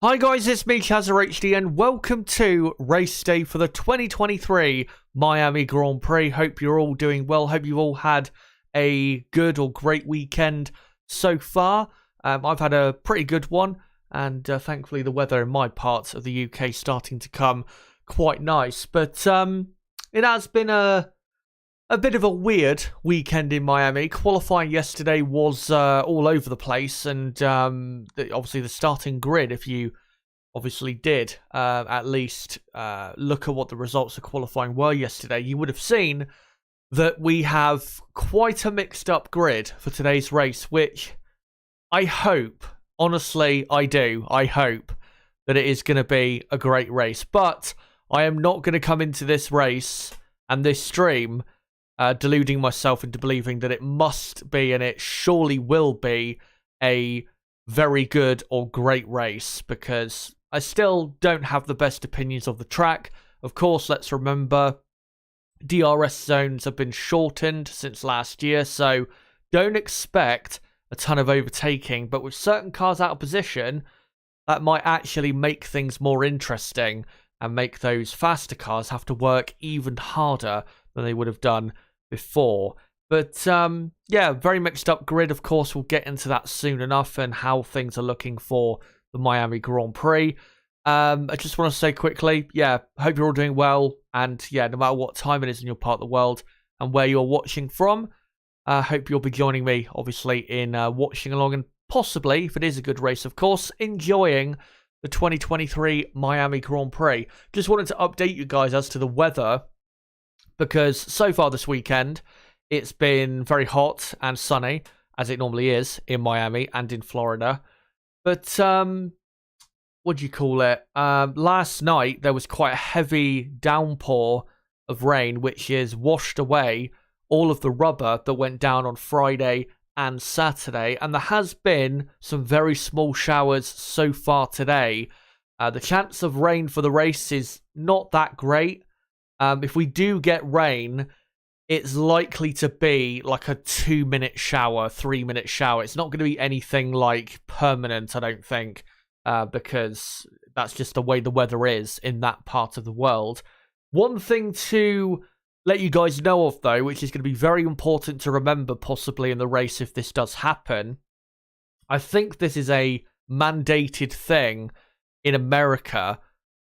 Hi guys, it's me ChazzaHD and welcome to race day for the 2023 Miami Grand Prix. Hope you're all doing well. Hope you've all had a good or great weekend so far. I've had a pretty good one, and thankfully the weather in my part of the UK is starting to come quite nice. But it has been a bit of a weird weekend in Miami. Qualifying yesterday was all over the place, and obviously the starting grid, if you obviously did at least look at what the results of qualifying were yesterday, you would have seen that we have quite a mixed up grid for today's race, which I hope, honestly I do, I hope that it is going to be a great race. But I am not going to come into this race and this stream deluding myself into believing that it must be and it surely will be a very good or great race, because I still don't have the best opinions of the track. Of course, let's remember DRS zones have been shortened since last year, so don't expect a ton of overtaking, but with certain cars out of position, that might actually make things more interesting and make those faster cars have to work even harder than they would have done before. But yeah, very mixed up grid. Of course, we'll get into that soon enough and how things are looking for the Miami Grand Prix. I just want to say quickly, yeah, hope you're all doing well, and yeah, no matter what time it is in your part of the world and where you're watching from, hope you'll be joining me, obviously, in watching along and possibly, if it is a good race, of course, enjoying the 2023 Miami Grand Prix. Just wanted to update you guys as to the weather, because so far this weekend, it's been very hot and sunny, as it normally is in Miami and in Florida. But, what do you call it? Last night, there was quite a heavy downpour of rain, which is washed away all of the rubber that went down on Friday and Saturday. And there has been some very small showers so far today. The chance of rain for the race is not that great. If we do get rain, it's likely to be like a 2-minute shower, 3-minute shower. It's not going to be anything like permanent, I don't think. Because that's just the way the weather is in that part of the world. One thing to let you guys know of, though, which is going to be very important to remember possibly in the race if this does happen, I think this is a mandated thing in America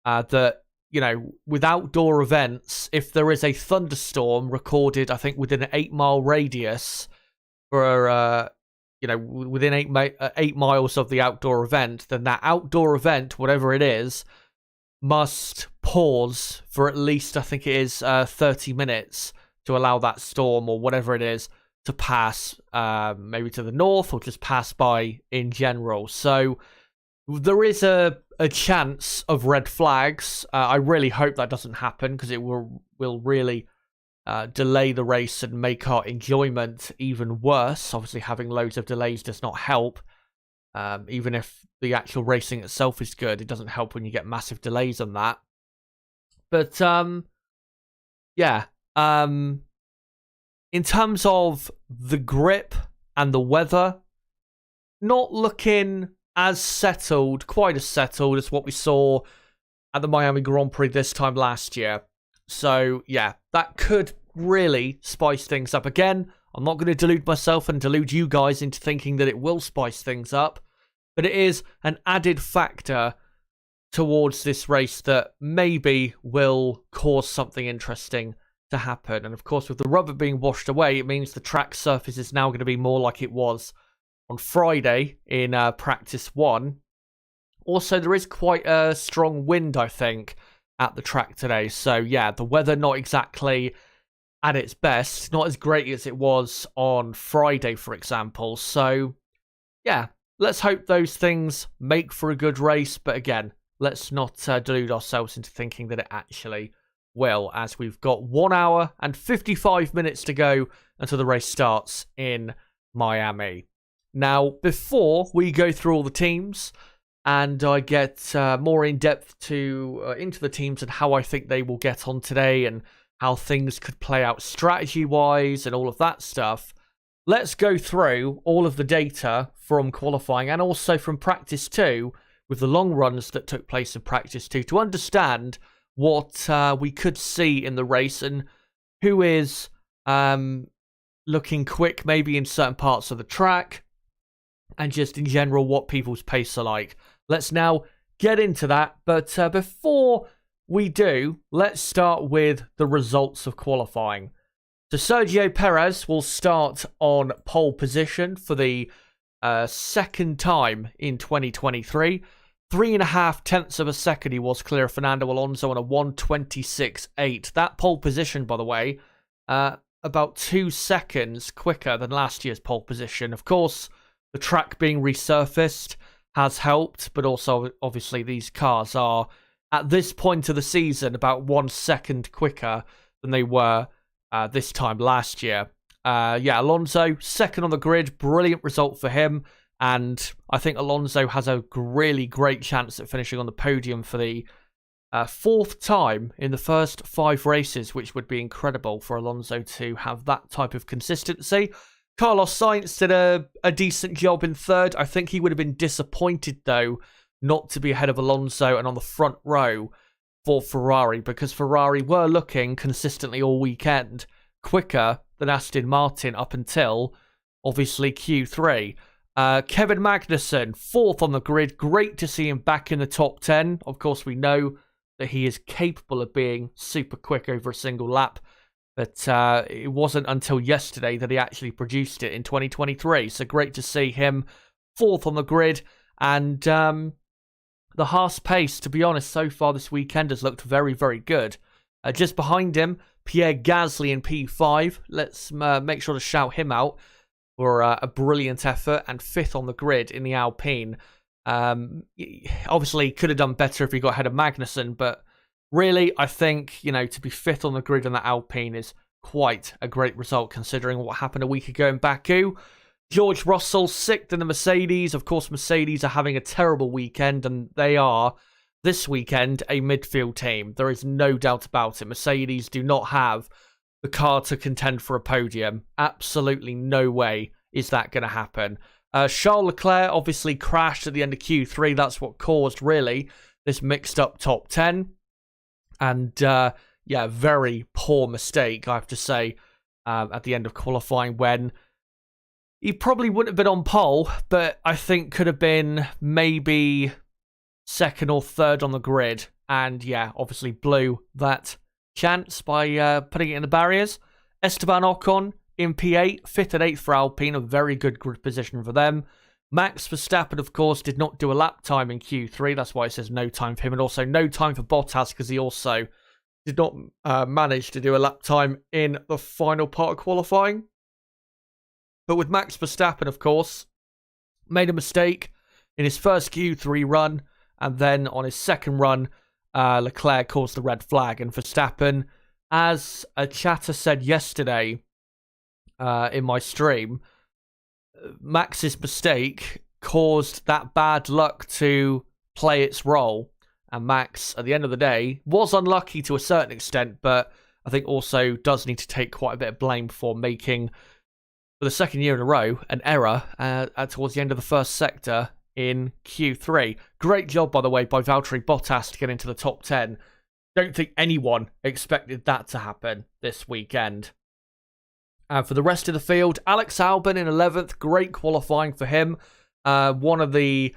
that, you know, with outdoor events, if there is a thunderstorm recorded, I think, within an 8-mile radius for you know, within 8 miles of the outdoor event, then that outdoor event, whatever it is, must pause for at least, I think it is 30 minutes to allow that storm or whatever it is to pass, maybe to the north or just pass by in general. So there is a chance of red flags. I really hope that doesn't happen, because it will really delay the race and make our enjoyment even worse. Obviously, having loads of delays does not help. Even if the actual racing itself is good, it doesn't help when you get massive delays on that. But yeah, in terms of the grip and the weather, not looking as settled, quite as settled as what we saw at the Miami Grand Prix this time last year. So, yeah, that could really spice things up. Again, I'm not going to delude myself and delude you guys into thinking that it will spice things up, but it is an added factor towards this race that maybe will cause something interesting to happen. And of course, with the rubber being washed away, it means the track surface is now going to be more like it was on Friday in practice 1. Also, there is quite a strong wind, I think, at the track today. So yeah, the weather not exactly at its best, not as great as it was on Friday, for example. So yeah, let's hope those things make for a good race. But again, let's not delude ourselves into thinking that it actually will, as we've got 1 hour and 55 minutes to go until the race starts in Miami. Now, before we go through all the teams, and I get more in depth into the teams and how I think they will get on today and how things could play out strategy-wise and all of that stuff, let's go through all of the data from qualifying and also from practice 2, with the long runs that took place in practice too, to understand what we could see in the race and who is looking quick maybe in certain parts of the track, and just in general what people's pace are like. Let's now get into that, but before we do, let's start with the results of qualifying. So Sergio Perez will start on pole position for the second time in 2023. 3.5 tenths of a second he was clear of Fernando Alonso on a 1:26.8. That pole position, by the way, about 2 seconds quicker than last year's pole position. Of course, the track being resurfaced has helped, but also obviously these cars are at this point of the season about 1 second quicker than they were this time last year. Alonso second on the grid, brilliant result for him, and I think Alonso has a really great chance at finishing on the podium for the 4th time in the first 5 races, which would be incredible for Alonso to have that type of consistency. Carlos Sainz did a decent job in 3rd. I think he would have been disappointed, though, not to be ahead of Alonso and on the front row for Ferrari, because Ferrari were looking consistently all weekend quicker than Aston Martin up until, obviously, Q3. Kevin Magnussen, 4th on the grid. Great to see him back in the top 10. Of course, we know that he is capable of being super quick over a single lap, but it wasn't until yesterday that he actually produced it in 2023. So great to see him 4th on the grid. And the Haas pace, to be honest, so far this weekend has looked very, very good. Just behind him, Pierre Gasly in P5. Let's make sure to shout him out for a brilliant effort. And 5th on the grid in the Alpine. Obviously, could have done better if he got ahead of Magnussen, but really, I think, to be 5th on the grid on the Alpine is quite a great result considering what happened a week ago in Baku. George Russell, 6th in the Mercedes. Of course, Mercedes are having a terrible weekend, and they are, this weekend, a midfield team. There is no doubt about it. Mercedes do not have the car to contend for a podium. Absolutely no way is that going to happen. Charles Leclerc obviously crashed at the end of Q3. That's what caused, really, this mixed-up top 10. And, very poor mistake, I have to say, at the end of qualifying, when he probably wouldn't have been on pole, but I think could have been maybe 2nd or 3rd on the grid. And, obviously blew that chance by putting it in the barriers. Esteban Ocon in P8, 5th and 8th for Alpine, a very good grid position for them. Max Verstappen, of course, did not do a lap time in Q3. That's why it says no time for him. And also no time for Bottas, because he also did not manage to do a lap time in the final part of qualifying. But with Max Verstappen, of course, made a mistake in his first Q3 run. And then on his second run, Leclerc caused the red flag. And Verstappen, as a chatter said yesterday in my stream, Max's mistake caused that bad luck to play its role. And Max, at the end of the day, was unlucky to a certain extent, but I think also does need to take quite a bit of blame for making, for the second year in a row, an error towards the end of the first sector in Q3. Great job, by the way, by Valtteri Bottas to get into the top 10. Don't think anyone expected that to happen this weekend. And for the rest of the field, Alex Albon in 11th. Great qualifying for him. One of the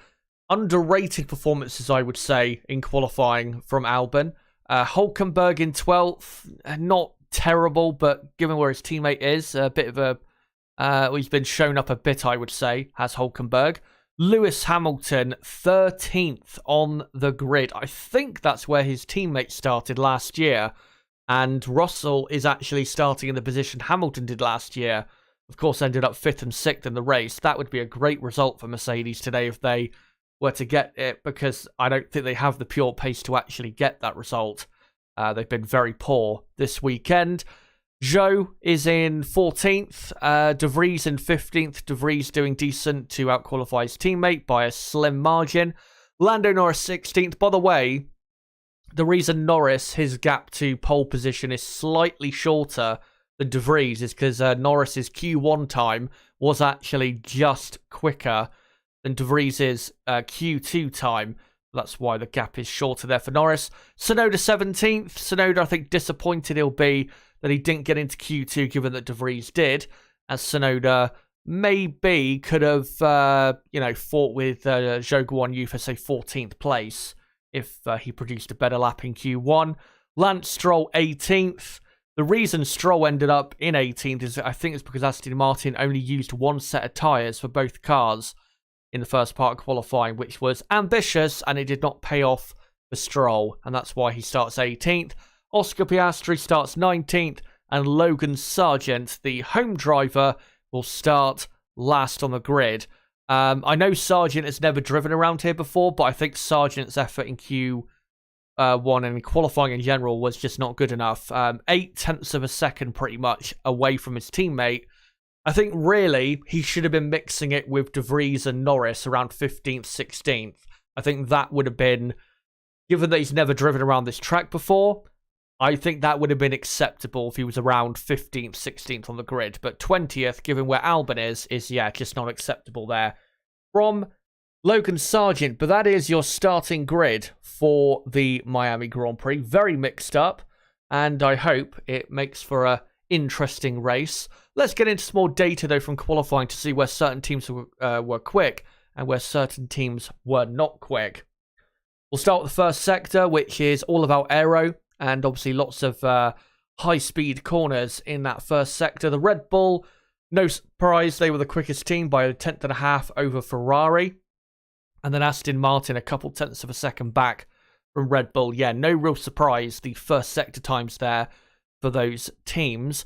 underrated performances, I would say, in qualifying from Albon. Hülkenberg in 12th. Not terrible, but given where his teammate is, a bit of a... he's been shown up a bit, I would say, has Hülkenberg. Lewis Hamilton, 13th on the grid. I think that's where his teammate started last year. And Russell is actually starting in the position Hamilton did last year. Of course, ended up 5th and 6th in the race. That would be a great result for Mercedes today if they were to get it, because I don't think they have the pure pace to actually get that result. They've been very poor this weekend. Zhou is in 14th. De Vries in 15th. De Vries doing decent to outqualify his teammate by a slim margin. Lando Norris 16th. By the way, the reason Norris, his gap to pole position is slightly shorter than De Vries is because Norris's Q1 time was actually just quicker than De Vries's Q2 time. That's why the gap is shorter there for Norris. Tsunoda 17th. Tsunoda, I think, disappointed he'll be that he didn't get into Q2, given that De Vries did, as Tsunoda maybe could have, fought with Zhou Guanyu for, say, 14th place if he produced a better lap in Q1. Lance Stroll 18th. The reason Stroll ended up in 18th is, I think, it's because Aston Martin only used one set of tyres for both cars in the first part of qualifying, which was ambitious, and it did not pay off for Stroll, and that's why he starts 18th. Oscar Piastri starts 19th, and Logan Sargent, the home driver, will start last on the grid. I know Sargent has never driven around here before, but I think Sargent's effort in Q1 and qualifying in general was just not good enough. 0.8 of a second pretty much away from his teammate. I think really he should have been mixing it with De Vries and Norris around 15th, 16th. I think that would have been, given that he's never driven around this track before, I think that would have been acceptable if he was around 15th, 16th on the grid. But 20th, given where Albon is just not acceptable there from Logan Sargent. But that is your starting grid for the Miami Grand Prix. Very mixed up, and I hope it makes for a interesting race. Let's get into some more data, though, from qualifying to see where certain teams were quick and where certain teams were not quick. We'll start with the first sector, which is all about aero, and obviously lots of high-speed corners in that first sector. The Red Bull, no surprise, they were the quickest team by 1.5 over Ferrari. And then Aston Martin, a couple tenths of a second back from Red Bull. Yeah, no real surprise, the first sector times there for those teams.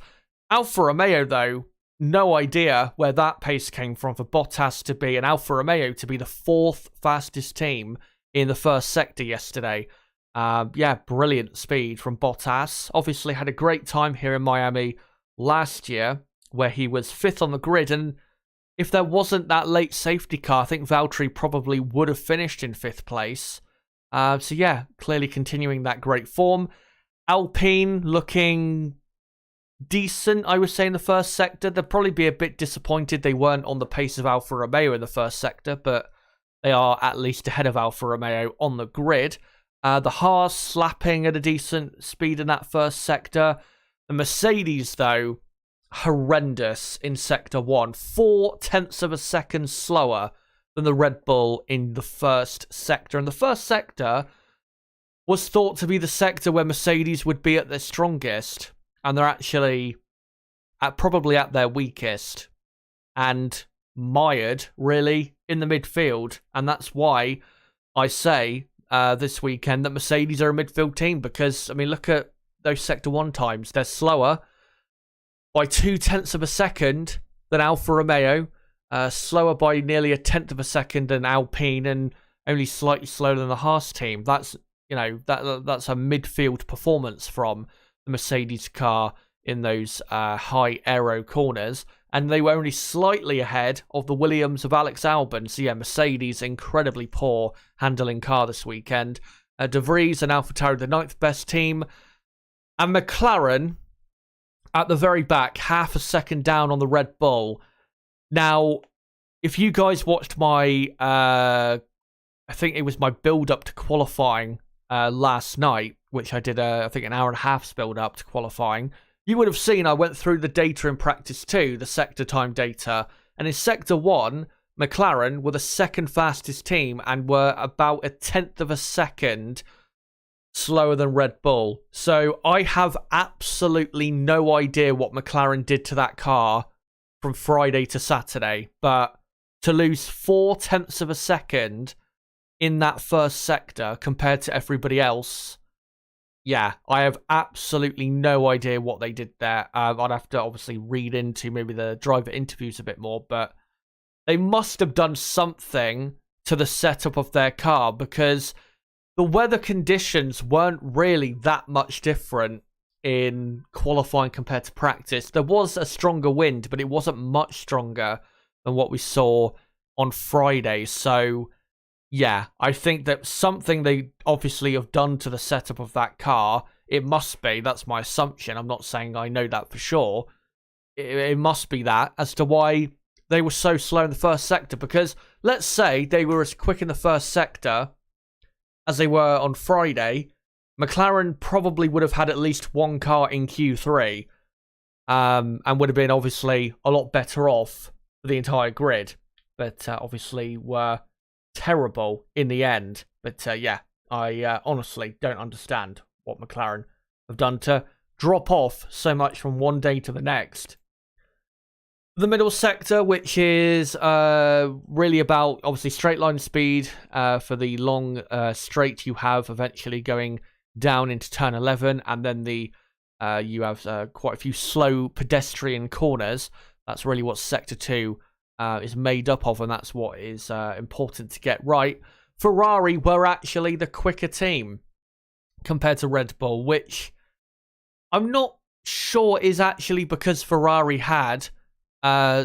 Alfa Romeo, though, no idea where that pace came from for Bottas to be, and Alfa Romeo to be the fourth fastest team in the first sector yesterday. Brilliant speed from Bottas. Obviously had a great time here in Miami last year, where he was fifth on the grid, and if there wasn't that late safety car, I think Valtteri probably would have finished in fifth place. Clearly continuing that great form. Alpine looking decent, I would say, in the first sector. They'll probably be a bit disappointed they weren't on the pace of Alfa Romeo in the first sector, but they are at least ahead of Alfa Romeo on the grid. The Haas slapping at a decent speed in that first sector. The Mercedes, though, horrendous in sector 1. 0.4 of a second slower than the Red Bull in the first sector. And the first sector was thought to be the sector where Mercedes would be at their strongest, and they're actually probably at their weakest and mired, really, in the midfield. And that's why I say this weekend that Mercedes are a midfield team, because, I mean, look at those sector 1 times. They're slower by 0.2 of a second than Alfa Romeo, slower by nearly 1/10 of a second than Alpine, and only slightly slower than the Haas team. That's, that's a midfield performance from the Mercedes car in those high aero corners, and they were only slightly ahead of the Williams of Alex Albon. So yeah, Mercedes, incredibly poor handling car this weekend. De Vries and AlphaTauri, the 9th best team, and McLaren at the very back, half a second down on the Red Bull. Now, if you guys watched my, I think it was my build-up to qualifying last night, which I did, I think, an hour and a half's build-up to qualifying, you would have seen I went through the data in practice too, the sector time data. And in sector 1, McLaren were the second fastest team and were about 1/10 of a second slower than Red Bull. So I have absolutely no idea what McLaren did to that car from Friday to Saturday, but to lose 0.4 of a second in that first sector compared to everybody else, yeah, I have absolutely no idea what they did there. I'd have to obviously read into maybe the driver interviews a bit more, but they must have done something to the setup of their car, because the weather conditions weren't really that much different in qualifying compared to practice. There was a stronger wind, but it wasn't much stronger than what we saw on Friday. So yeah, I think that something they obviously have done to the setup of that car. It must be. That's my assumption. I'm not saying I know that for sure. It must be that. As to why they were so slow in the first sector, because let's say they were as quick in the first sector as they were on Friday, McLaren probably would have had at least one car in Q3, and would have been obviously a lot better off for the entire grid, but obviously were terrible in the end. But yeah, I honestly don't understand what McLaren have done to drop off so much from one day to the next. The middle sector, which is really about, obviously, straight line speed for the long straight you have eventually going down into turn 11, and then you have quite a few slow pedestrian corners. That's really what Sector 2 is made up of, and that's what is important to get right. Ferrari were actually the quicker team compared to Red Bull, which I'm not sure is actually because Ferrari had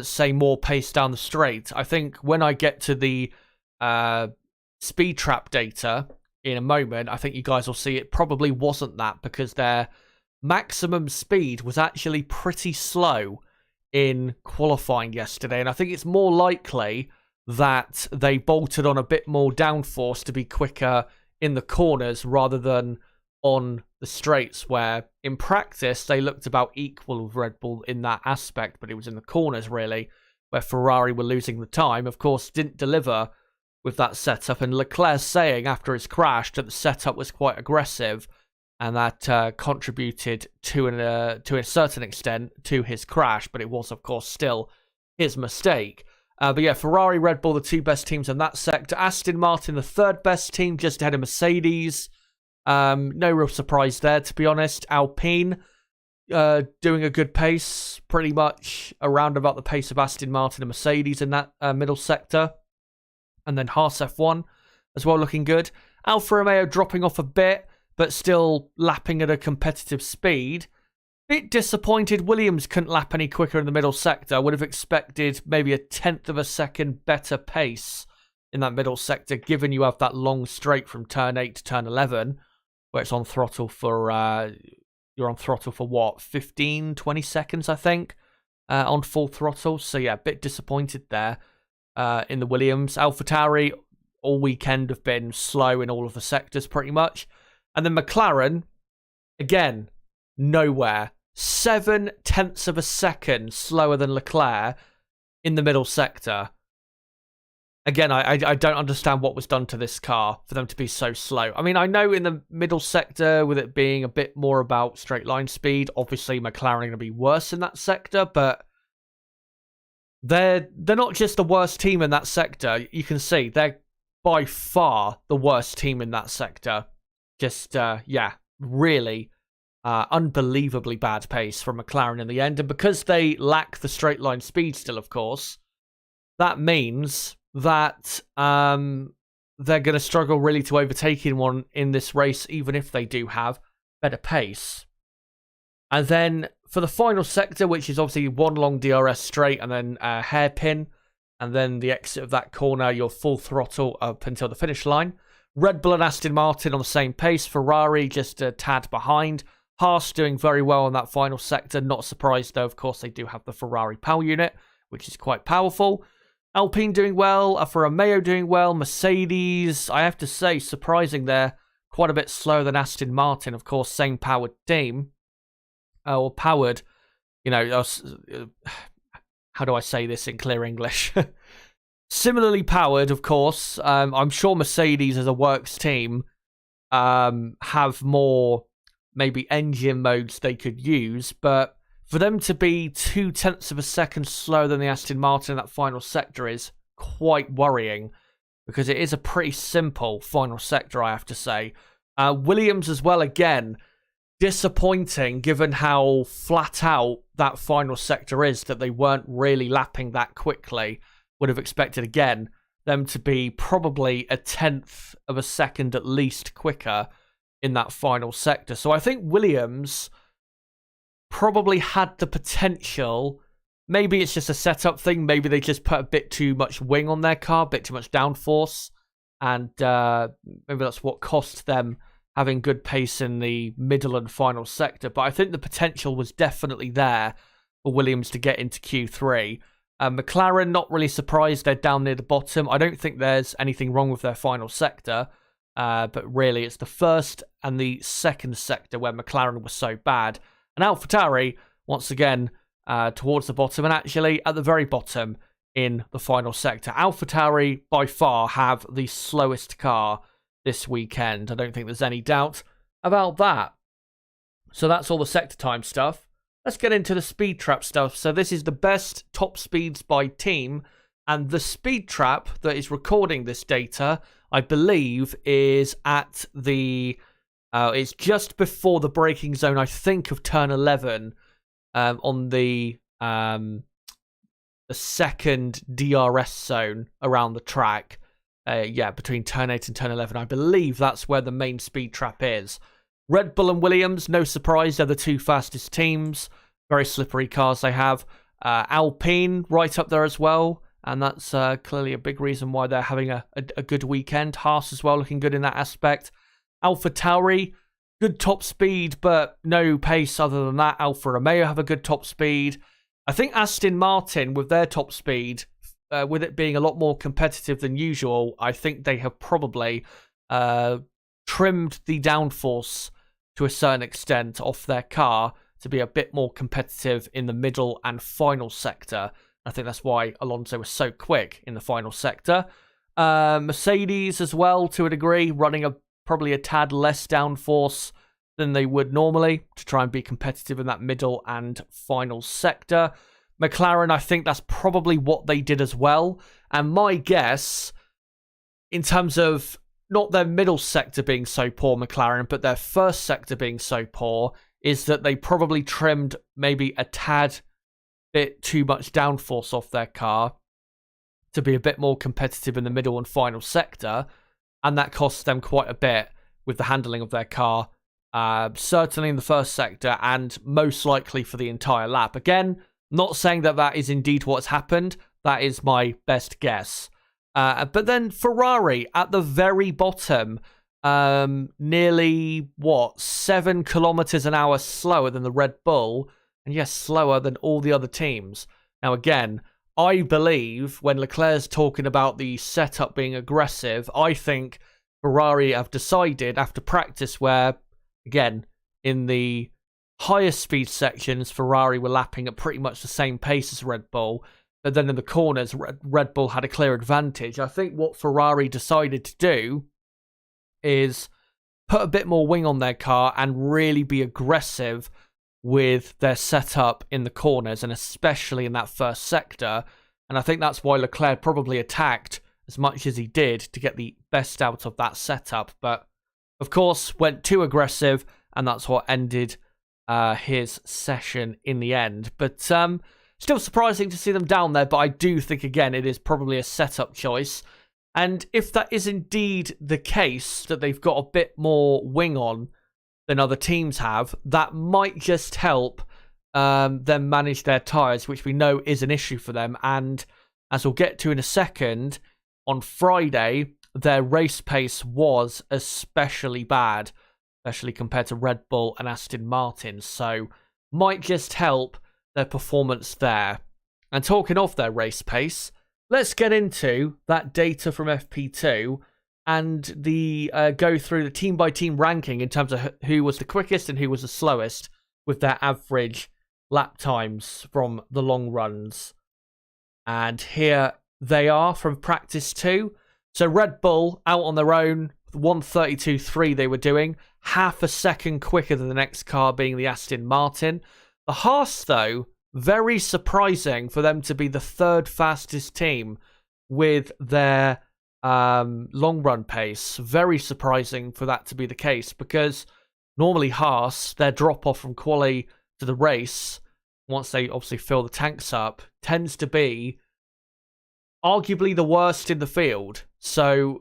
say more pace down the straight. I think when I get to the speed trap data in a moment, I think you guys will see it probably wasn't that, because their maximum speed was actually pretty slow in qualifying yesterday, and I think it's more likely that they bolted on a bit more downforce to be quicker in the corners rather than on the straights, where in practice they looked about equal with Red Bull in that aspect, but it was in the corners really where Ferrari were losing the time. Of course, didn't deliver with that setup, and Leclerc saying after his crash that the setup was quite aggressive, and that contributed to a certain extent to his crash, but it was of course still his mistake. But yeah, Ferrari, Red Bull, the two best teams in that sector. Aston Martin, the third best team, just ahead of Mercedes. No real surprise there, to be honest. Alpine doing a good pace, pretty much around about the pace of Aston Martin and Mercedes in that middle sector. And then Haas F1 as well, looking good. Alfa Romeo dropping off a bit, but still lapping at a competitive speed. Bit disappointed Williams couldn't lap any quicker in the middle sector. I would have expected maybe a tenth of a second better pace in that middle sector, given you have that long straight from turn 8 to turn 11, where it's on throttle for, you're on throttle for what, 15, 20 seconds, I think, on full throttle. So yeah, a bit disappointed there in the Williams. AlphaTauri all weekend have been slow in all of the sectors pretty much. And then McLaren, again, nowhere. 0.7 of a second slower than Leclerc in the middle sector. Again, I don't understand what was done to this car for them to be so slow. I mean, I know in the middle sector, with it being a bit more about straight line speed, obviously McLaren are going to be worse in that sector, but they're not just the worst team in that sector. You can see they're by far the worst team in that sector. Just, yeah, really unbelievably bad pace from McLaren in the end. And because they lack the straight line speed still, of course, that means that they're going to struggle really to overtake anyone in this race, even if they do have better pace. And then for the final sector, which is obviously one long DRS straight and then a hairpin, and then the exit of that corner, you're full throttle up until the finish line. Red Bull and Aston Martin on the same pace. Ferrari just a tad behind. Haas doing very well in that final sector. Not surprised, though. Of course, they do have the Ferrari power unit, which is quite powerful. Alpine doing well. Alfa Romeo doing well. Mercedes, I have to say, surprising there. Quite a bit slower than Aston Martin. Of course, same powered team. Or powered, you know, how do I say this in clear English? Similarly powered, of course. I'm sure Mercedes as a works team have more maybe engine modes they could use, but for them to be 0.2 of a second slower than the Aston Martin in that final sector is quite worrying, because it is a pretty simple final sector, I have to say. Williams as well, again, disappointing given how flat out that final sector is, that they weren't really lapping that quickly. Would have expected, again, them to be probably a tenth of a second at least quicker in that final sector. So I think Williams probably had the potential. Maybe it's just a setup thing. Maybe they just put a bit too much wing on their car, a bit too much downforce. And maybe that's what cost them having good pace in the middle and final sector. But I think the potential was definitely there for Williams to get into Q3. McLaren, not really surprised. They're down near the bottom. I don't think there's anything wrong with their final sector. But really, it's the first and the second sector where McLaren was so bad. And AlphaTauri, once again, towards the bottom, and actually at the very bottom in the final sector. AlphaTauri, by far, have the slowest car this weekend. I don't think there's any doubt about that. So that's all the sector time stuff. Let's get into the speed trap stuff. So this is the best top speeds by team. And the speed trap that is recording this data, I believe, is at the... it's just before the braking zone, I think, of turn 11 on the second DRS zone around the track. Between turn 8 and turn 11. I believe that's where the main speed trap is. Red Bull and Williams, no surprise, they're the two fastest teams. Very slippery cars they have. Alpine, right up there as well. And that's clearly a big reason why they're having a good weekend. Haas as well, looking good in that aspect. AlphaTauri, good top speed, but no pace other than that. Alfa Romeo have a good top speed. I think Aston Martin, with their top speed, with it being a lot more competitive than usual, I think they have probably trimmed the downforce to a certain extent off their car to be a bit more competitive in the middle and final sector. I think that's why Alonso was so quick in the final sector. Mercedes as well, to a degree, running probably a tad less downforce than they would normally to try and be competitive in that middle and final sector. McLaren, I think that's probably what they did as well. And my guess, in terms of not their middle sector being so poor, McLaren, but their first sector being so poor, is that they probably trimmed maybe a tad bit too much downforce off their car to be a bit more competitive in the middle and final sector. And that costs them quite a bit with the handling of their car. Certainly in the first sector and most likely for the entire lap. Again, not saying that that is indeed what's happened. That is my best guess. But then Ferrari at the very bottom, nearly, 7 kilometers an hour slower than the Red Bull. And yes, slower than all the other teams. Now again, I believe when Leclerc's talking about the setup being aggressive, I think Ferrari have decided after practice where, again, in the highest speed sections, Ferrari were lapping at pretty much the same pace as Red Bull. But then in the corners, Red Bull had a clear advantage. I think what Ferrari decided to do is put a bit more wing on their car and really be aggressive with their setup in the corners, and especially in that first sector. And I think that's why Leclerc probably attacked as much as he did to get the best out of that setup. But, of course, went too aggressive, and that's what ended his session in the end. But still surprising to see them down there, but I do think, again, it is probably a setup choice. And if that is indeed the case, that they've got a bit more wing on than other teams have, that might just help them manage their tyres, which we know is an issue for them. And as we'll get to in a second, on Friday, their race pace was especially bad, especially compared to Red Bull and Aston Martin. So might just help their performance there. And talking of their race pace, let's get into that data from FP2 and the go through the team-by-team ranking in terms of who was the quickest and who was the slowest with their average lap times from the long runs. And here they are from practice 2. So Red Bull out on their own, 1:32.3 they were doing, half a second quicker than the next car being the Aston Martin. The Haas, though, very surprising for them to be the third fastest team with their long run pace. Very surprising for that to be the case, because normally Haas, their drop off from quali to the race, once they obviously fill the tanks up, tends to be arguably the worst in the field. So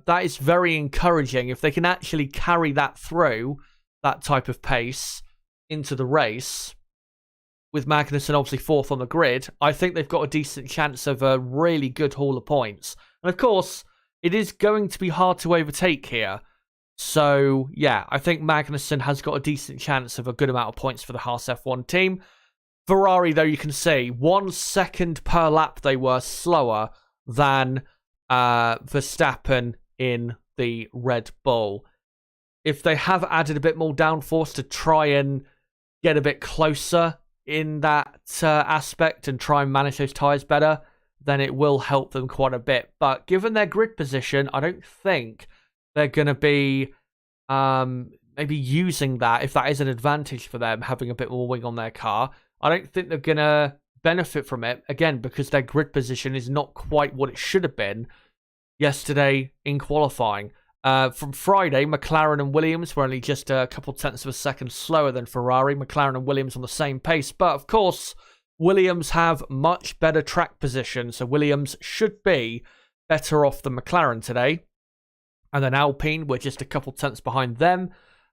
that is very encouraging. If they can actually carry that through, that type of pace, into the race, with Magnussen obviously fourth on the grid, I think they've got a decent chance of a really good haul of points. And of course, it is going to be hard to overtake here. So, yeah, I think Magnussen has got a decent chance of a good amount of points for the Haas F1 team. Ferrari, though, you can see 1 second per lap they were slower than Verstappen in the Red Bull. If they have added a bit more downforce to try and get a bit closer in that aspect and try and manage those tyres better, then it will help them quite a bit. But given their grid position, I don't think they're going to be maybe using that, if that is an advantage for them, having a bit more wing on their car. I don't think they're going to benefit from it, again, because their grid position is not quite what it should have been yesterday in qualifying. From Friday, McLaren and Williams were only just a couple tenths of a second slower than Ferrari. McLaren and Williams on the same pace. But, of course, Williams have much better track position, so Williams should be better off than McLaren today. And then Alpine were just a couple tenths behind them.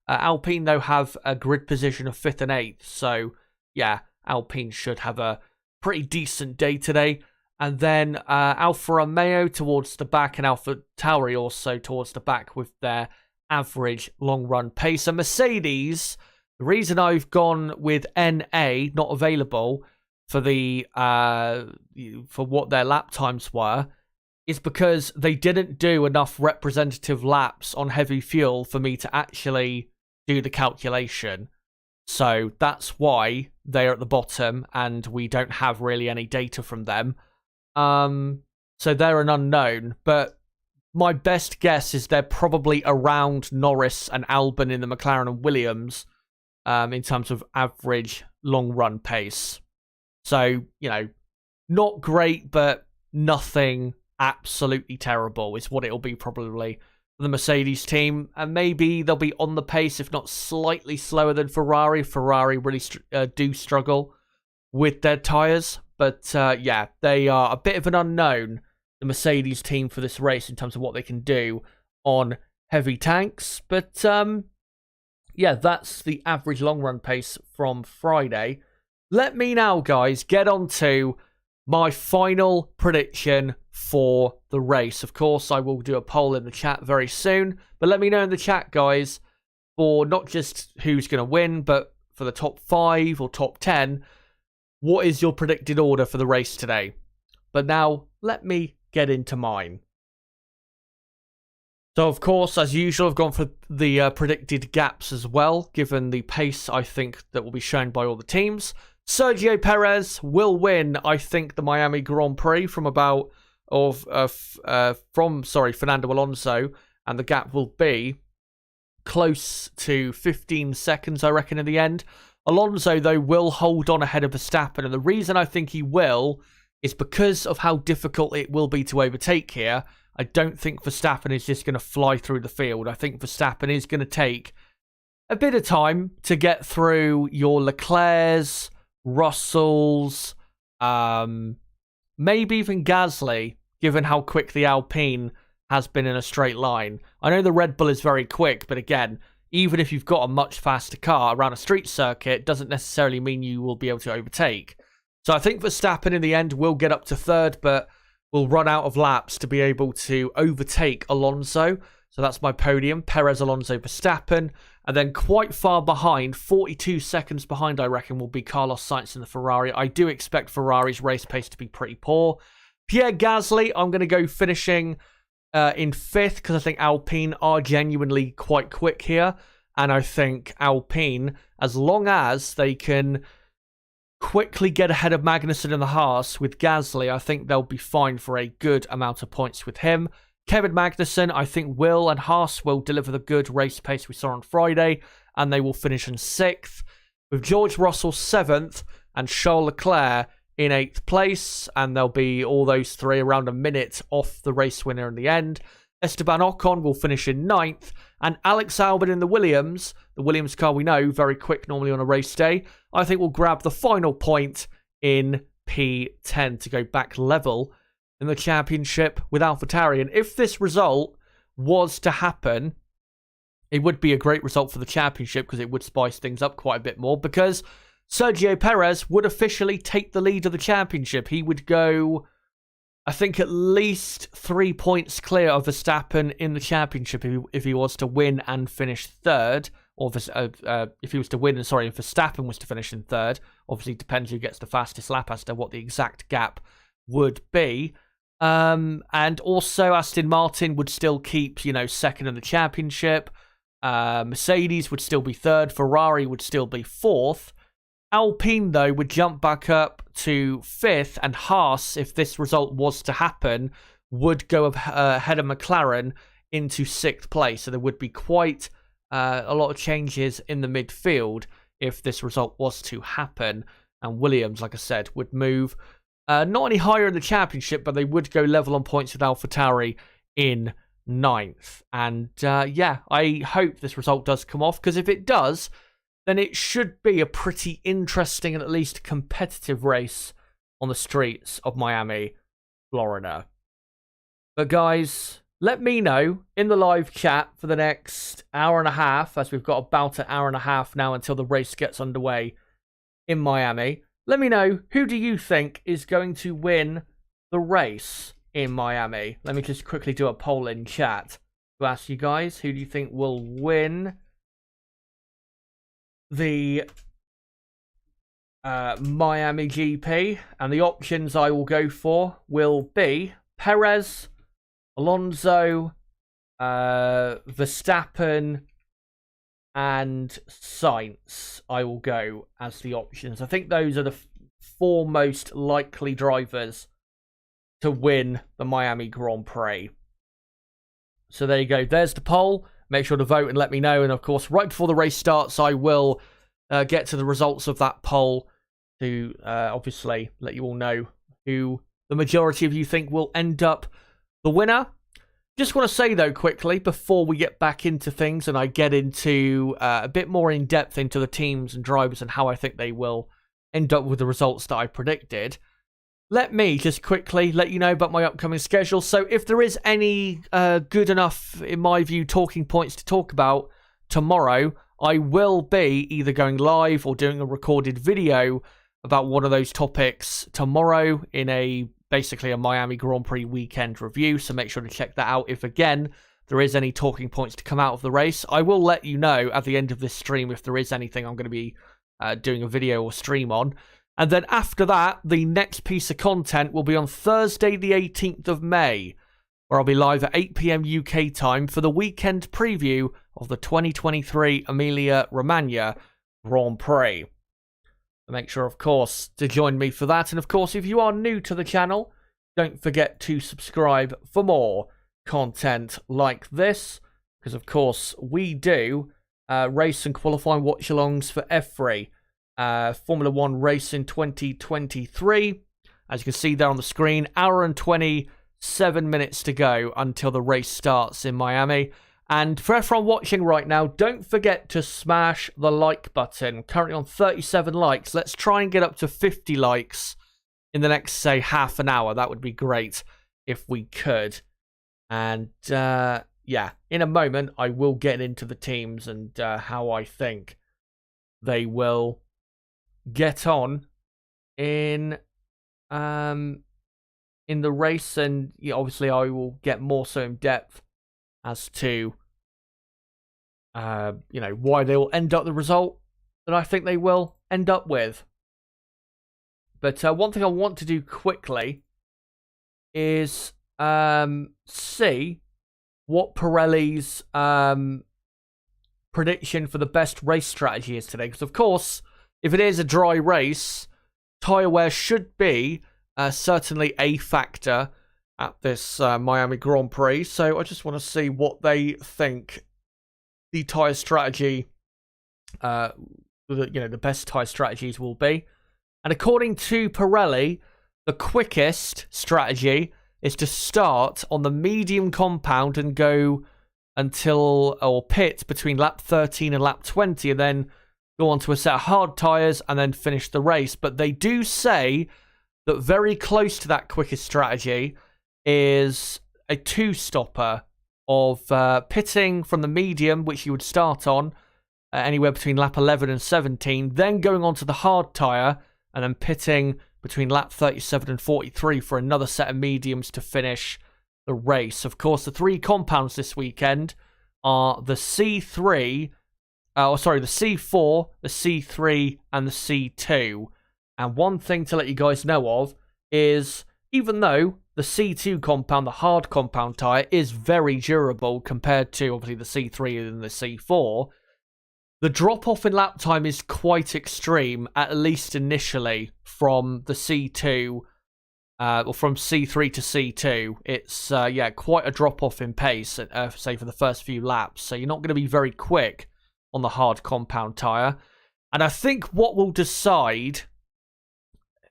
Alpine, though, have a grid position of 5th and 8th. So, yeah, Alpine should have a pretty decent day today. And then Alfa Romeo towards the back and Alpha Tauri also towards the back with their average long-run pace. And Mercedes, the reason I've gone with NA, not available, for the for what their lap times were, is because they didn't do enough representative laps on heavy fuel for me to actually do the calculation. So that's why they're at the bottom and we don't have really any data from them. So they're an unknown, but my best guess is they're probably around Norris and Albon in the McLaren and Williams in terms of average long-run pace. So, you know, not great, but nothing absolutely terrible is what it'll be probably for the Mercedes team. And maybe they'll be on the pace, if not slightly slower than Ferrari. Ferrari really do struggle with their tyres. But, yeah, they are a bit of an unknown, the Mercedes team, for this race in terms of what they can do on heavy tanks. But, yeah, that's the average long-run pace from Friday. Let me now, guys, get on to my final prediction for the race. Of course, I will do a poll in the chat very soon. But let me know in the chat, guys, for not just who's going to win, but for the top 5 or top 10, what is your predicted order for the race today? But now, let me get into mine. So, of course, as usual, I've gone for the predicted gaps as well, given the pace I think that will be shown by all the teams. Sergio Perez will win, I think, the Miami Grand Prix from Fernando Alonso, and the gap will be close to 15 seconds, I reckon, in the end. Alonso, though, will hold on ahead of Verstappen, and the reason I think he will is because of how difficult it will be to overtake here. I don't think Verstappen is just going to fly through the field. I think Verstappen is going to take a bit of time to get through your Leclercs, Russells, maybe even Gasly, given how quick the Alpine has been in a straight line. I know the Red Bull is very quick, but again, even if you've got a much faster car around a street circuit, doesn't necessarily mean you will be able to overtake. So I think Verstappen in the end will get up to 3rd, but will run out of laps to be able to overtake Alonso. So that's my podium. Perez, Alonso, Verstappen. And then quite far behind, 42 seconds behind, I reckon, will be Carlos Sainz in the Ferrari. I do expect Ferrari's race pace to be pretty poor. Pierre Gasly, I'm going to go finishing in 5th because I think Alpine are genuinely quite quick here. And I think Alpine, as long as they can quickly get ahead of Magnussen in the Haas with Gasly, I think they'll be fine for a good amount of points with him. Kevin Magnussen, I think Will and Haas will deliver the good race pace we saw on Friday, and they will finish in 6th, with George Russell 7th and Charles Leclerc in 8th place, and they'll be all those three around a minute off the race winner in the end. Esteban Ocon will finish in 9th, and Alex Albon in the Williams car we know, very quick normally on a race day, I think will grab the final point in P10 to go back level in the championship with AlphaTauri. And if this result was to happen, it would be a great result for the championship because it would spice things up quite a bit more, because Sergio Perez would officially take the lead of the championship. He would go, I think, at least 3 points clear of Verstappen in the championship if he was to win and finish 3rd, or if he was to win, sorry, if Verstappen was to finish in third. Obviously, it depends who gets the fastest lap as to what the exact gap would be. And also Aston Martin would still keep, second in the championship. Mercedes would still be third. Ferrari would still be fourth. Alpine, though, would jump back up to fifth, and Haas, if this result was to happen, would go ahead of McLaren into sixth place. So there would be quite a lot of changes in the midfield if this result was to happen. And Williams, like I said, would move not any higher in the championship, but they would go level on points with AlphaTauri in ninth. And I hope this result does come off, because if it does, then it should be a pretty interesting and at least competitive race on the streets of Miami, Florida. But guys, let me know in the live chat for the next hour and a half, as we've got about an hour and a half now until the race gets underway in Miami. Let me know, who do you think is going to win the race in Miami? Let me just quickly do a poll in chat to ask you guys, who do you think will win the Miami GP? And the options I will go for will be Perez, Alonso, Verstappen, and Sainz. I will go as the options. I think those are the four most likely drivers to win the Miami Grand Prix. So there you go. There's the poll. Make sure to vote and let me know. And of course, right before the race starts, I will get to the results of that poll to obviously let you all know who the majority of you think will end up the winner. Just want to say, though, quickly, before we get back into things and I get into a bit more in depth into the teams and drivers and how I think they will end up with the results that I predicted, let me just quickly let you know about my upcoming schedule. So if there is any good enough, in my view, talking points to talk about tomorrow, I will be either going live or doing a recorded video about one of those topics tomorrow in basically a Miami Grand Prix weekend review. So make sure to check that out if, again, there is any talking points to come out of the race. I will let you know at the end of this stream if there is anything I'm going to be doing a video or stream on. And then after that, the next piece of content will be on Thursday, the 18th of May, where I'll be live at 8 p.m. UK time for the weekend preview of the 2023 Emilia-Romagna Grand Prix. Make sure, of course, to join me for that. And, of course, if you are new to the channel, don't forget to subscribe for more content like this. Because, of course, we do race and qualifying watch-alongs for every Formula 1 race in 2023. As you can see there on the screen, hour and 27 minutes to go until the race starts in Miami. And for everyone watching right now, don't forget to smash the like button. Currently on 37 likes. Let's try and get up to 50 likes in the next, say, half an hour. That would be great if we could. And, yeah, in a moment, I will get into the teams and how I think they will get on in the race. And obviously, I will get more so in depth as to, why they will end up the result that I think they will end up with. But one thing I want to do quickly is see what Pirelli's prediction for the best race strategy is today. Because, of course, if it is a dry race, tyre wear should be certainly a factor at this Miami Grand Prix. So I just want to see what they think the tyre strategy, the best tyre strategies will be. And according to Pirelli, the quickest strategy is to start on the medium compound and go or pit between lap 13 and lap 20, and then go on to a set of hard tyres and then finish the race. But they do say that very close to that quickest strategy is a two-stopper of pitting from the medium, which you would start on anywhere between lap 11 and 17, then going on to the hard tyre, and then pitting between lap 37 and 43 for another set of mediums to finish the race. Of course, the three compounds this weekend are the C3, the C4, the C3, and the C2. And one thing to let you guys know of is, even though the C2 compound, the hard compound tyre, is very durable compared to, obviously, the C3 and the C4, the drop-off in lap time is quite extreme, at least initially, from the C2, or from C3 to C2. It's, quite a drop-off in pace, say, for the first few laps. So you're not going to be very quick on the hard compound tyre. And I think what will decide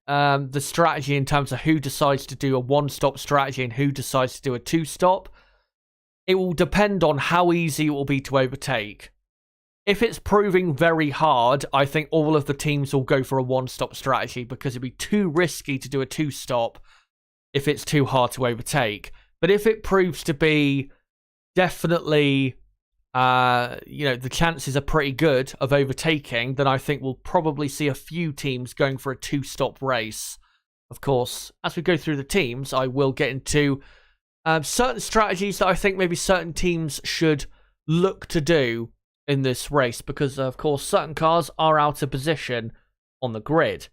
the strategy in terms of who decides to do a one-stop strategy and who decides to do a two-stop, it will depend on how easy it will be to overtake. If it's proving very hard, I think all of the teams will go for a one-stop strategy because it'd be too risky to do a two-stop if it's too hard to overtake. But if it proves to be definitely, the chances are pretty good of overtaking, then I think we'll probably see a few teams going for a two-stop race. Of course, as we go through the teams, I will get into certain strategies that I think maybe certain teams should look to do in this race, because of course certain cars are out of position on the grid.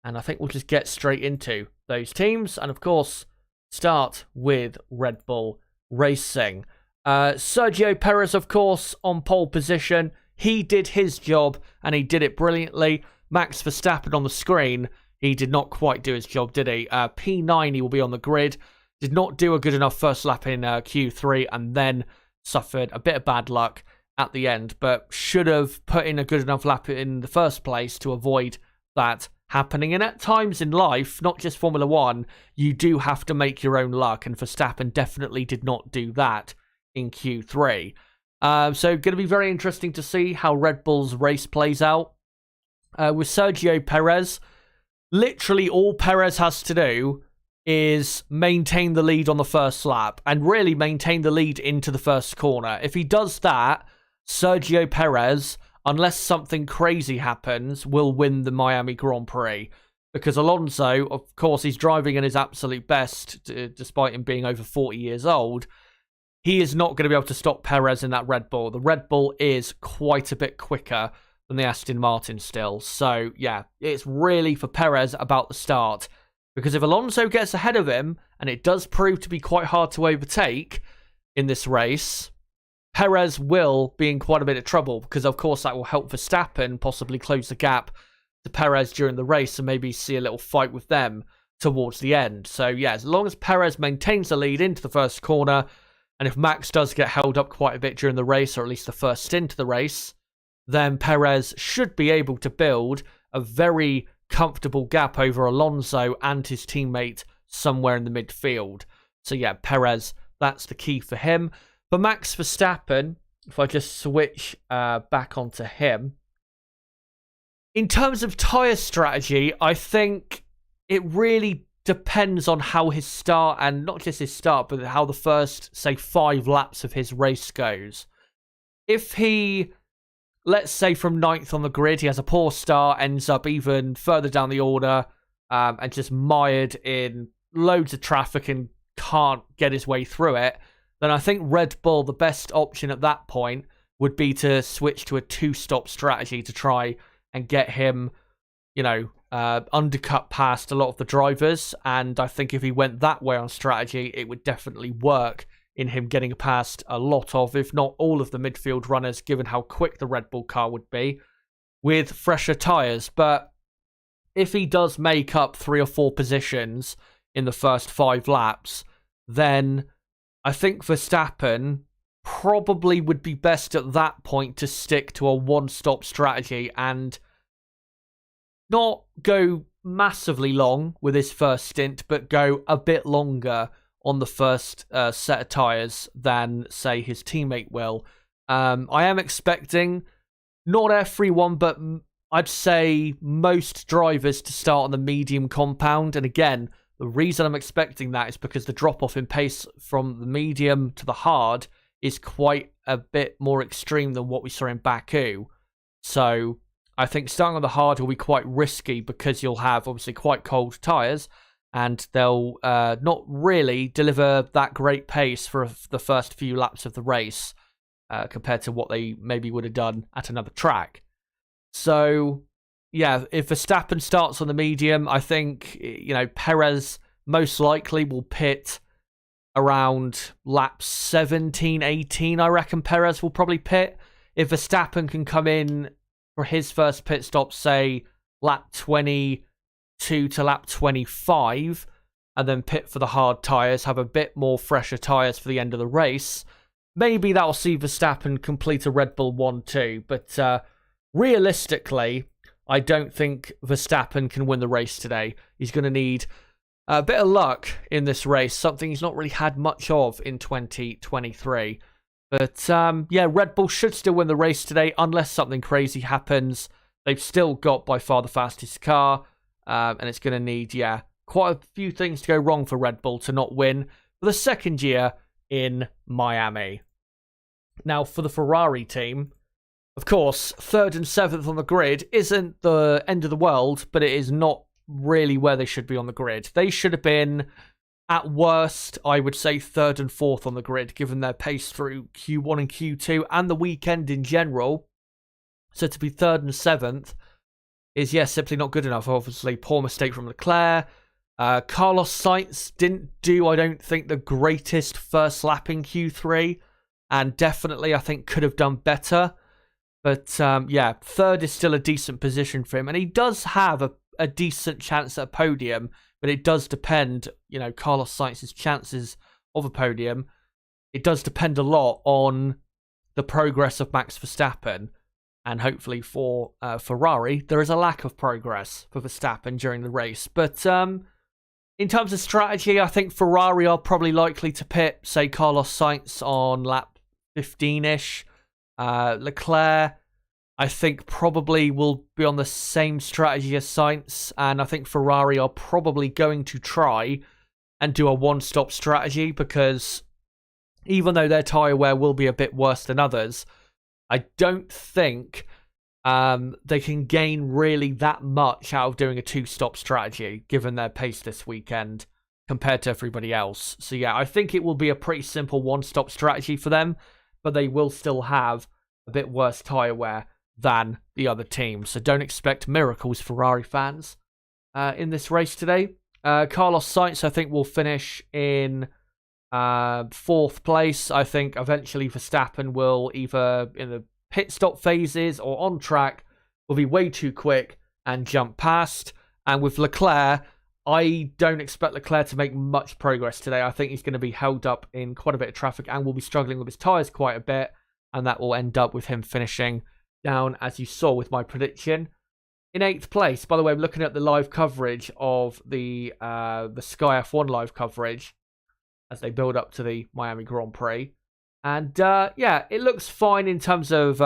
And I think we'll just get straight into those teams, and of course start with Red Bull Racing. Sergio Perez, of course, on pole position. He did his job and he did it brilliantly. Max Verstappen on the screen, he did not quite do his job, did he? P9, he will be on the grid. Did not do a good enough first lap in Q3, and then suffered a bit of bad luck at the end, but should have put in a good enough lap in the first place to avoid that happening. And at times in life, not just Formula One, you do have to make your own luck, and Verstappen definitely did not do that in Q3. So going to be very interesting to see how Red Bull's race plays out. With Sergio Perez, literally all Perez has to do is maintain the lead on the first lap and really maintain the lead into the first corner. If he does that, Sergio Perez, unless something crazy happens, will win the Miami Grand Prix. Because Alonso, of course, he's driving in his absolute best, despite him being over 40 years old. He is not going to be able to stop Perez in that Red Bull. The Red Bull is quite a bit quicker than the Aston Martin still. So, yeah, it's really for Perez about the start. Because if Alonso gets ahead of him, and it does prove to be quite hard to overtake in this race, Perez will be in quite a bit of trouble, because of course that will help Verstappen possibly close the gap to Perez during the race and maybe see a little fight with them towards the end. So yeah, as long as Perez maintains the lead into the first corner, and if Max does get held up quite a bit during the race, or at least the first stint of the race, then Perez should be able to build a very comfortable gap over Alonso and his teammate somewhere in the midfield. So yeah, Perez, that's the key for him. For Max Verstappen, if I just switch back onto him, in terms of tyre strategy, I think it really depends on how his start, and not just his start, but how the first, say, 5 laps of his race goes. If he, let's say from 9th on the grid, he has a poor start, ends up even further down the order, and just mired in loads of traffic and can't get his way through it, then I think Red Bull, the best option at that point, would be to switch to a two-stop strategy to try and get him, undercut past a lot of the drivers. And I think if he went that way on strategy, it would definitely work in him getting past a lot of, if not all of the midfield runners, given how quick the Red Bull car would be with fresher tyres. But if he does make up 3 or 4 positions in the first 5 laps, then I think Verstappen probably would be best at that point to stick to a one-stop strategy and not go massively long with his first stint, but go a bit longer on the first set of tyres than, say, his teammate will. I am expecting, not everyone, but I'd say most drivers to start on the medium compound. And again, the reason I'm expecting that is because the drop-off in pace from the medium to the hard is quite a bit more extreme than what we saw in Baku. So I think starting on the hard will be quite risky because you'll have obviously quite cold tyres and they'll not really deliver that great pace for the first few laps of the race. compared to what they maybe would have done at another track. So, yeah, if Verstappen starts on the medium, I think, Perez most likely will pit around lap 17, 18, I reckon Perez will probably pit. If Verstappen can come in for his first pit stop, say, lap 22 to lap 25, and then pit for the hard tyres, have a bit more fresher tyres for the end of the race, maybe that'll see Verstappen complete a Red Bull 1-2. But realistically, I don't think Verstappen can win the race today. He's going to need a bit of luck in this race, something he's not really had much of in 2023. But Red Bull should still win the race today unless something crazy happens. They've still got by far the fastest car, and it's going to need, quite a few things to go wrong for Red Bull to not win for the second year in Miami. Now, for the Ferrari team, of course, 3rd and 7th on the grid isn't the end of the world, but it is not really where they should be on the grid. They should have been, at worst, I would say 3rd and 4th on the grid, given their pace through Q1 and Q2 and the weekend in general. So to be 3rd and 7th is, simply not good enough. Obviously, poor mistake from Leclerc. Carlos Sainz didn't do, I don't think, the greatest first lap in Q3, and definitely, I think, could have done better. But, 3rd is still a decent position for him, and he does have a decent chance at a podium, but it does depend, Carlos Sainz's chances of a podium. It does depend a lot on the progress of Max Verstappen, and hopefully for Ferrari, there is a lack of progress for Verstappen during the race. But in terms of strategy, I think Ferrari are probably likely to pit, say, Carlos Sainz on lap 15-ish. Leclerc, I think, probably will be on the same strategy as Sainz, and I think Ferrari are probably going to try and do a one-stop strategy, because even though their tyre wear will be a bit worse than others, I don't think they can gain really that much out of doing a two-stop strategy, given their pace this weekend compared to everybody else. So I think it will be a pretty simple one-stop strategy for them, but they will still have a bit worse tyre wear than the other team. So don't expect miracles, Ferrari fans, in this race today. Carlos Sainz, I think, will finish in 4th place. I think eventually Verstappen will, either in the pit stop phases or on track, will be way too quick and jump past. And with Leclerc, I don't expect Leclerc to make much progress today. I think he's going to be held up in quite a bit of traffic and will be struggling with his tyres quite a bit, and that will end up with him finishing down, as you saw with my prediction, in 8th place. By the way, I'm looking at the live coverage of the Sky F1 live coverage as they build up to the Miami Grand Prix. And it looks fine in terms of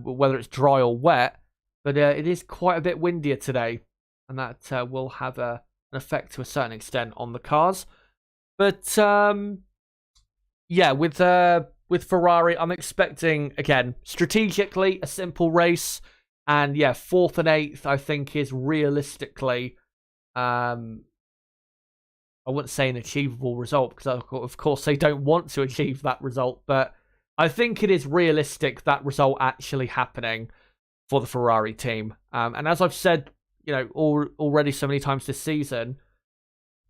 whether it's dry or wet, but it is quite a bit windier today, and that will have an effect to a certain extent on the cars. But with Ferrari, I'm expecting, again, strategically, a simple race. And 4th and 8th, I think, is realistically, I wouldn't say an achievable result, because of course they don't want to achieve that result, but I think it is realistic, that result actually happening for the Ferrari team. And as I've said, already so many times this season,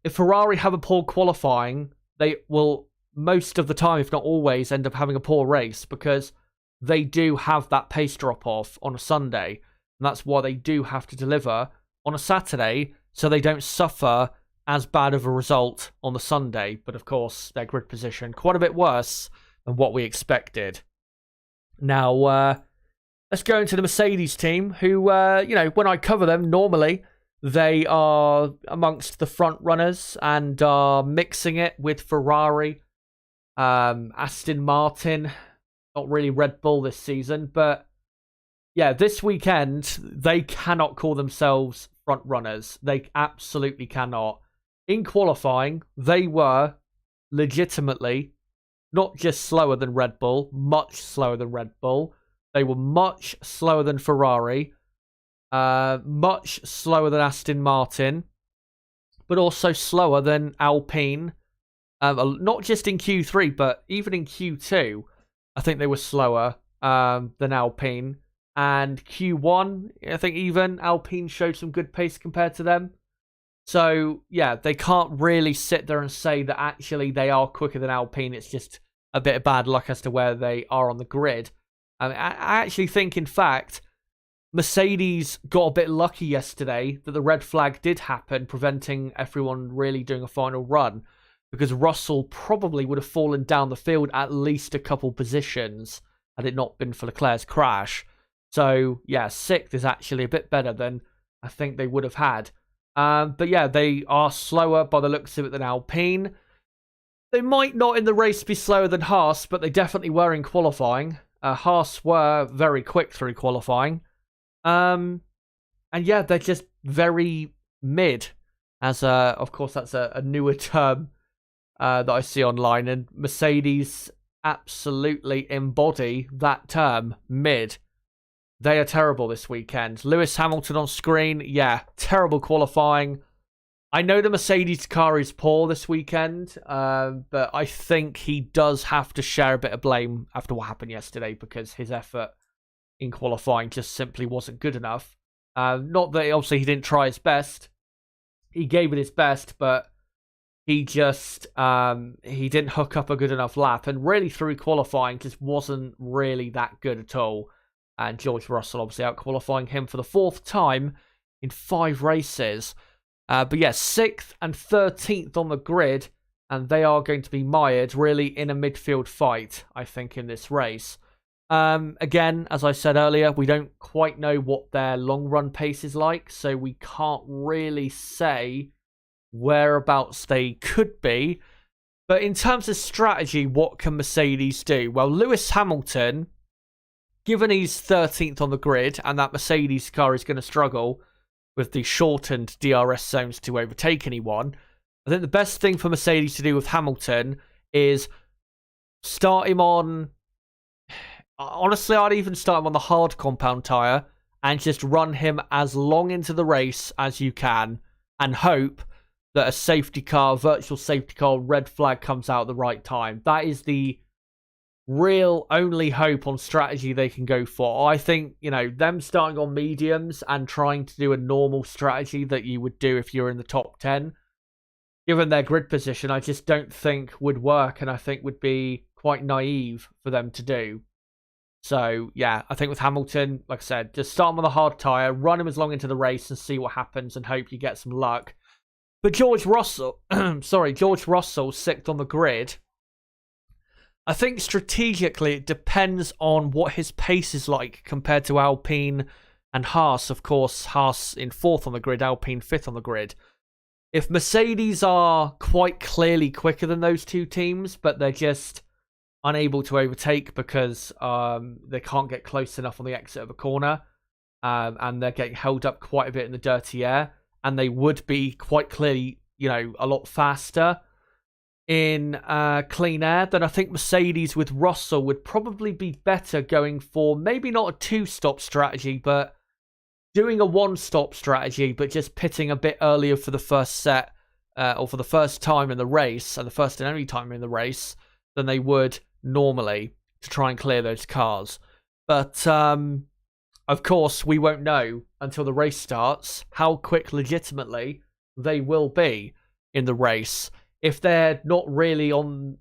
if Ferrari have a poor qualifying, they will most of the time, if not always, end up having a poor race, because they do have that pace drop-off on a Sunday, and that's why they do have to deliver on a Saturday, so they don't suffer as bad of a result on the Sunday. But of course, their grid position quite a bit worse than what we expected. Now, let's go into the Mercedes team, who, when I cover them, normally they are amongst the front runners and are mixing it with Ferrari, Aston Martin, not really Red Bull this season, but this weekend they cannot call themselves front runners. They absolutely cannot. In qualifying, they were legitimately not just slower than Red Bull, much slower than Red Bull. They were much slower than Ferrari, much slower than Aston Martin, but also slower than Alpine. Not just in Q3, but even in Q2. I think they were slower than Alpine. And Q1, I think even Alpine showed some good pace compared to them. So, yeah, they can't really sit there and say that actually they are quicker than Alpine. It's just a bit of bad luck as to where they are on the grid. I actually think, in fact, Mercedes got a bit lucky yesterday that the red flag did happen, preventing everyone really doing a final run, because Russell probably would have fallen down the field at least a couple positions had it not been for Leclerc's crash. So, yeah, 6th is actually a bit better than I think they would have had. But yeah, they are slower by the looks of it than Alpine. They might not in the race be slower than Haas, but they definitely were in qualifying. Haas were very quick through qualifying. And yeah, they're just very mid. As of course, that's a newer term that I see online. And Mercedes absolutely embody that term, mid. They are terrible this weekend. Lewis Hamilton on screen, yeah, terrible qualifying. I know the Mercedes car is poor this weekend, but I think he does have to share a bit of blame after what happened yesterday, because his effort in qualifying just simply wasn't good enough. Not that obviously he didn't try his best. He gave it his best, but he just he didn't hook up a good enough lap, and really through qualifying just wasn't really that good at all. And George Russell obviously out-qualifying him for the 4th time in 5 races. But yeah, 6th and 13th on the grid, and they are going to be mired really in a midfield fight, I think, in this race. Again, as I said earlier, we don't quite know what their long-run pace is like, so we can't really say whereabouts they could be. But in terms of strategy, what can Mercedes do? Well, Lewis Hamilton, given he's 13th on the grid and that Mercedes car is going to struggle with the shortened DRS zones to overtake anyone, I think the best thing for Mercedes to do with Hamilton is start him on... Honestly, I'd even start him on the hard compound tyre and just run him as long into the race as you can and hope that a safety car, virtual safety car, red flag comes out at the right time. That is the real only hope on strategy they can go for. I think, them starting on mediums and trying to do a normal strategy that you would do if you're in the top 10, given their grid position, I just don't think would work, and I think would be quite naive for them to do. So, yeah, I think with Hamilton, like I said, just start him on a hard tyre, run him as long into the race and see what happens and hope you get some luck. But George Russell, George Russell, 6th on the grid, I think strategically it depends on what his pace is like compared to Alpine and Haas. Of course, Haas in 4th on the grid, Alpine 5th on the grid. If Mercedes are quite clearly quicker than those two teams, but they're just unable to overtake because they can't get close enough on the exit of a corner, and they're getting held up quite a bit in the dirty air, and they would be quite clearly, a lot faster in clean air, then I think Mercedes with Russell would probably be better going for maybe not a 2-stop strategy, but doing a 1-stop strategy, but just pitting a bit earlier for the first set, or for the first time in the race, and the first and only time in the race, than they would normally to try and clear those cars. But, of course, we won't know until the race starts how quick legitimately they will be in the race. If they're not really on,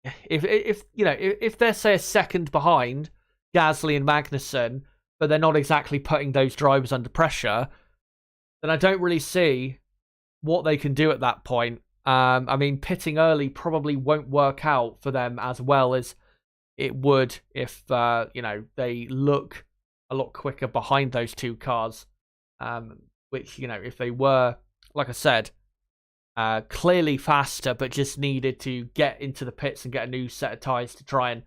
if they're, say, a second behind Gasly and Magnussen, but they're not exactly putting those drivers under pressure, then I don't really see what they can do at that point. I mean, pitting early probably won't work out for them as well as it would if, they look a lot quicker behind those two cars, which, if they were, like I said, clearly faster, but just needed to get into the pits and get a new set of tyres to try and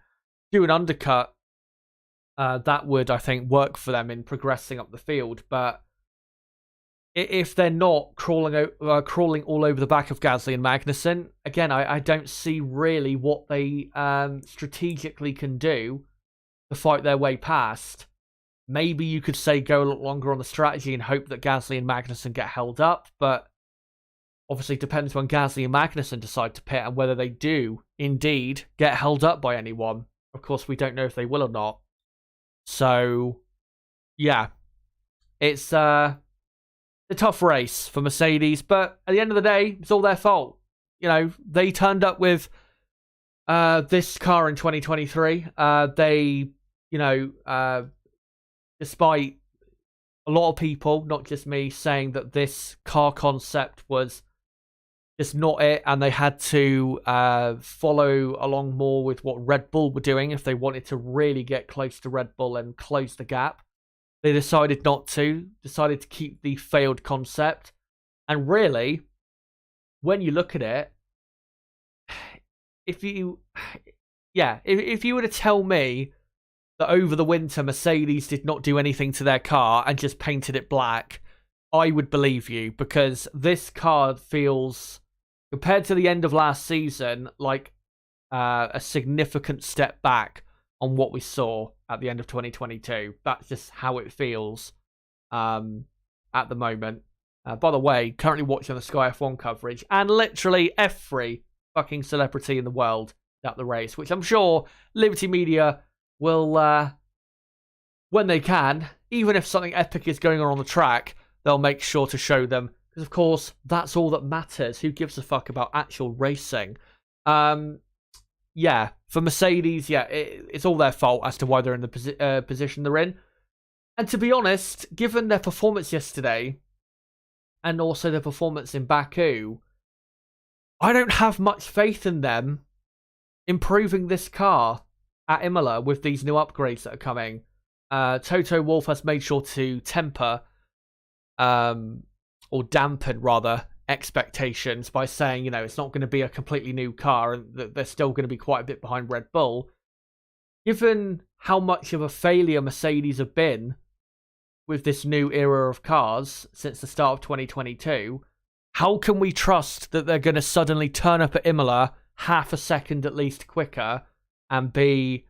do an undercut, that would, I think, work for them in progressing up the field. But if they're not crawling all over the back of Gasly and Magnussen, again, I don't see really what they strategically can do to fight their way past. Maybe you could say go a lot longer on the strategy and hope that Gasly and Magnussen get held up, but obviously depends when Gasly and Magnussen decide to pit and whether they do indeed get held up by anyone. Of course, we don't know if they will or not. So, yeah, it's a tough race for Mercedes, but at the end of the day, it's all their fault. You know, they turned up with this car in 2023. Despite a lot of people, not just me, saying that this car concept was just not it, and they had to follow along more with what Red Bull were doing if they wanted to really get close to Red Bull and close the gap. They decided not to, decided to keep the failed concept. And really, when you look at it, if you were to tell me that over the winter Mercedes did not do anything to their car and just painted it black, I would believe you, because this car feels, compared to the end of last season, like a significant step back on what we saw at the end of 2022. That's just how it feels at the moment. By the way, currently watching the Sky F1 coverage, and literally every fucking celebrity in the world at the race, which I'm sure Liberty Media will, when they can, even if something epic is going on the track, they'll make sure to show them. Because, of course, that's all that matters. Who gives a fuck about actual racing? For Mercedes, it's all their fault as to why they're in the position they're in. And to be honest, given their performance yesterday, and also their performance in Baku, I don't have much faith in them improving this car at Imola with these new upgrades that are coming. Toto Wolff has made sure to temper, or dampen rather, expectations by saying, it's not going to be a completely new car and that they're still going to be quite a bit behind Red Bull. Given how much of a failure Mercedes have been with this new era of cars since the start of 2022, how can we trust that they're going to suddenly turn up at Imola half a second at least quicker and be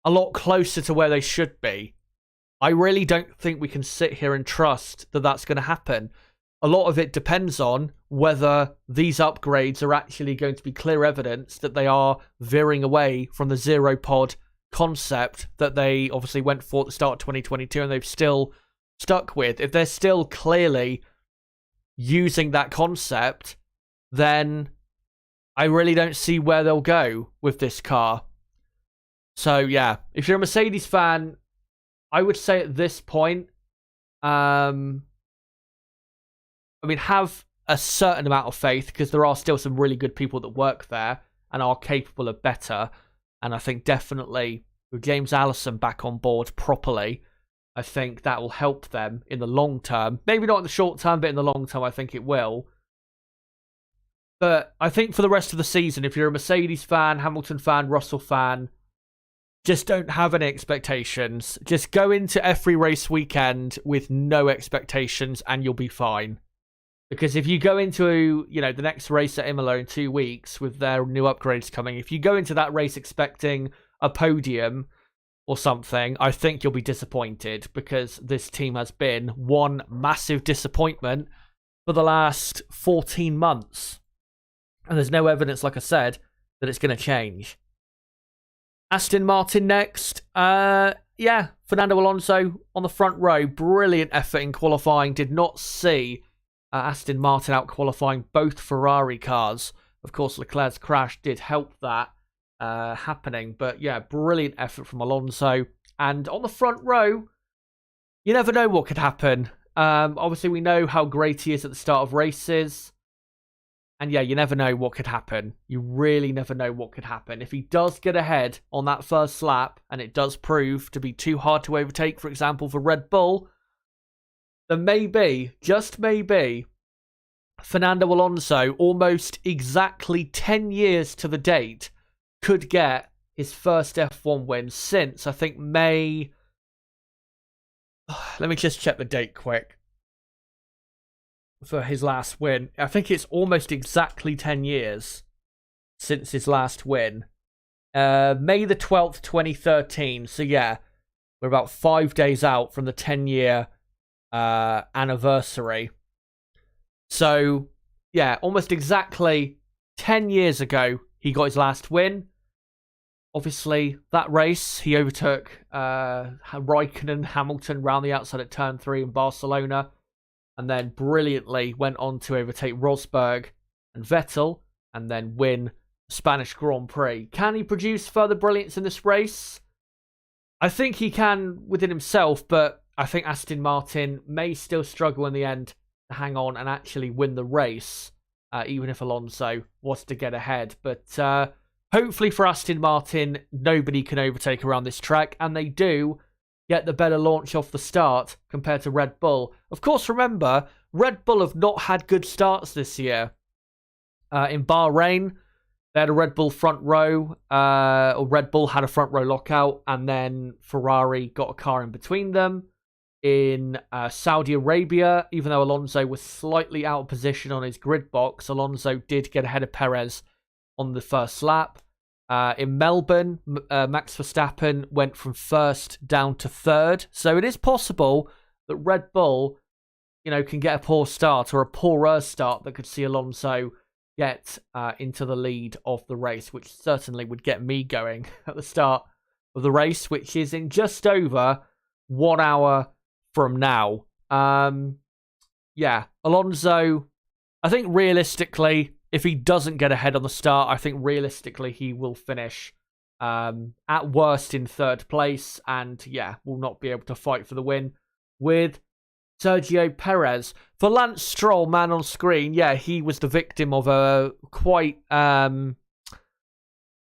a lot closer to where they should be? I really don't think we can sit here and trust that that's going to happen. A lot of it depends on whether these upgrades are actually going to be clear evidence that they are veering away from the zero pod concept that they obviously went for at the start of 2022 and they've still stuck with. If they're still clearly using that concept, then I really don't see where they'll go with this car. So yeah, if you're a Mercedes fan, I would say at this point, have a certain amount of faith, because there are still some really good people that work there and are capable of better. And I think definitely with James Allison back on board properly, I think that will help them in the long term. Maybe not in the short term, but in the long term, I think it will. But I think for the rest of the season, if you're a Mercedes fan, Hamilton fan, Russell fan, just don't have any expectations. Just go into every race weekend with no expectations and you'll be fine. Because if you go into, the next race at Imola in 2 weeks with their new upgrades coming, if you go into that race expecting a podium or something, I think you'll be disappointed, because this team has been one massive disappointment for the last 14 months. And there's no evidence, like I said, that it's going to change. Aston Martin next. Fernando Alonso on the front row. Brilliant effort in qualifying. Did not see Aston Martin out qualifying both Ferrari cars. Of course, Leclerc's crash did help that happening. But yeah, brilliant effort from Alonso. And on the front row, you never know what could happen. Obviously, we know how great he is at the start of races. And yeah, you never know what could happen. You really never know what could happen. If he does get ahead on that first lap, and it does prove to be too hard to overtake, for example, for Red Bull, then maybe, just maybe, Fernando Alonso, almost exactly 10 years to the date, could get his first F1 win since, I think, May... Let me just check the date quick. For his last win. I think it's almost exactly 10 years since his last win. May the 12th, 2013. So yeah, we're about 5 days out from the 10-year anniversary. So yeah, almost exactly 10 years ago, he got his last win. Obviously, that race, he overtook Raikkonen, Hamilton round the outside at turn 3 in Barcelona, and then brilliantly went on to overtake Rosberg and Vettel, and then win the Spanish Grand Prix. Can he produce further brilliance in this race? I think he can within himself, but I think Aston Martin may still struggle in the end to hang on and actually win the race, even if Alonso was to get ahead. But hopefully for Aston Martin, nobody can overtake around this track, and they do get the better launch off the start compared to Red Bull. Of course, remember, Red Bull have not had good starts this year. In Bahrain, they had a Red Bull front row, or Red Bull had a front row lockout, and then Ferrari got a car in between them. In Saudi Arabia, even though Alonso was slightly out of position on his grid box, Alonso did get ahead of Perez on the first lap. In Melbourne, Max Verstappen went from first down to third. So it is possible that Red Bull, can get a poor start or a poorer start that could see Alonso get into the lead of the race, which certainly would get me going at the start of the race, which is in just over 1 hour from now. Alonso, I think realistically, if he doesn't get ahead on the start, I think realistically he will finish at worst in third place, and will not be able to fight for the win with Sergio Perez. For Lance Stroll, man on screen, he was the victim of a quite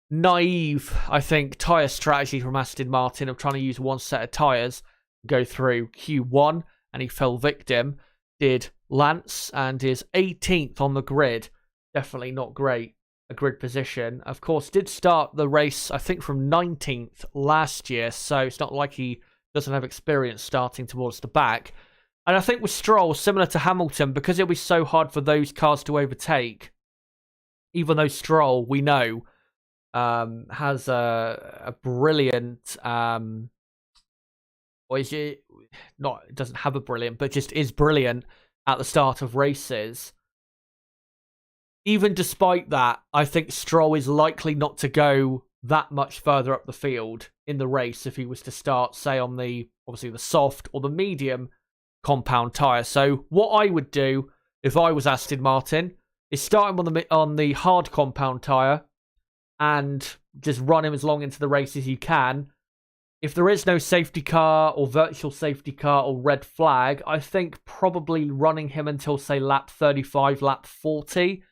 naive, I think, tyre strategy from Aston Martin of trying to use one set of tyres, go through Q1, and he fell victim. Did Lance, and is 18th on the grid. Definitely not great, a grid position. Of course, did start the race, I think, from 19th last year, so it's not like he doesn't have experience starting towards the back. And I think with Stroll, similar to Hamilton, because it'll be so hard for those cars to overtake, even though Stroll, we know, has a brilliant, it doesn't have a brilliant, but just is brilliant at the start of races. Even despite that, I think Stroll is likely not to go that much further up the field in the race if he was to start, say, on the soft or the medium compound tyre. So what I would do if I was Aston Martin is start him on the hard compound tyre and just run him as long into the race as you can. If there is no safety car or virtual safety car or red flag, I think probably running him until, say, lap 35, lap 40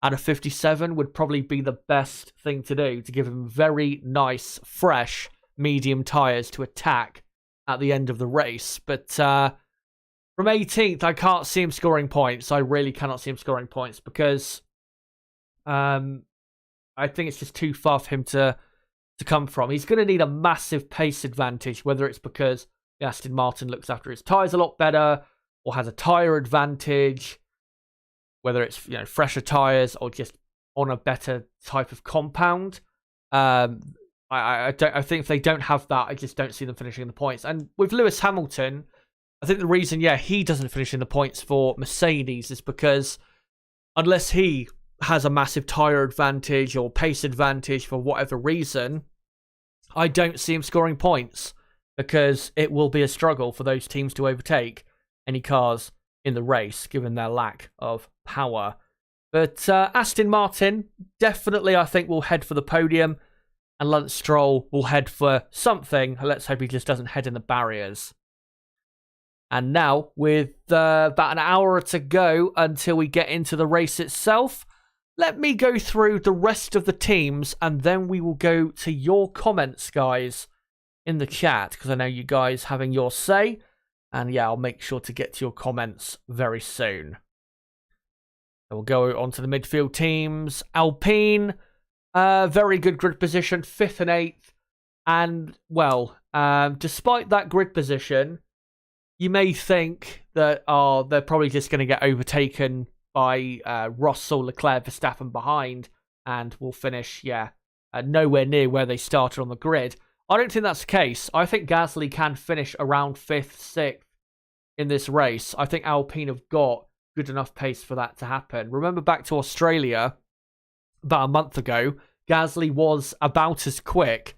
out of 57 would probably be the best thing to do to give him very nice, fresh, medium tyres to attack at the end of the race. But from 18th, I can't see him scoring points. I really cannot see him scoring points because I think it's just too far for him to come from. He's going to need a massive pace advantage, whether it's because Aston Martin looks after his tyres a lot better or has a tyre advantage, whether it's fresher tyres or just on a better type of compound. I think if they don't have that, I just don't see them finishing the points. And with Lewis Hamilton, I think the reason he doesn't finish in the points for Mercedes is because unless he has a massive tyre advantage or pace advantage for whatever reason, I don't see him scoring points because it will be a struggle for those teams to overtake any cars in the race, given their lack of power. But Aston Martin definitely, I think, will head for the podium, and Lance Stroll will head for something. Let's hope he just doesn't head in the barriers. And now, with about an hour to go until we get into the race itself, let me go through the rest of the teams, and then we will go to your comments, guys, in the chat, because I know you guys having your say. And I'll make sure to get to your comments very soon. We'll go on to the midfield teams. Alpine, very good grid position, 5th and 8th. And, despite that grid position, you may think that they're probably just going to get overtaken by Russell, Leclerc, Verstappen behind, and will finish, nowhere near where they started on the grid. I don't think that's the case. I think Gasly can finish around 5th, 6th in this race. I think Alpine have got good enough pace for that to happen. Remember back to Australia about a month ago, Gasly was about as quick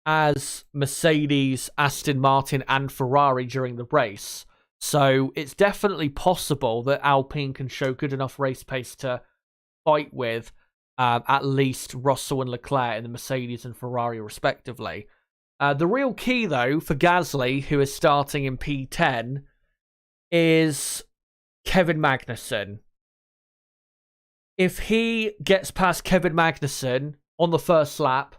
as Mercedes, Aston Martin, and Ferrari during the race. So it's definitely possible that Alpine can show good enough race pace to fight with at least Russell and Leclerc in the Mercedes and Ferrari respectively. The real key, though, for Gasly, who is starting in P10, is Kevin Magnussen. If he gets past Kevin Magnussen on the first lap,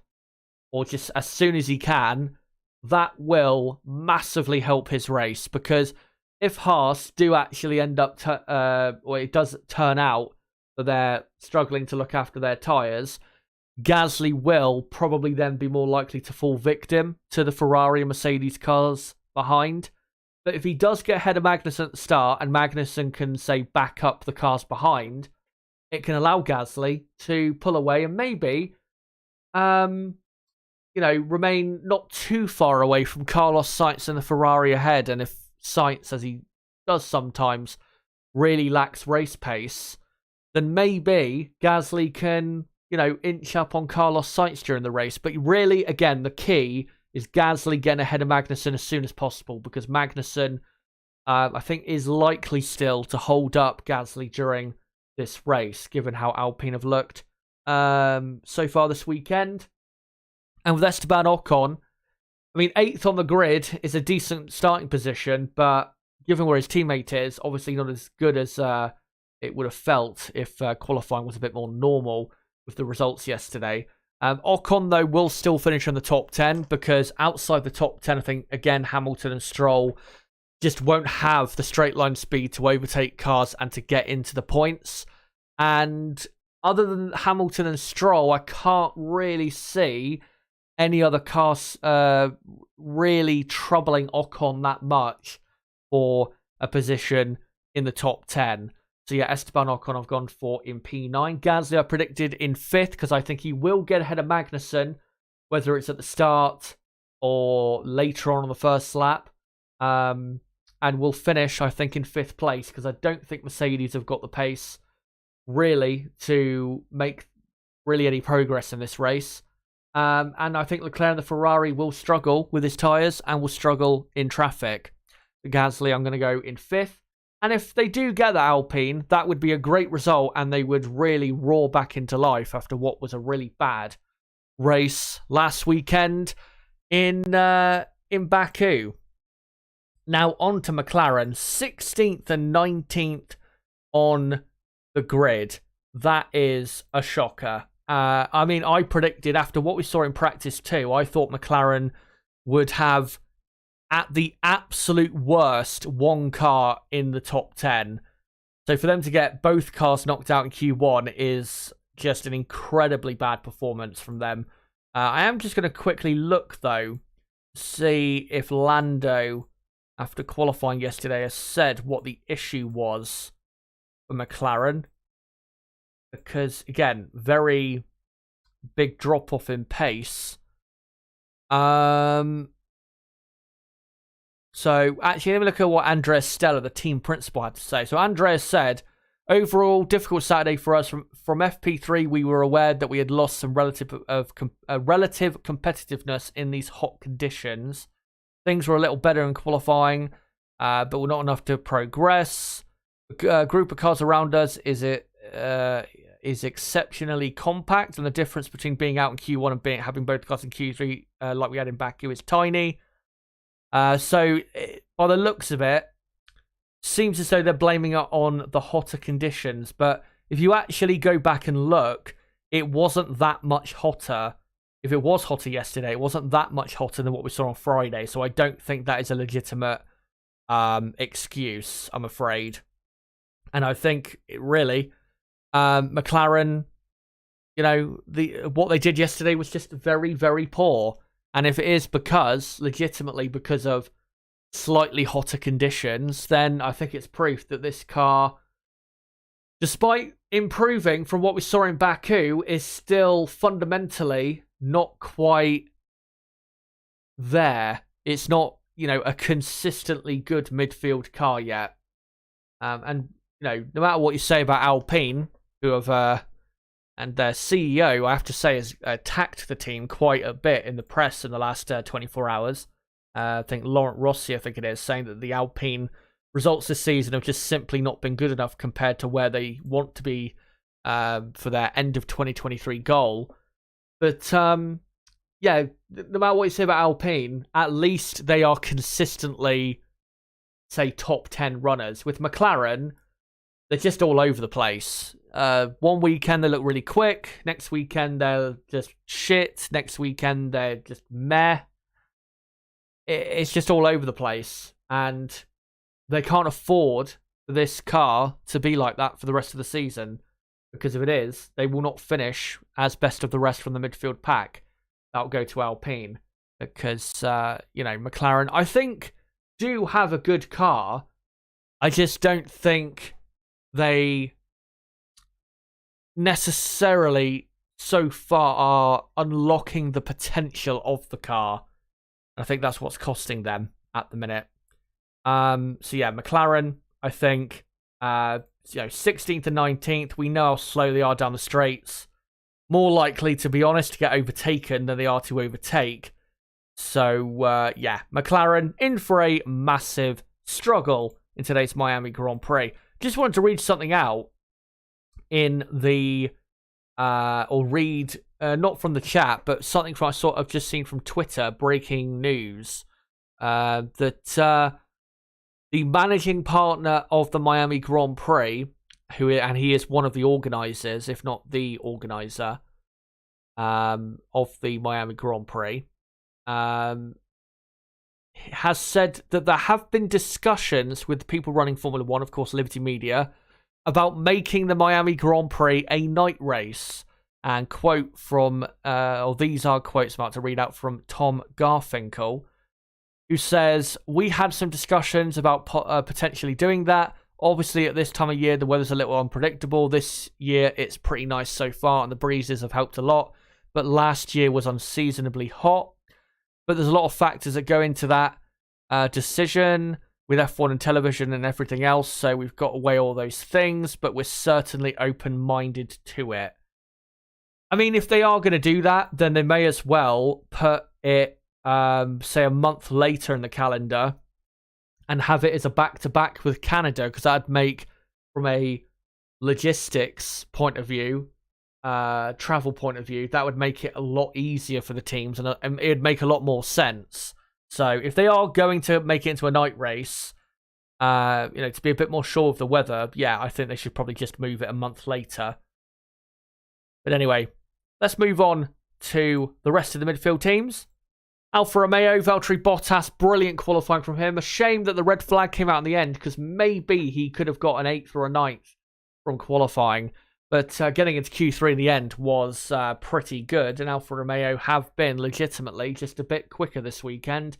or just as soon as he can, that will massively help his race. Because if Haas do actually end up, or it does turn out that they're struggling to look after their tyres, Gasly will probably then be more likely to fall victim to the Ferrari and Mercedes cars behind. But if he does get ahead of Magnussen at the start, and Magnussen can, say, back up the cars behind, it can allow Gasly to pull away and maybe, remain not too far away from Carlos Sainz and the Ferrari ahead. And if Sainz, as he does sometimes, really lacks race pace, then maybe Gasly can, inch up on Carlos Sainz during the race. But really, again, the key is Gasly getting ahead of Magnussen as soon as possible, because Magnussen, I think, is likely still to hold up Gasly during this race, given how Alpine have looked so far this weekend. And with Esteban Ocon, 8th on the grid is a decent starting position, but given where his teammate is, obviously not as good as it would have felt if qualifying was a bit more normal with the results yesterday. Ocon, though, will still finish in the top 10, because outside the top 10, I think, again, Hamilton and Stroll just won't have the straight line speed to overtake cars and to get into the points. And other than Hamilton and Stroll, I can't really see any other cars really troubling Ocon that much for a position in the top 10. So yeah, Esteban Ocon I've gone for in P9. Gasly I predicted in 5th, because I think he will get ahead of Magnussen, whether it's at the start or later on the first lap. And will finish, I think, in 5th place, because I don't think Mercedes have got the pace really to make really any progress in this race. And I think Leclerc and the Ferrari will struggle with his tyres and will struggle in traffic. Gasly, I'm going to go in 5th. And if they do get the Alpine, that would be a great result, and they would really roar back into life after what was a really bad race last weekend in Baku. Now on to McLaren, 16th and 19th on the grid. That is a shocker. I predicted, after what we saw in practice too, I thought McLaren would have, at the absolute worst, one car in the top 10. So for them to get both cars knocked out in Q1 is just an incredibly bad performance from them. I am just going to quickly look, though, see if Lando, after qualifying yesterday, has said what the issue was for McLaren. Because, again, very big drop-off in pace. So, actually, let me look at what Andreas Stella, the team principal, had to say. So, Andreas said, overall, difficult Saturday for us. From FP3, we were aware that we had lost some relative competitiveness in these hot conditions. Things were a little better in qualifying, but were not enough to progress. A group of cars around us is exceptionally compact, and the difference between being out in Q1 and having both cars in Q3, like we had in Baku, is tiny. So, by the looks of it, seems as though they're blaming it on the hotter conditions. But if you actually go back and look, it wasn't that much hotter. If it was hotter yesterday, it wasn't that much hotter than what we saw on Friday. So I don't think that is a legitimate excuse, I'm afraid. And I think, McLaren, what they did yesterday was just very, very poor. And if it is legitimately because of slightly hotter conditions, then I think it's proof that this car, despite improving from what we saw in Baku, is still fundamentally not quite there. It's not, a consistently good midfield car yet. And no matter what you say about Alpine, who have and their CEO, I have to say, has attacked the team quite a bit in the press in the last 24 hours. I think Laurent Rossi, I think it is, saying that the Alpine results this season have just simply not been good enough compared to where they want to be for their end of 2023 goal. But yeah, no matter what you say about Alpine, at least they are consistently, say, top 10 runners. With McLaren, they're just all over the place. One weekend they look really quick. Next weekend they're just shit. Next weekend they're just meh. It's just all over the place. And they can't afford this car to be like that for the rest of the season. Because if it is, they will not finish as best of the rest from the midfield pack. That'll go to Alpine. Because, McLaren, I think, do have a good car. I just don't think they necessarily so far are unlocking the potential of the car. I think that's what's costing them at the minute. So yeah, McLaren, I think, 16th and 19th. We know how slow they are down the straights. More likely, to be honest, to get overtaken than they are to overtake. So yeah, McLaren in for a massive struggle in today's Miami Grand Prix. Just wanted to read something out in the not from the chat, but something from I've just seen from Twitter, breaking news, that the managing partner of the Miami Grand Prix, he is one of the organisers, if not the organiser, of the Miami Grand Prix, has said that there have been discussions with people running Formula One, of course, Liberty Media, about making the Miami Grand Prix a night race. And quote from, these are quotes I'm about to read out from Tom Garfinkel, who says, "We had some discussions about potentially doing that. Obviously, at this time of year, the weather's a little unpredictable. This year, it's pretty nice so far, and the breezes have helped a lot. But last year was unseasonably hot. But there's a lot of factors that go into that decision with F1 and television and everything else. So we've got to weigh all those things, but we're certainly open-minded to it." I mean, if they are going to do that, then they may as well put it, say, a month later in the calendar and have it as a back-to-back with Canada, because that'd make, from a logistics point of view, travel point of view, that would make it a lot easier for the teams, and it would make a lot more sense. So if they are going to make it into a night race, to be a bit more sure of the weather, yeah, I think they should probably just move it a month later. But anyway, let's move on to the rest of the midfield teams. Alfa Romeo, Valtteri Bottas, brilliant qualifying from him. A shame that the red flag came out in the end, because maybe he could have got an 8th or a 9th from qualifying. But getting into Q3 in the end was pretty good, and Alfa Romeo have been legitimately just a bit quicker this weekend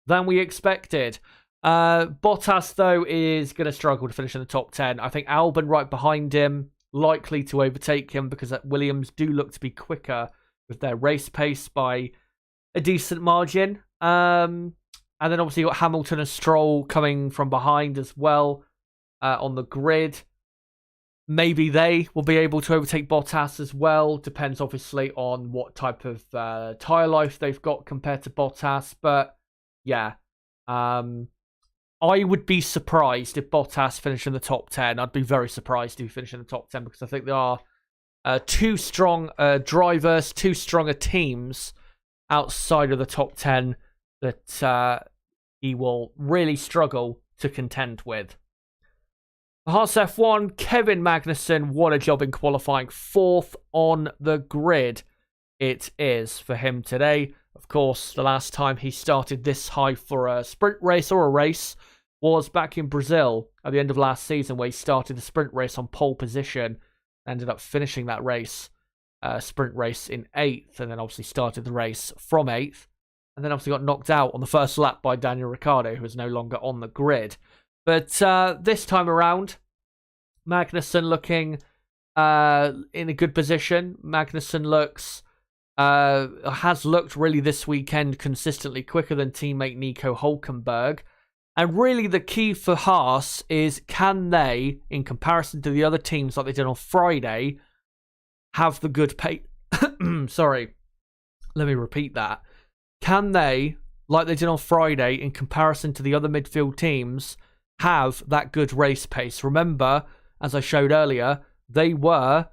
than we expected. Bottas, though, is going to struggle to finish in the top 10. I think Albon right behind him, likely to overtake him, because Williams do look to be quicker with their race pace by a decent margin. And then obviously you've got Hamilton and Stroll coming from behind as well on the grid. Maybe they will be able to overtake Bottas as well. Depends obviously on what type of tyre life they've got compared to Bottas. But yeah, I would be surprised if Bottas finished in the top 10. I'd be very surprised if he finished in the top 10, because I think there are two strong drivers, two stronger teams outside of the top 10 that he will really struggle to contend with. Haas F1, Kevin Magnussen, what a job in qualifying. 4th on the grid it is for him today. Of course, the last time he started this high for a sprint race or a race was back in Brazil at the end of last season, where he started the sprint race on pole position, ended up finishing that race, sprint race, in 8th, and then obviously started the race from 8th, and then obviously got knocked out on the first lap by Daniel Ricciardo, who is no longer on the grid. But this time around, Magnussen looking in a good position. Magnussen has looked really this weekend consistently quicker than teammate Nico Hulkenberg. And really the key for Haas is, can they, in comparison to the other teams like they did on Friday, have the good pace? Sorry, let me repeat that. Can they, like they did on Friday, in comparison to the other midfield teams, have that good race pace? Remember, as I showed earlier, they were,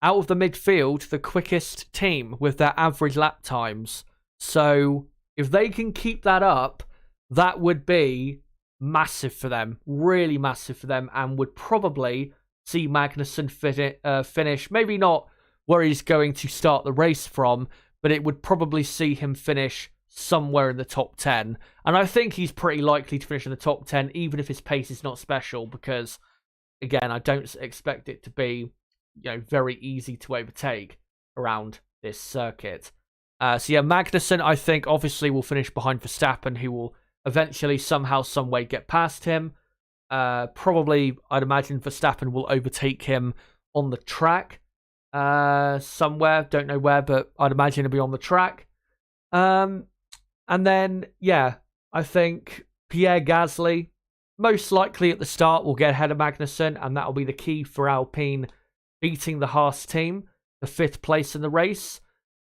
out of the midfield, the quickest team with their average lap times. So if they can keep that up, that would be massive for them, really massive for them, and would probably see Magnussen finish, maybe not where he's going to start the race from, but it would probably see him finish somewhere in the top 10. And I think he's pretty likely to finish in the top 10, even if his pace is not special, because, again, I don't expect it to be, very easy to overtake around this circuit. So yeah, Magnussen, I think, obviously will finish behind Verstappen, who will eventually somehow, some way get past him. Probably, I'd imagine Verstappen will overtake him on the track somewhere. Don't know where, but I'd imagine it'll be on the track. And then, yeah, I think Pierre Gasly, most likely at the start, will get ahead of Magnussen, and that'll be the key for Alpine beating the Haas team, the 5th place in the race.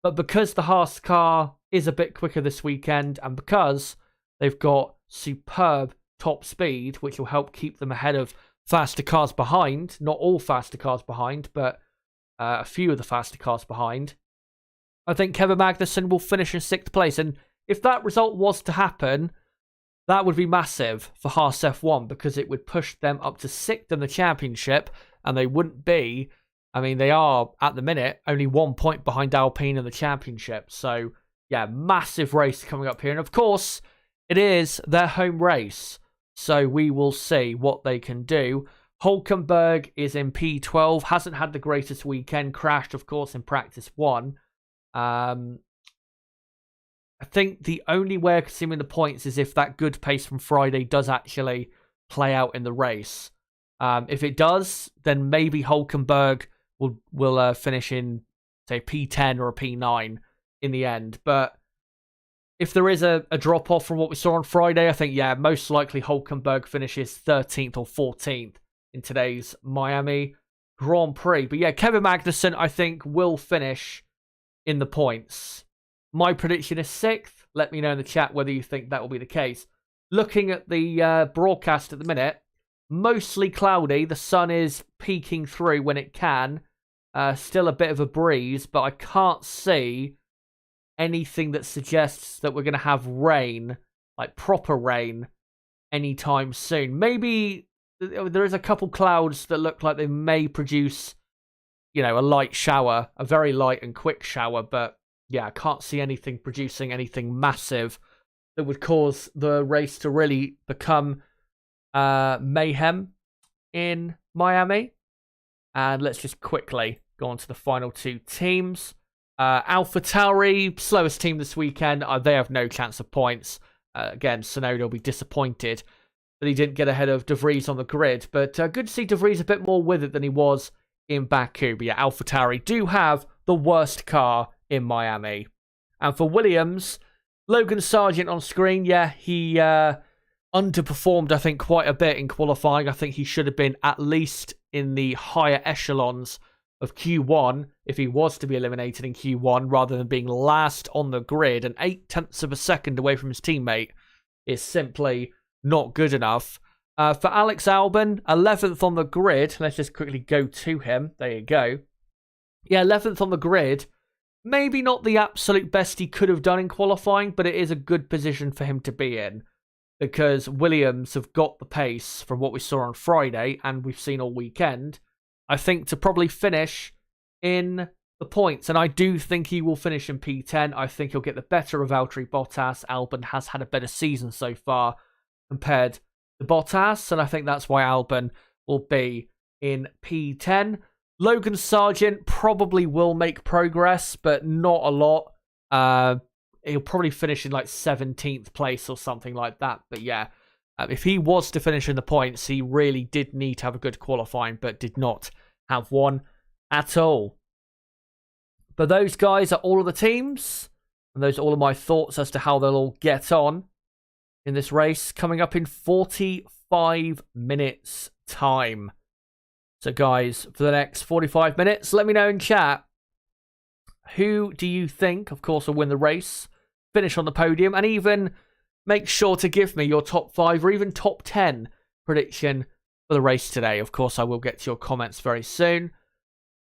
But because the Haas car is a bit quicker this weekend, and because they've got superb top speed, which will help keep them ahead of faster cars behind, not all faster cars behind, but a few of the faster cars behind, I think Kevin Magnussen will finish in 6th place. And if that result was to happen, that would be massive for Haas F1, because it would push them up to 6th in the championship, and they wouldn't be, they are, at the minute, only 1 point behind Alpine in the championship. So, yeah, massive race coming up here. And, of course, it is their home race, so we will see what they can do. Hulkenberg is in P12, hasn't had the greatest weekend, crashed, of course, in practice 1. I think the only way I could see him in the points is if that good pace from Friday does actually play out in the race. If it does, then maybe Hulkenberg will finish in, say, P10 or a P9 in the end. But if there is a drop-off from what we saw on Friday, I think, yeah, most likely Hulkenberg finishes 13th or 14th in today's Miami Grand Prix. But yeah, Kevin Magnussen, I think, will finish in the points. My prediction is 6th. Let me know in the chat whether you think that will be the case. Looking at the broadcast at the minute, mostly cloudy. The sun is peeking through when it can. Still a bit of a breeze, but I can't see anything that suggests that we're going to have rain, like proper rain, anytime soon. Maybe there is a couple clouds that look like they may produce, a light shower, a very light and quick shower, but yeah, I can't see anything producing anything massive that would cause the race to really become mayhem in Miami. And let's just quickly go on to the final 2 teams. AlphaTauri, slowest team this weekend. They have no chance of points. Again, Tsunoda will be disappointed that he didn't get ahead of De Vries on the grid. But good to see De Vries a bit more with it than he was in Baku. But yeah, AlphaTauri do have the worst car in Miami. And for Williams, Logan Sargent on screen. Yeah, he underperformed, I think, quite a bit in qualifying. I think he should have been at least in the higher echelons of Q1 if he was to be eliminated in Q1, rather than being last on the grid. And 0.8 of a second away from his teammate is simply not good enough. For Alex Albon, 11th on the grid. Let's just quickly go to him. There you go. Yeah, 11th on the grid. Maybe not the absolute best he could have done in qualifying, but it is a good position for him to be in, because Williams have got the pace from what we saw on Friday and we've seen all weekend, I think, to probably finish in the points. And I do think he will finish in P10. I think he'll get the better of Valtteri Bottas. Albon has had a better season so far compared to Bottas, and I think that's why Albon will be in P10. Logan Sargent probably will make progress, but not a lot. He'll probably finish in like 17th place or something like that. But yeah, if he was to finish in the points, he really did need to have a good qualifying, but did not have one at all. But those guys are all of the teams, and those are all of my thoughts as to how they'll all get on in this race, coming up in 45 minutes time. So guys, for the next 45 minutes, let me know in chat, who do you think, of course, will win the race, finish on the podium, and even make sure to give me your top 5 or even top 10 prediction for the race today. Of course, I will get to your comments very soon.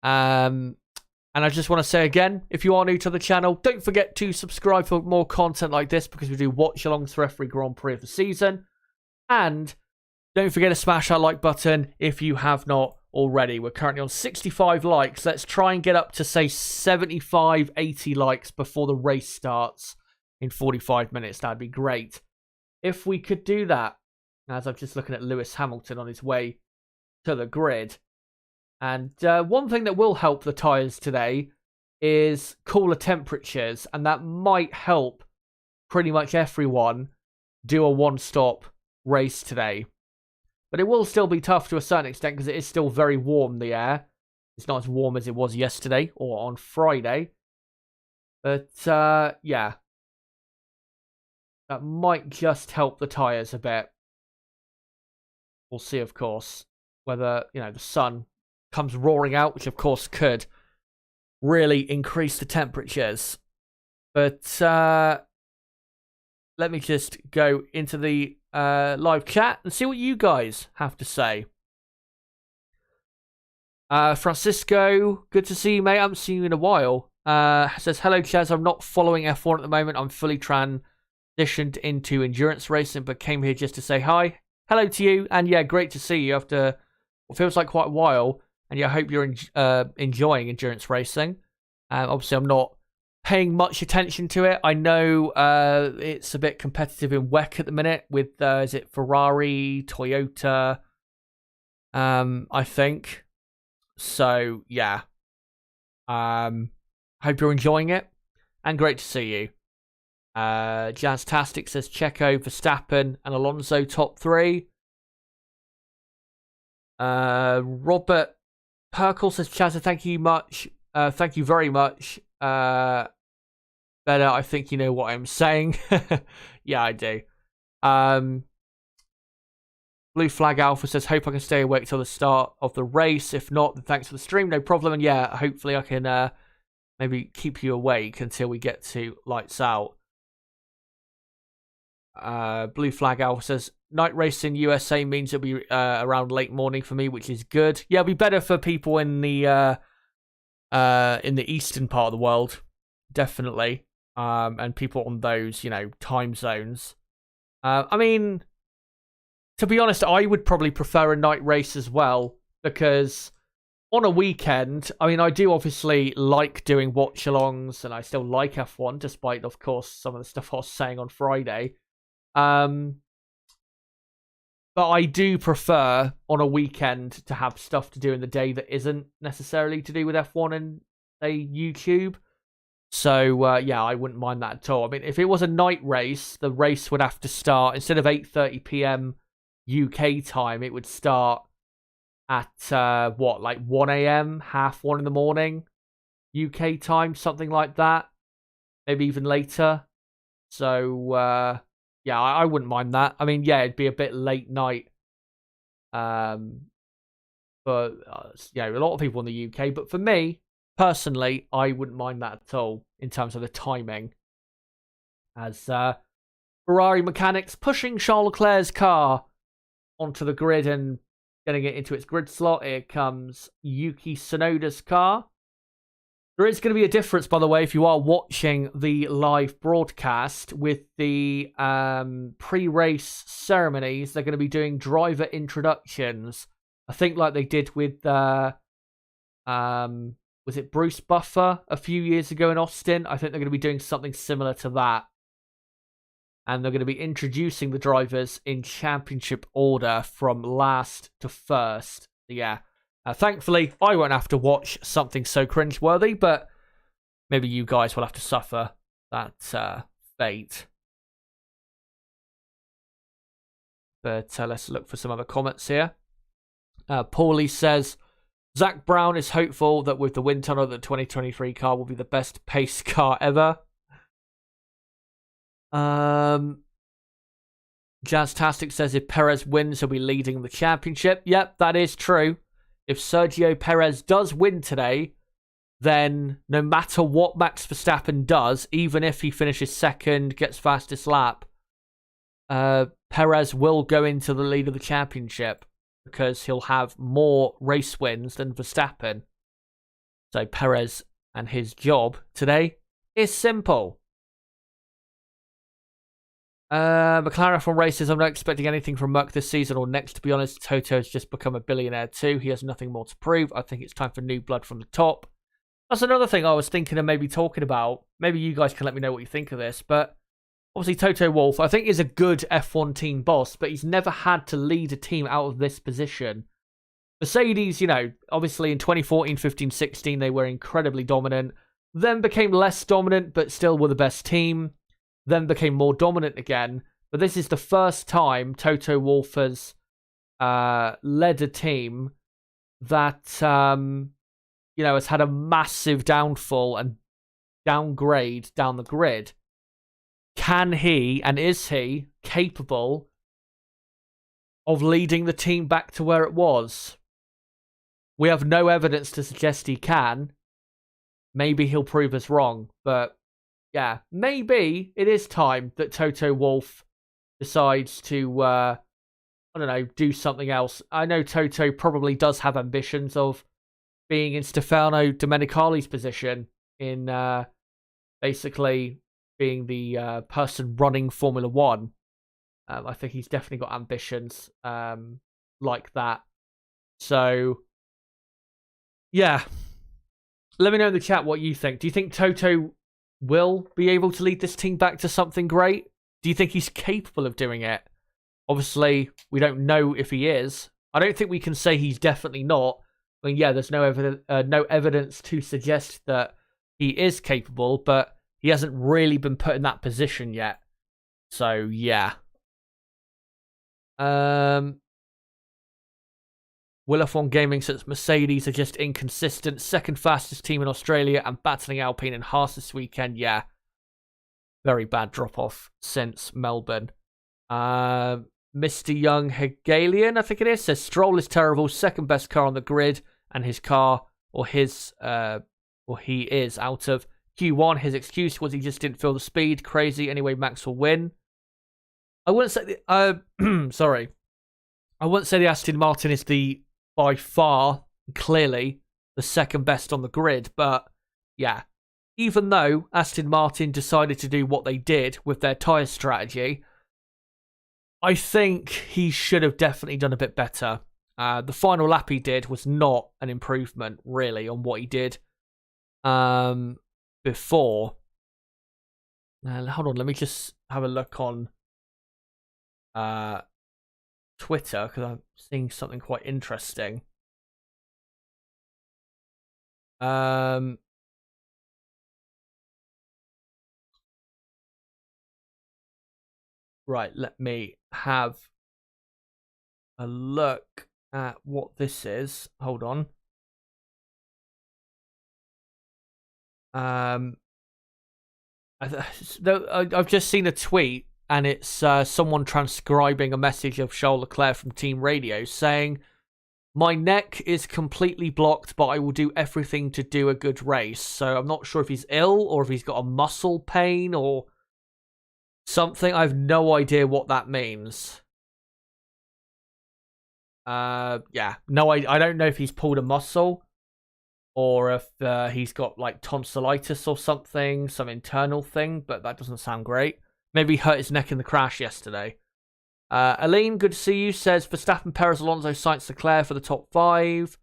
And I just want to say again, if you are new to the channel, don't forget to subscribe for more content like this, because we do watch-alongs for every Grand Prix of the season. And don't forget to smash that like button if you have not already. We're currently on 65 likes. Let's try and get up to, say, 75, 80 likes before the race starts in 45 minutes. That'd be great if we could do that. As I'm just looking at Lewis Hamilton on his way to the grid. And one thing that will help the tyres today is cooler temperatures, and that might help pretty much everyone do a one-stop race today. But it will still be tough to a certain extent, because it is still very warm, the air. It's not as warm as it was yesterday or on Friday. But, yeah. That might just help the tyres a bit. We'll see, of course, whether, the sun comes roaring out, which of course could really increase the temperatures. But let me just go into the live chat and see what you guys have to say. Francisco, good to see you, mate. I haven't seen you in a while. Says, hello, Chaz. I'm not following F1 at the moment. I'm fully transitioned into endurance racing, but came here just to say hi. Hello to you. And yeah, great to see you after what feels like quite a while. And yeah, I hope you're enjoying endurance racing. Obviously, I'm not paying much attention to it. I know it's a bit competitive in WEC at the minute with, is it Ferrari, Toyota, I think. So, yeah. Hope you're enjoying it. And great to see you. Jazztastic says Checo, Verstappen, and Alonso top 3. Robert Perkle says, Chazza, thank you much. Thank you very much. Better, I think you know what I'm saying. Yeah, I do. Blue Flag Alpha says, hope I can stay awake till the start of the race. If not, then thanks for the stream. No problem. And yeah, hopefully I can maybe keep you awake until we get to lights out. Blue Flag Alpha says, night racing USA means it'll be around late morning for me, which is good. Yeah, it'll be better for people in the eastern part of the world, definitely. And people on those, time zones. I mean, to be honest, I would probably prefer a night race as well, because on a weekend, I mean, I do obviously like doing watch-alongs, and I still like F1, despite, of course, some of the stuff I was saying on Friday. But I do prefer on a weekend to have stuff to do in the day that isn't necessarily to do with F1 and, say, YouTube. So, yeah, I wouldn't mind that at all. I mean, if it was a night race, the race would have to start, instead of 8:30 p.m. UK time, it would start at, 1 a.m., 1:30 in the morning UK time, something like that. Maybe even later. So, yeah, I wouldn't mind that. I mean, yeah, it'd be a bit late night. But, yeah, a lot of people in the UK. But for me, personally, I wouldn't mind that at all in terms of the timing. As Ferrari mechanics pushing Charles Leclerc's car onto the grid and getting it into its grid slot. Here comes Yuki Tsunoda's car. There is going to be a difference, by the way, if you are watching the live broadcast with the pre-race ceremonies. They're going to be doing driver introductions. I think like they did with, was it Bruce Buffer a few years ago in Austin? I think they're going to be doing something similar to that. And they're going to be introducing the drivers in championship order from last to first. Yeah. Thankfully, I won't have to watch something so cringeworthy, but maybe you guys will have to suffer that fate. But let's look for some other comments here. Paulie says, Zach Brown is hopeful that with the wind tunnel, the 2023 car will be the best pace car ever. Jazztastic says if Perez wins, he'll be leading the championship. Yep, that is true. If Sergio Perez does win today, then no matter what Max Verstappen does, even if he finishes second, gets fastest lap, Perez will go into the lead of the championship because he'll have more race wins than Verstappen. So Perez and his job today is simple. McLaren from races. I'm not expecting anything from Merc this season or next, to be honest. Toto has just become a billionaire too. He has nothing more to prove. I think it's time for new blood from the top. That's another thing I was thinking of maybe talking about. Maybe you guys can let me know what you think of this. But obviously Toto Wolff, I think, is a good F1 team boss, but he's never had to lead a team out of this position. Mercedes, obviously in 2014, 15, 16, they were incredibly dominant. Then became less dominant, but still were the best team. Then became more dominant again. But this is the first time Toto Wolff has led a team that, has had a massive downfall and downgrade down the grid. Can he, and is he, capable of leading the team back to where it was? We have no evidence to suggest he can. Maybe he'll prove us wrong, but yeah, maybe it is time that Toto Wolff decides to, do something else. I know Toto probably does have ambitions of being in Stefano Domenicali's position in basically being the person running Formula One. I think he's definitely got ambitions like that. So, yeah. Let me know in the chat what you think. Do you think Toto will be able to lead this team back to something great? Do you think he's capable of doing it? Obviously, we don't know if he is. I don't think we can say he's definitely not. I mean, yeah, there's no evidence to suggest that he is capable, but he hasn't really been put in that position yet. So, yeah. Will F1 Gaming says Mercedes are just inconsistent. Second fastest team in Australia and battling Alpine and Haas this weekend. Yeah. Very bad drop-off since Melbourne. Mr. Young Hegelian, I think it is, says Stroll is terrible. Second best car on the grid. And his car, or he is out of Q1. His excuse was he just didn't feel the speed. Crazy. Anyway, Max will win. I wouldn't say sorry. I wouldn't say the Aston Martin is by far, clearly, the second best on the grid. But, yeah. Even though Aston Martin decided to do what they did with their tyre strategy, I think he should have definitely done a bit better. The final lap he did was not an improvement, really, on what he did before. Hold on, let me just have a look on Twitter, because I'm seeing something quite interesting. Right, let me have a look at what this is. Hold on. I've just seen a tweet, and it's someone transcribing a message of Charles Leclerc from Team Radio saying, "My neck is completely blocked, but I will do everything to do a good race." So I'm not sure if he's ill or if he's got a muscle pain or something. I have no idea what that means. Yeah, no, I don't know if he's pulled a muscle or if he's got like tonsillitis or something, some internal thing, but that doesn't sound great. Maybe he hurt his neck in the crash yesterday. Aline, good to see you, says Verstappen, Perez, Alonso, Sainz, Leclerc for the top 5.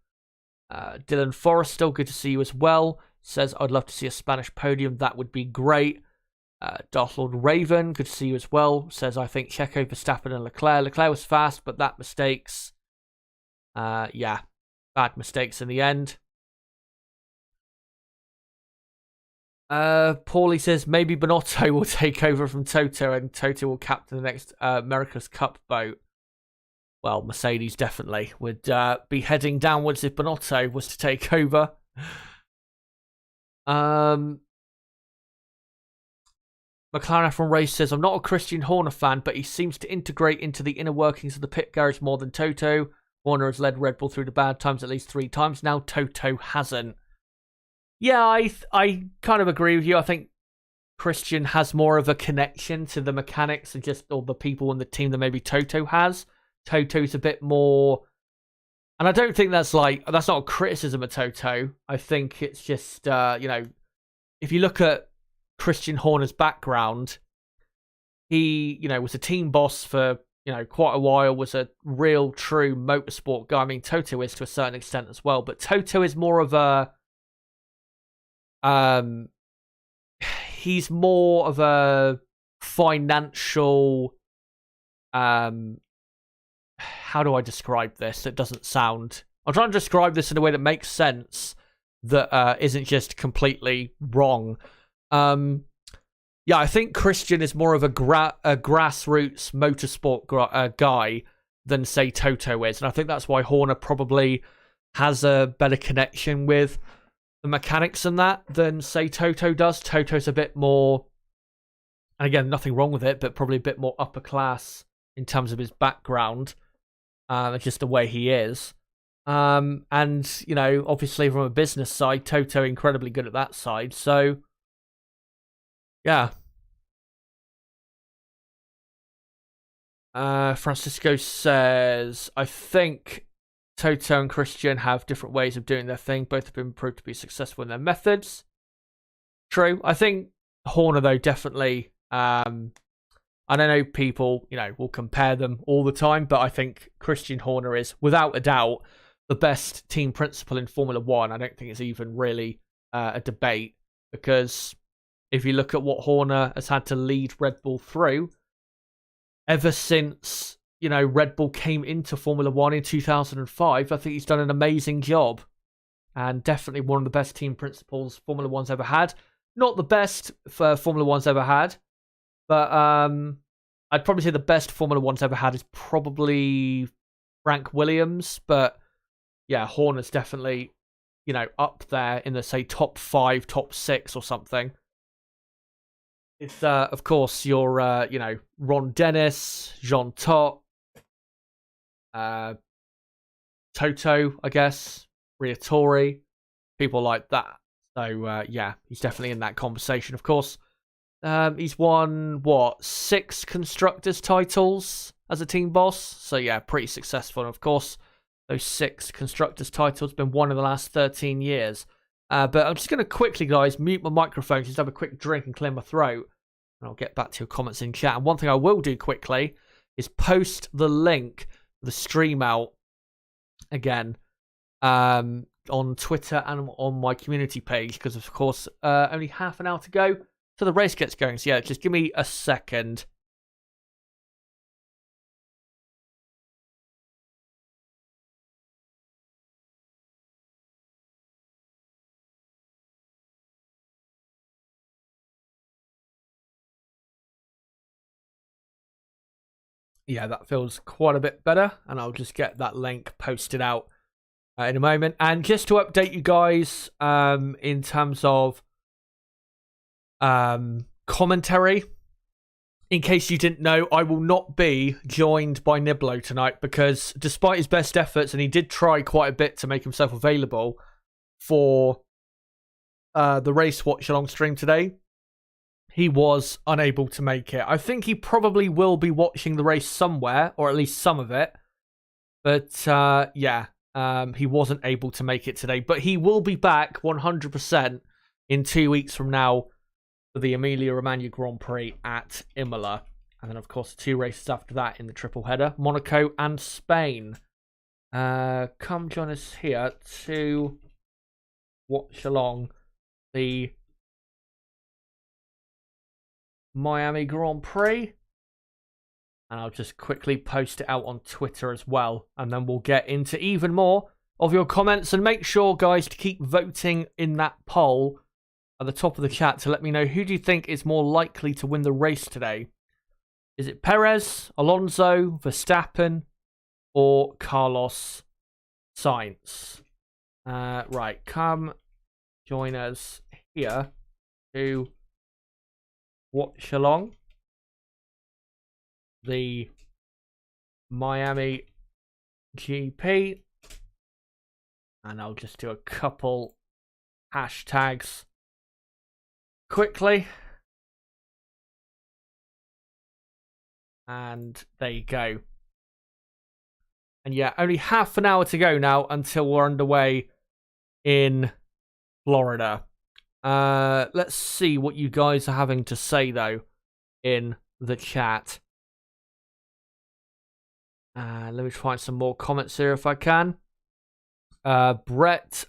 Dylan Forrest, still good to see you as well. Says, I'd love to see a Spanish podium. That would be great. Darth Lord Raven, good to see you as well. Says, I think Checo, Verstappen, and Leclerc. Leclerc was fast, but that mistakes. Yeah, bad mistakes in the end. Paulie says, maybe Binotto will take over from Toto and Toto will captain the next America's Cup boat. Well, Mercedes definitely would be heading downwards if Binotto was to take over. McLaren F1 Race says, I'm not a Christian Horner fan, but he seems to integrate into the inner workings of the pit garage more than Toto. Horner has led Red Bull through the bad times at least 3 times. Now Toto hasn't. Yeah, I kind of agree with you. I think Christian has more of a connection to the mechanics and just all the people in the team than maybe Toto has. Toto's a bit more, and I don't think that's not a criticism of Toto. I think it's just if you look at Christian Horner's background, he was a team boss for quite a while, was a real true motorsport guy. I mean, Toto is to a certain extent as well, but Toto is more of a he's more of a financial how do I describe this? It doesn't sound... I'm trying to describe this in a way that makes sense, that isn't just completely wrong. Yeah, I think Christian is more of a grassroots motorsport guy than, say, Toto is. And I think that's why Horner probably has a better connection with the mechanics and that than, say, Toto does. Toto's a bit more, and again, nothing wrong with it, but probably a bit more upper class in terms of his background. Just the way he is. And, obviously from a business side, Toto incredibly good at that side. So, yeah. Francisco says, I think Toto and Christian have different ways of doing their thing. Both have been proved to be successful in their methods. True. I think Horner, though, definitely... I don't know, people, will compare them all the time, but I think Christian Horner is, without a doubt, the best team principal in Formula One. I don't think it's even really a debate, because if you look at what Horner has had to lead Red Bull through, ever since, Red Bull came into Formula One in 2005, I think he's done an amazing job, and definitely one of the best team principals Formula One's ever had. Not the best Formula One's ever had, but I'd probably say the best Formula One's ever had is probably Frank Williams. But yeah, Horner's definitely, up there in the, say, top 5, top 6 or something. It's, of course, your, Ron Dennis, Jean Todt, Toto, I guess, Briatore, people like that. So, yeah, he's definitely in that conversation, of course. He's won, 6 constructors titles as a team boss. So, yeah, pretty successful. And, of course, those 6 constructors titles have been won in the last 13 years. But I'm just going to quickly, guys, mute my microphone, just have a quick drink and clear my throat. And I'll get back to your comments in chat. And one thing I will do quickly is post the link, the stream out again, on Twitter and on my community page. Because, of course, only half an hour to go. So the race gets going. So yeah, just give me a second. Yeah, that feels quite a bit better. And I'll just get that link posted out in a moment. And just to update you guys, in terms of commentary, in case you didn't know, I will not be joined by Niblo tonight, because despite his best efforts, and he did try quite a bit to make himself available for the race watch-along stream today, he was unable to make it. I think he probably will be watching the race somewhere, or at least some of it. But yeah, he wasn't able to make it today. But he will be back 100% in 2 weeks from now for the Emilia-Romagna Grand Prix at Imola. And then, of course, 2 races after that in the triple header, Monaco and Spain. Come join us here to watch along the Miami Grand Prix. And I'll just quickly post it out on Twitter as well. And then we'll get into even more of your comments. And make sure, guys, to keep voting in that poll at the top of the chat to let me know, who do you think is more likely to win the race today? Is it Perez, Alonso, Verstappen, or Carlos Sainz? Right, come join us here to Watchalong, the Miami GP, and I'll just do a couple hashtags quickly. And there you go. And yeah, only half an hour to go now until we're underway in Florida. Let's see what you guys are having to say, though, in the chat. Let me find some more comments here if I can. Brett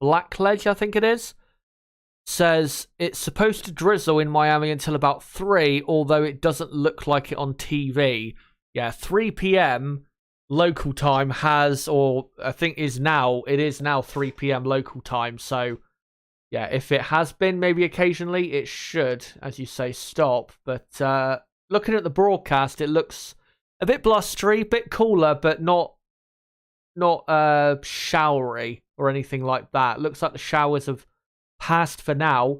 Blackledge, I think it is, says it's supposed to drizzle in Miami until about 3, although it doesn't look like it on TV. Yeah, 3 p.m. local time has, or I think it is now 3 p.m. local time. So, yeah, if it has been maybe occasionally, it should, as you say, stop. But looking at the broadcast, it looks a bit blustery, a bit cooler, but not showery or anything like that. Looks like the showers have passed for now.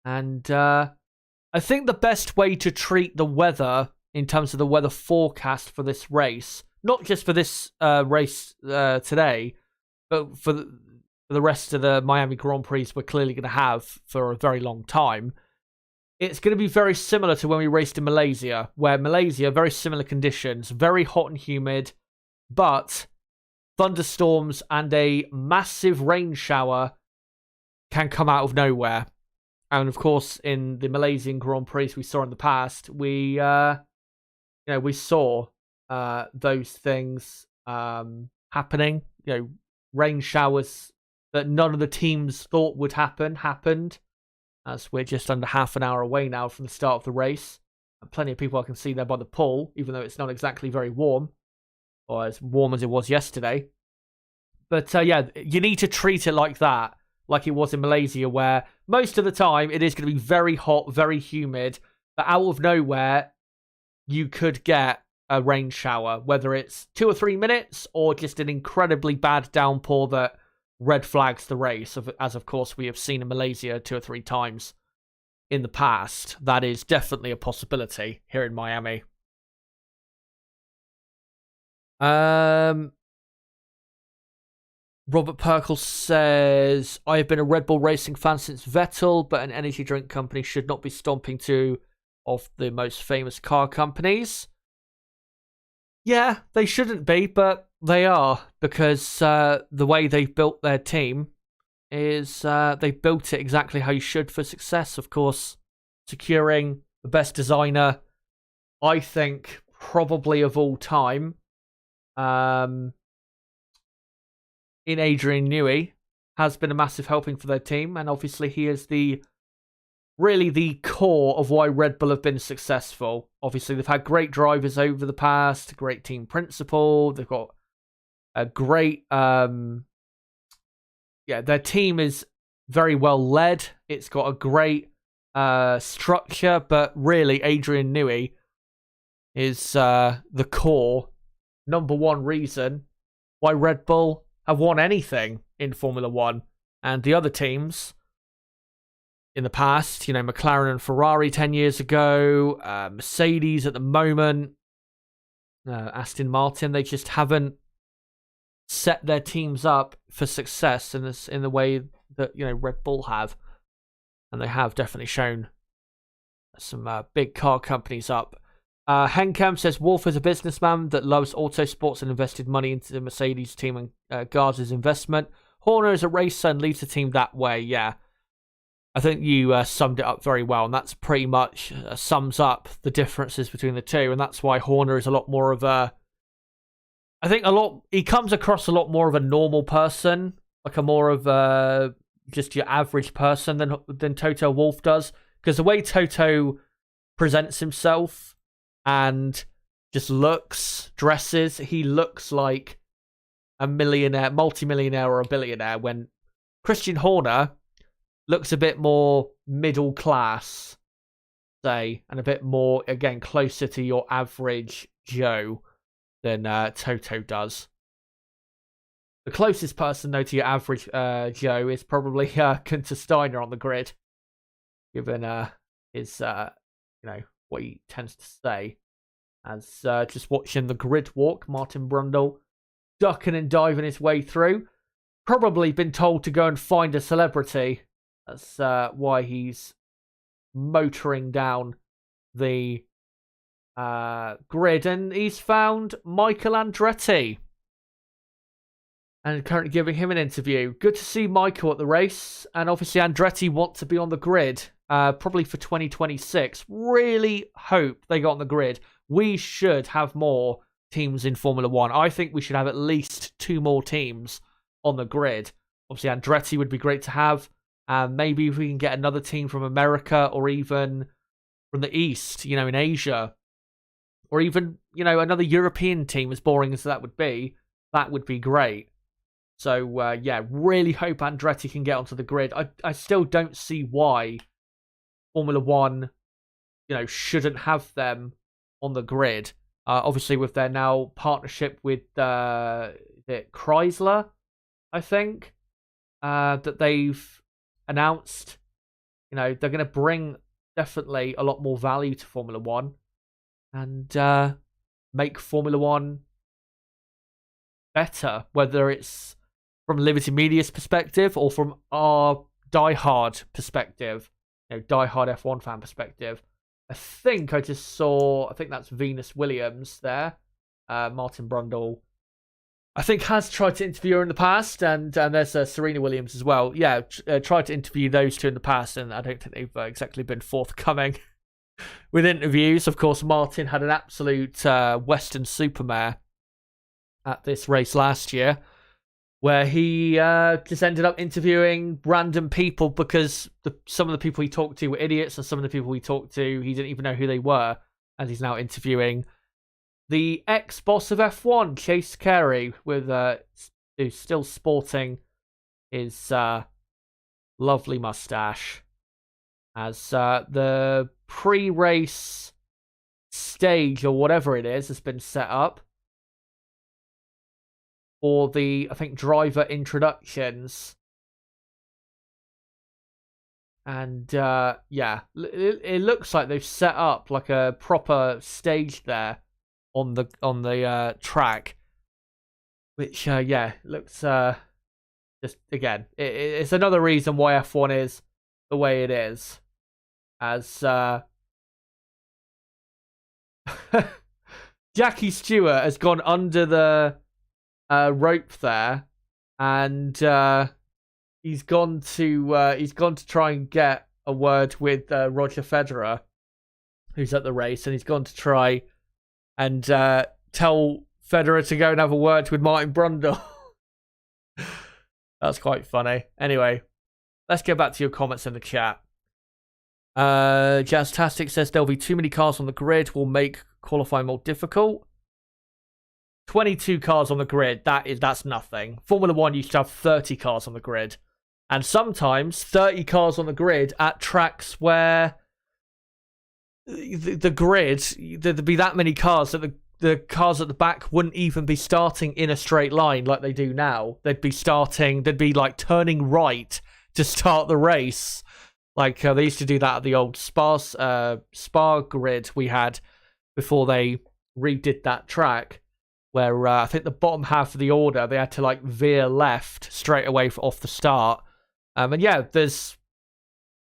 And I think the best way to treat the weather in terms of the weather forecast for this race, not just for this race today, but for the rest of the Miami Grand Prix we're clearly going to have for a very long time, it's going to be very similar to when we raced in Malaysia, where Malaysia, very similar conditions, very hot and humid, but thunderstorms and a massive rain shower can come out of nowhere. And of course, in the Malaysian Grand Prix we saw in the past, we saw those things happening. Rain showers that none of the teams thought would happened. As we're just under half an hour away now from the start of the race. And plenty of people I can see there by the pool, even though it's not exactly very warm, or as warm as it was yesterday. But yeah, you need to treat it like that, like it was in Malaysia, where most of the time it is going to be very hot, very humid, but out of nowhere, you could get a rain shower, whether it's 2 or 3 minutes or just an incredibly bad downpour that red flags the race, as of course we have seen in Malaysia 2 or 3 times in the past. That is definitely a possibility here in Miami. Robert Perkle says, I have been a Red Bull Racing fan since Vettel, but an energy drink company should not be stomping two of the most famous car companies. Yeah, they shouldn't be, but they are, because the way they've built their team is they built it exactly how you should for success. Of course, securing the best designer, I think, probably of all time, in Adrian Newey, has been a massive helping for their team, and obviously he is really the core of why Red Bull have been successful. Obviously, they've had great drivers over the past, great team principal. They've got a great, their team is very well led. It's got a great structure, but really, Adrian Newey is the core, number one reason why Red Bull have won anything in Formula One. And the other teams in the past, McLaren and Ferrari 10 years ago, Mercedes at the moment, Aston Martin, they just haven't set their teams up for success in the way that, Red Bull have. And they have definitely shown some big car companies up. Hencam says, Wolf is a businessman that loves autosports and invested money into the Mercedes team and guards his investment. Horner is a racer and leads the team that way. Yeah, I think you summed it up very well, and that's pretty much sums up the differences between the two, and that's why Horner is a lot more of he comes across a lot more of a normal person, like a more of just your average person than Toto Wolff does, because the way Toto presents himself and just dresses, he looks like a millionaire, multimillionaire, or a billionaire, when Christian Horner looks a bit more middle class, say, and a bit more, again, closer to your average Joe than Toto does. The closest person, though, to your average Joe is probably Gunther Steiner on the grid. given his what he tends to say. As just watching the grid walk, Martin Brundle ducking and diving his way through. Probably been told to go and find a celebrity. That's why he's motoring down the grid, and he's found Michael Andretti and currently giving him an interview. Good to see Michael at the race, and obviously Andretti want to be on the grid probably for 2026. Really hope they got on the grid. We should have more teams in Formula 1. I think we should have at least 2 more teams on the grid. Obviously Andretti would be great to have. Maybe if we can get another team from America, or even from the East, in Asia. Or even, another European team, as boring as that would be great. So, really hope Andretti can get onto the grid. I still don't see why Formula 1, shouldn't have them on the grid. Obviously, with their now partnership with Chrysler, I think, that they've announced, they're going to bring definitely a lot more value to Formula 1 and make Formula 1 better, whether it's from Liberty Media's perspective or from our diehard perspective, diehard F1 fan perspective. I think that's Venus Williams there. Martin Brundle, I think, has tried to interview her in the past, and there's Serena Williams as well. Yeah, tried to interview those two in the past, and I don't think they've exactly been forthcoming with interviews. Of course, Martin had an absolute Western supermare at this race last year, where he just ended up interviewing random people because some of the people he talked to were idiots, and some of the people he talked to, he didn't even know who they were, and he's now interviewing the ex-boss of F1, Chase Carey, who's still sporting his lovely mustache, as the pre-race stage, or whatever it is, has been set up for the, I think, driver introductions. And it looks like they've set up like a proper stage there on the track, which looks just, again, it's another reason why F1 is the way it is, as Jackie Stewart has gone under the rope there, and he's gone to try and get a word with Roger Federer, who's at the race, and he's gone to try and tell Federer to go and have a word with Martin Brundle. That's quite funny. Anyway, let's get back to your comments in the chat. Jazztastic says there'll be too many cars on the grid, will make qualifying more difficult. 22 cars on the grid, that's nothing. Formula 1 used to have 30 cars on the grid. And sometimes 30 cars on the grid at tracks where the grid, there'd be that many cars that the cars at the back wouldn't even be starting in a straight line like they do now. They'd be like turning right to start the race. Like they used to do that at the old Spa grid we had before they redid that track, where I think the bottom half of the order, they had to like veer left straight away off the start. And there's,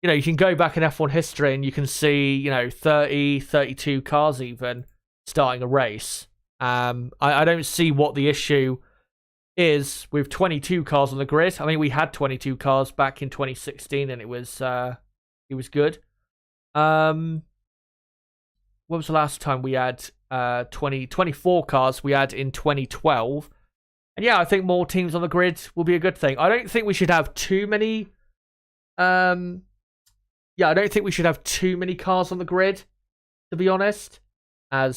you can go back in F1 history and you can see, 30, 32 cars even starting a race. I don't see what the issue is with 22 cars on the grid. I mean, we had 22 cars back in 2016 and it was good. When was the last time we had 24 cars we had in 2012? And I think more teams on the grid will be a good thing. I don't think we should have too many I don't think we should have too many cars on the grid, to be honest. I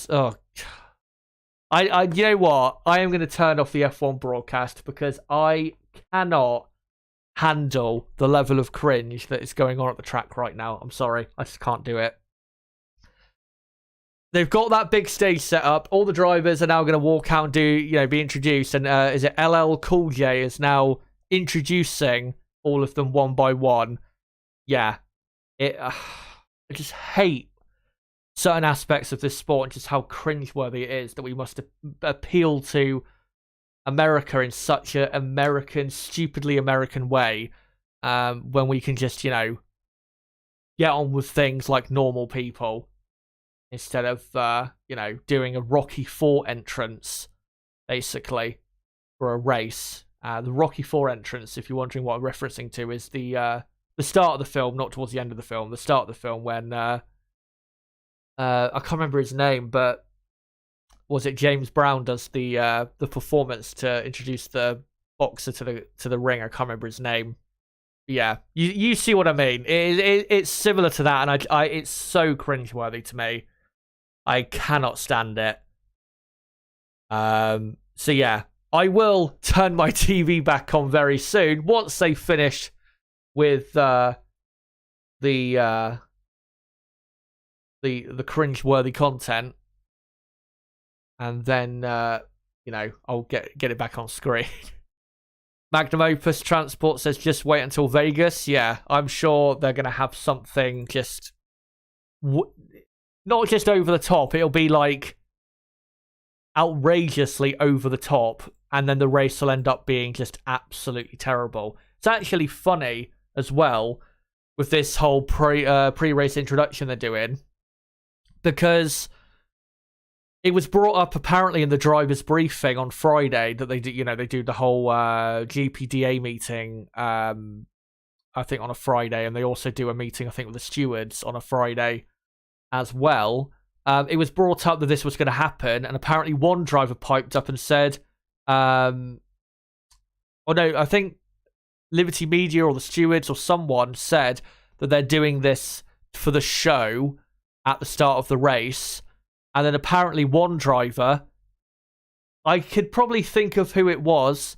you know what? I am going to turn off the F1 broadcast because I cannot handle the level of cringe that is going on at the track right now. I'm sorry. I just can't do it. They've got that big stage set up. All the drivers are now going to walk out and be introduced. And is it LL Cool J is now introducing all of them one by one? Yeah. I just hate certain aspects of this sport and just how cringeworthy it is that we must appeal to America in such an American, stupidly American way, when we can just, get on with things like normal people instead of, doing a Rocky 4 entrance, basically, for a race. The Rocky 4 entrance, if you're wondering what I'm referencing to, is the start of the film, not towards the end of the film, the start of the film when, I can't remember his name, but was it James Brown does the performance to introduce the boxer to the ring? I can't remember his name. Yeah, you see what I mean. It's similar to that, and I it's so cringeworthy to me. I cannot stand it. So yeah, I will turn my TV back on very soon once they finish with the cringeworthy content, and then I'll get it back on screen. Magnum Opus Transport says just wait until Vegas. Yeah, I'm sure they're gonna have something just not just over the top. It'll be like outrageously over the top, and then the race will end up being just absolutely terrible. It's actually funny as well with this whole pre-race introduction they're doing, because it was brought up apparently in the driver's briefing on Friday that they do the whole GPDA meeting, I think on a Friday, and they also do a meeting, I think, with the stewards on a Friday as well. It was brought up that this was going to happen, and apparently one driver piped up and said, I think Liberty Media or the stewards or someone said that they're doing this for the show at the start of the race. And then apparently one driver, I could probably think of who it was,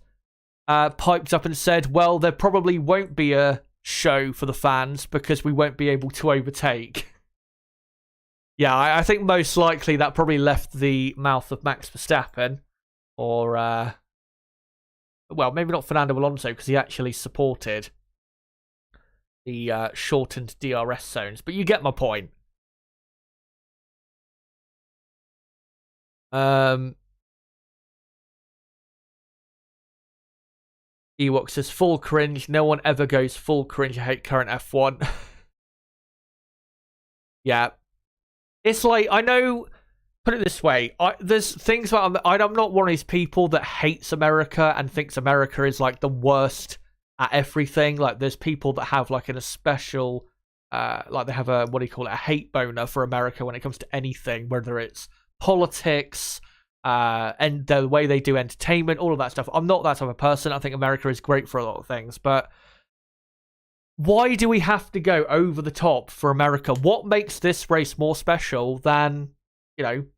piped up and said, well, there probably won't be a show for the fans because we won't be able to overtake. Yeah, I think most likely that probably left the mouth of Max Verstappen, or, well, maybe not Fernando Alonso, because he actually supported the shortened DRS zones, but you get my point. Ewok says full cringe. No one ever goes full cringe. I hate current F1. Yeah. It's like, I know, put it this way, there's things about, I'm not one of these people that hates America and thinks America is like the worst at everything. Like, there's people that have like a special, like they have a, what do you call it, a hate boner for America when it comes to anything, whether it's politics, and the way they do entertainment, all of that stuff. I'm not that type of person. I think America is great for a lot of things, but why do we have to go over the top for America? What makes this race more special than,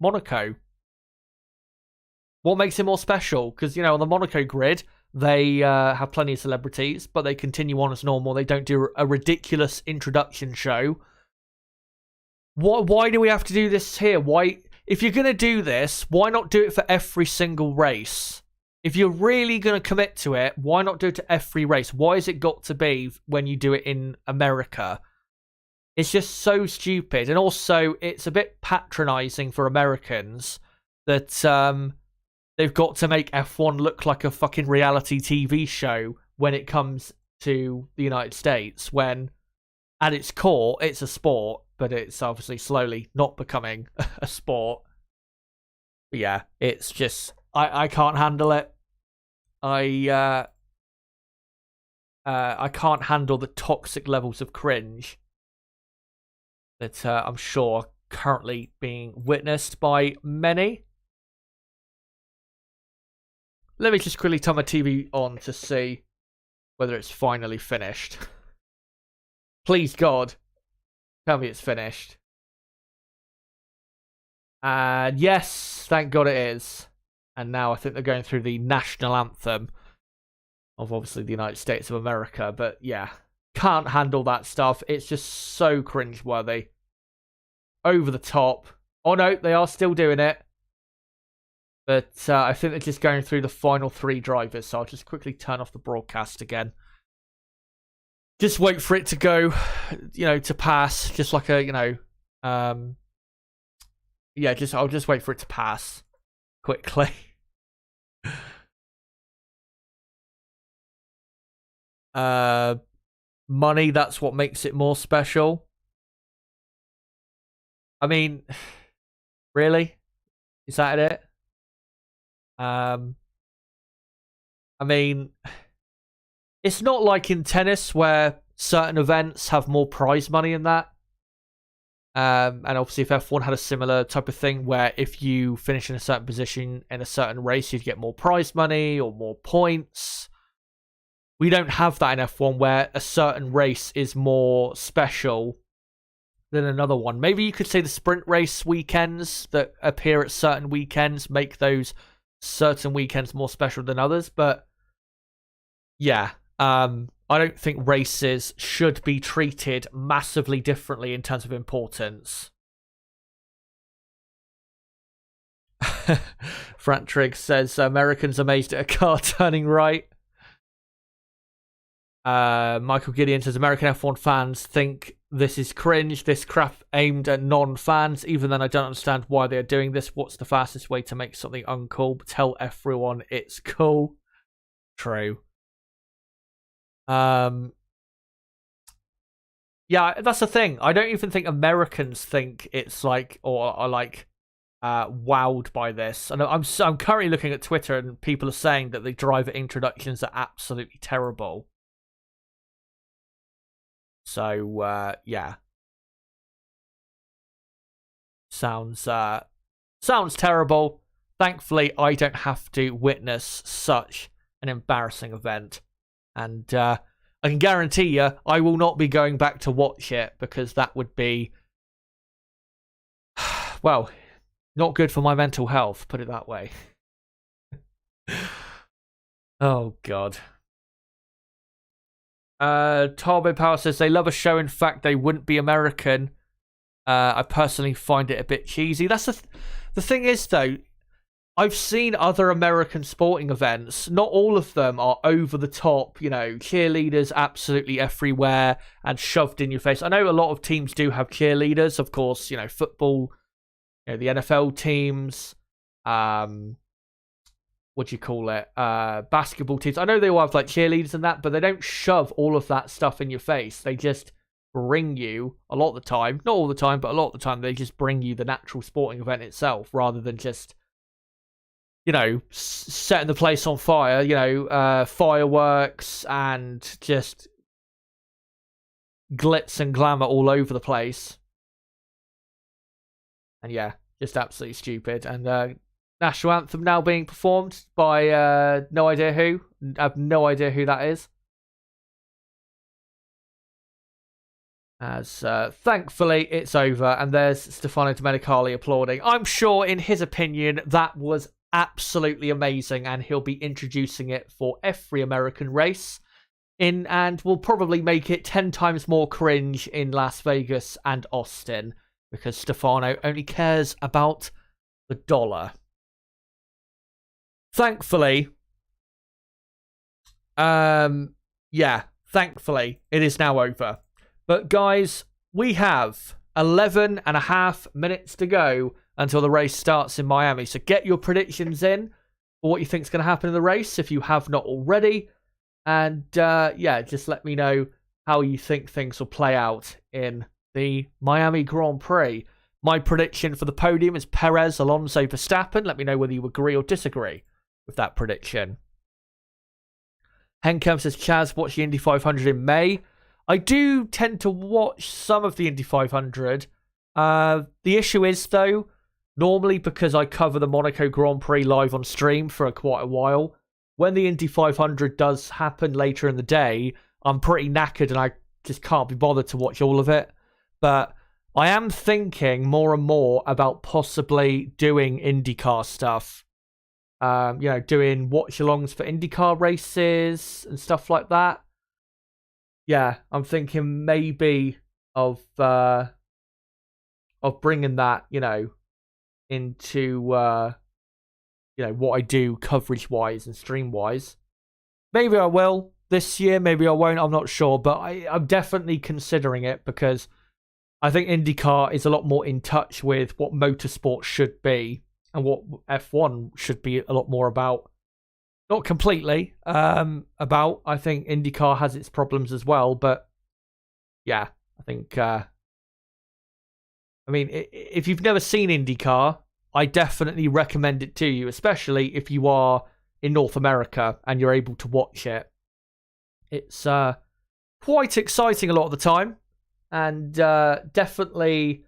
Monaco? What makes it more special? Because, on the Monaco grid, they have plenty of celebrities, but they continue on as normal. They don't do a ridiculous introduction show. Why do we have to do this here? Why? If you're going to do this, why not do it for every single race? If you're really going to commit to it, why not do it to every race? Why has it got to be when you do it in America? It's just so stupid. And also, it's a bit patronizing for Americans that they've got to make F1 look like a fucking reality TV show when it comes to the United States, when at its core, it's a sport, but it's obviously slowly not becoming a sport. But yeah, it's just, I can't handle it. I can't handle the toxic levels of cringe that I'm sure are currently being witnessed by many. Let me just quickly turn my TV on to see whether it's finally finished. Please, God, tell me it's finished. And yes, thank God it is. And now I think they're going through the national anthem of obviously the United States of America. But yeah, can't handle that stuff. It's just so cringeworthy. Over the top. Oh no, they are still doing it. But I think they're just going through the final 3 drivers. So I'll just quickly turn off the broadcast again. just wait for it to go, to pass. Just like a, yeah, I'll just wait for it to pass quickly. Money, that's what makes it more special. I mean, really? Is that it? I mean, it's not like in tennis where certain events have more prize money in that. And obviously, if F1 had a similar type of thing where if you finish in a certain position in a certain race, you'd get more prize money or more points. We don't have that in F1 where a certain race is more special than another one. Maybe you could say the sprint race weekends that appear at certain weekends make those certain weekends more special than others. But yeah, I don't think races should be treated massively differently in terms of importance. Frank Triggs says Americans amazed at a car turning right. Michael Gideon says American F1 fans think this is cringe, this crap aimed at non-fans. Even then, I don't understand why they're doing this. What's the fastest way to make something uncool? Tell everyone it's cool. True. Yeah, that's the thing. I don't even think Americans think it's like, or are like, wowed by this. And I'm currently looking at Twitter and people are saying that the driver introductions are absolutely terrible. So, yeah. Sounds terrible. Thankfully, I don't have to witness such an embarrassing event. And I can guarantee you, I will not be going back to watch it because that would be, well, not good for my mental health, put it that way. Oh, God. Turbo Power says they love a show. In fact, they wouldn't be American. I personally find it a bit cheesy. That's the thing is, though, I've seen other American sporting events. Not all of them are over the top, cheerleaders absolutely everywhere and shoved in your face. I know a lot of teams do have cheerleaders, of course, football, the NFL teams, what do you call it? Basketball teams. I know they all have like cheerleaders and that, but they don't shove all of that stuff in your face. They just bring you a lot of the time, not all the time, but a lot of the time, they just bring you the natural sporting event itself rather than just, setting the place on fire, fireworks and just glitz and glamour all over the place. And yeah, just absolutely stupid. And national anthem now being performed by no idea who. I have no idea who that is. As thankfully it's over, and there's Stefano Domenicali applauding. I'm sure, in his opinion, that was absolutely amazing, and he'll be introducing it for every American race and will probably make it 10 times more cringe in Las Vegas and Austin because Stefano only cares about the dollar. Thankfully, thankfully, it is now over. But guys, we have 11 and a half minutes to go until the race starts in Miami. So get your predictions in for what you think is going to happen in the race if you have not already. And just let me know how you think things will play out in the Miami Grand Prix. My prediction for the podium is Perez, Alonso, Verstappen. Let me know whether you agree or disagree with that prediction. Henkem says, Chaz, watch the Indy 500 in May. I do tend to watch some of the Indy 500. The issue is, though, normally because I cover the Monaco Grand Prix live on stream for quite a while, when the Indy 500 does happen later in the day, I'm pretty knackered and I just can't be bothered to watch all of it. But I am thinking more and more about possibly doing IndyCar stuff. Doing watch-alongs for IndyCar races and stuff like that. Yeah, I'm thinking maybe of bringing that, into what I do coverage-wise and stream-wise. Maybe I will. this year. Maybe I won't. I'm not sure. But I'm definitely considering it because I think IndyCar is a lot more in touch with what motorsport should be and what F1 should be a lot more about. Not completely about. I think IndyCar has its problems as well. But yeah, I think... I mean, if you've never seen IndyCar, I definitely recommend it to you, especially if you are in North America and you're able to watch it. It's quite exciting a lot of the time, and definitely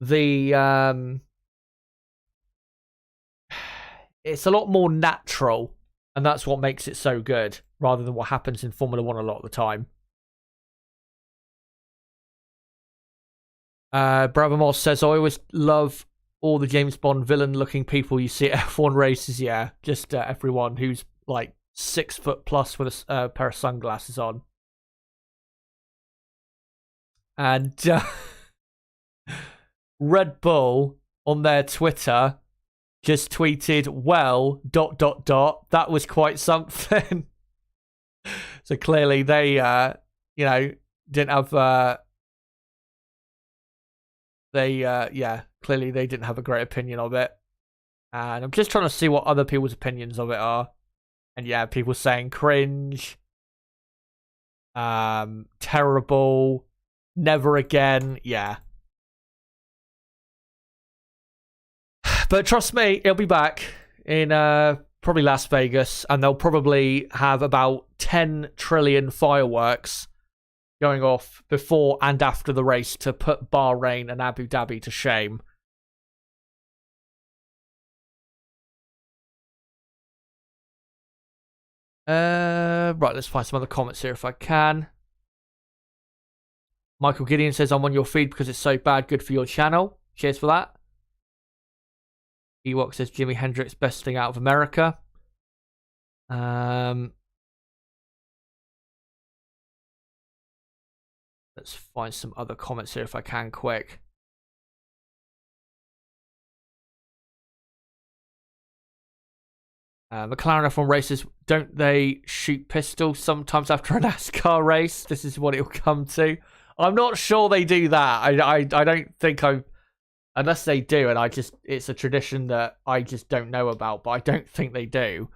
the it's a lot more natural, and that's what makes it so good, rather than what happens in Formula One a lot of the time. Brother Moss says, I always love all the James Bond villain-looking people you see at F1 races. Yeah, just everyone who's like 6 foot plus with a pair of sunglasses on. And Red Bull on their Twitter just tweeted, well, ... That was quite something. So clearly they, didn't have... clearly they didn't have a great opinion of it. And I'm just trying to see what other people's opinions of it are. And yeah, people saying cringe, terrible, never again. Yeah. But trust me, it'll be back in probably Las Vegas, and they'll probably have about 10 trillion fireworks going off before and after the race to put Bahrain and Abu Dhabi to shame. Right, let's find some other comments here if I can. Michael Gideon says, I'm on your feed because it's so bad, good for your channel. Cheers for that. Ewok says, Jimi Hendrix, best thing out of America. Let's find some other comments here if I can quick. McLaren F1 races, don't they shoot pistols sometimes after a NASCAR race? This is what it'll come to. I'm not sure they do that. I don't think unless they do, and it's a tradition that I just don't know about, but I don't think they do.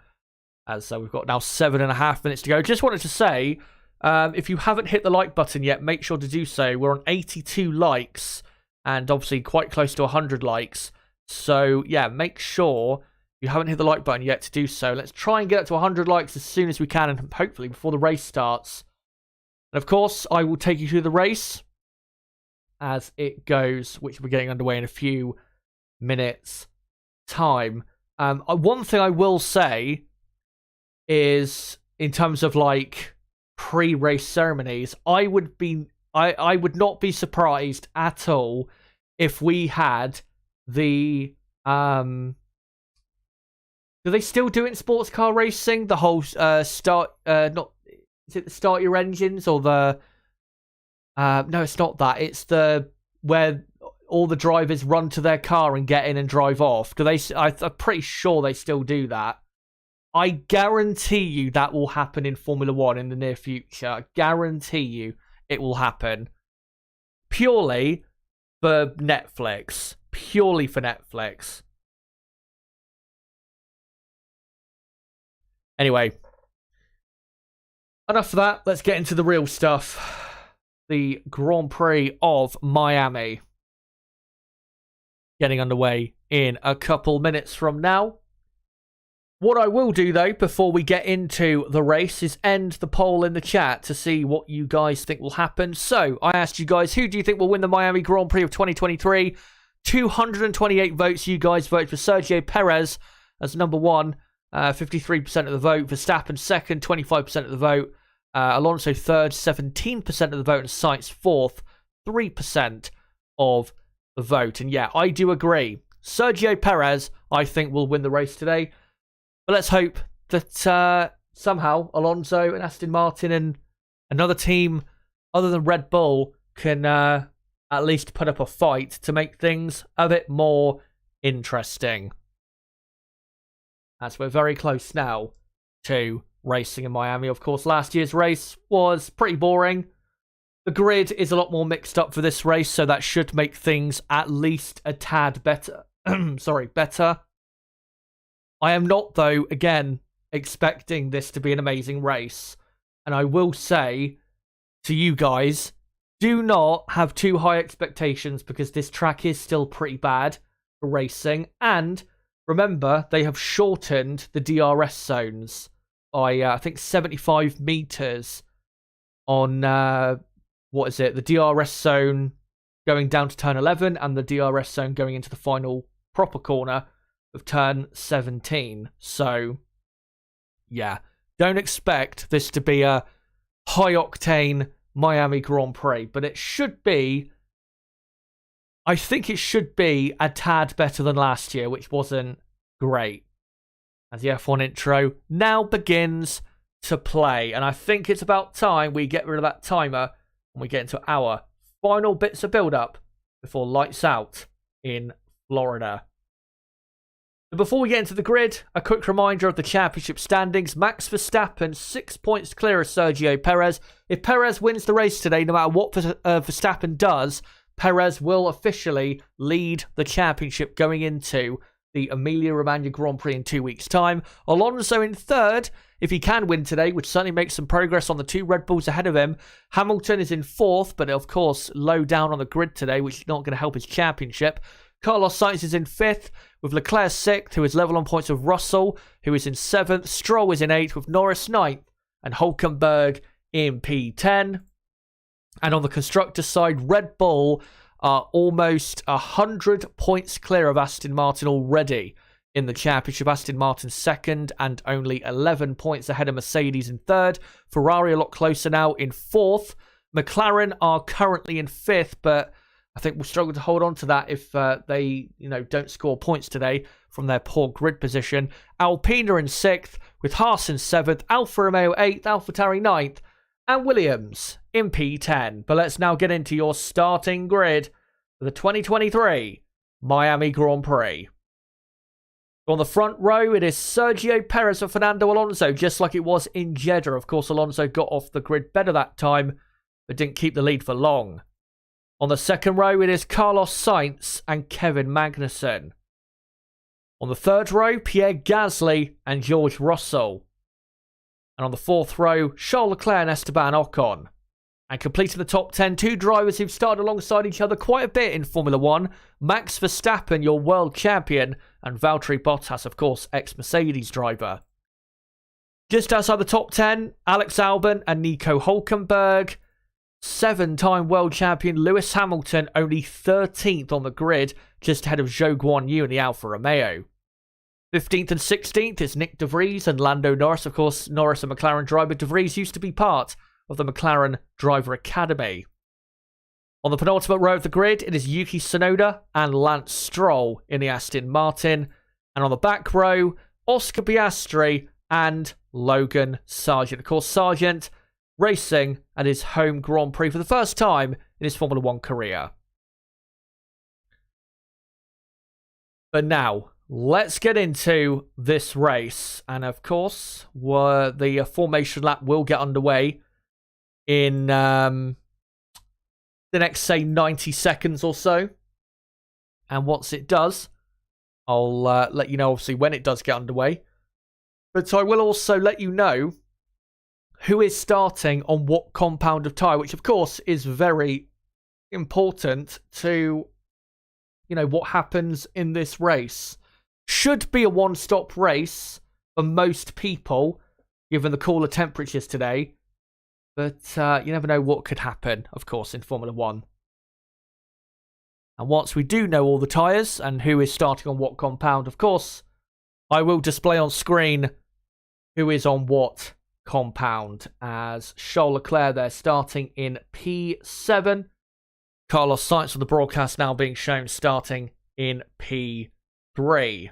As we've got now 7.5 minutes to go. Just wanted to say, if you haven't hit the like button yet, make sure to do so. We're on 82 likes and obviously quite close to 100 likes. So yeah, make sure you haven't hit the like button yet to do so. Let's try and get up to 100 likes as soon as we can, and hopefully before the race starts. And of course, I will take you through the race as it goes, which will be getting underway in a few minutes' time. One thing I will say is, in terms of like pre-race ceremonies, I would not be surprised at all if we had the do they still do it in sports car racing? The whole start your engines, or the no, it's not that. It's the where all the drivers run to their car and get in and drive off. Do they? I'm pretty sure they still do that. I guarantee you that will happen in Formula One in the near future. I guarantee you it will happen. Purely for Netflix. Purely for Netflix. Anyway, enough of that. Let's get into the real stuff. The Grand Prix of Miami. Getting underway in a couple minutes from now. What I will do, though, before we get into the race is end the poll in the chat to see what you guys think will happen. So, I asked you guys, who do you think will win the Miami Grand Prix of 2023? 228 votes. You guys voted for Sergio Perez as number one. 53% of the vote. Verstappen second, 25% of the vote. Alonso third, 17% of the vote. And Sainz fourth, 3% of the vote. And yeah, I do agree. Sergio Perez, I think, will win the race today. But let's hope that somehow Alonso and Aston Martin and another team other than Red Bull can at least put up a fight to make things a bit more interesting. As we're very close now to racing in Miami. Of course, last year's race was pretty boring. The grid is a lot more mixed up for this race, so that should make things at least a tad better. Better. I am not, though, again, expecting this to be an amazing race. And I will say to you guys, do not have too high expectations because this track is still pretty bad for racing. And remember, they have shortened the DRS zones by, I think, 75 meters on, the DRS zone going down to turn 11 and the DRS zone going into the final proper corner of turn 17. So, yeah, don't expect this to be a high-octane Miami Grand Prix, but it should be, I think it should be a tad better than last year, which wasn't great. As the F1 intro now begins to play, and I think it's about time we get rid of that timer and we get into our final bits of build-up before lights out in Florida. Before we get into the grid, a quick reminder of the championship standings. Max Verstappen, 6 points clear of Sergio Perez. If Perez wins the race today, no matter what Verstappen does, Perez will officially lead the championship going into the Emilia-Romagna Grand Prix in 2 weeks' time. Alonso in third, if he can win today, which certainly makes some progress on the 2 Red Bulls ahead of him. Hamilton is in fourth, but of course low down on the grid today, which is not going to help his championship. Carlos Sainz is in fifth, with Leclerc sixth, who is level on points with Russell, who is in seventh. Stroll is in eighth, with Norris ninth, and Hülkenberg in P10. And on the constructor side, Red Bull are almost 100 points clear of Aston Martin already in the championship. Aston Martin second, and only 11 points ahead of Mercedes in third. Ferrari a lot closer now in fourth. McLaren are currently in fifth, but I think we'll struggle to hold on to that if they, don't score points today from their poor grid position. Alpine are in sixth, with Haas in seventh, Alfa Romeo eighth, AlphaTauri ninth, and Williams in P10. But let's now get into your starting grid for the 2023 Miami Grand Prix. On the front row, it is Sergio Perez and Fernando Alonso, just like it was in Jeddah. Of course, Alonso got off the grid better that time, but didn't keep the lead for long. On the second row, it is Carlos Sainz and Kevin Magnussen. On the third row, Pierre Gasly and George Russell. And on the fourth row, Charles Leclerc and Esteban Ocon. And completing the top 10, 2 drivers who've started alongside each other quite a bit in Formula 1. Max Verstappen, your world champion, and Valtteri Bottas, of course, ex-Mercedes driver. Just outside the top 10, Alex Albon and Nico Hülkenberg. 7-time world champion Lewis Hamilton, only 13th on the grid, just ahead of Zhou Guanyu in the Alfa Romeo. 15th and 16th is Nick De Vries and Lando Norris. Of course, Norris, a McLaren driver. De Vries used to be part of the McLaren Driver Academy. On the penultimate row of the grid, it is Yuki Tsunoda and Lance Stroll in the Aston Martin. And on the back row, Oscar Piastri and Logan Sargent. Of course, Sargent racing at his home Grand Prix for the first time in his Formula 1 career. But now, let's get into this race. And of course, the formation lap will get underway in the next, say, 90 seconds or so. And once it does, I'll let you know, obviously, when it does get underway. But I will also let you know who is starting on what compound of tyre, which, of course, is very important to, what happens in this race. Should be a one-stop race for most people, given the cooler temperatures today. But you never know what could happen, of course, in Formula 1. And once we do know all the tyres and who is starting on what compound, of course, I will display on screen who is on what compound, as Charles Leclerc there starting in P7. Carlos Sainz on the broadcast now being shown starting in P3.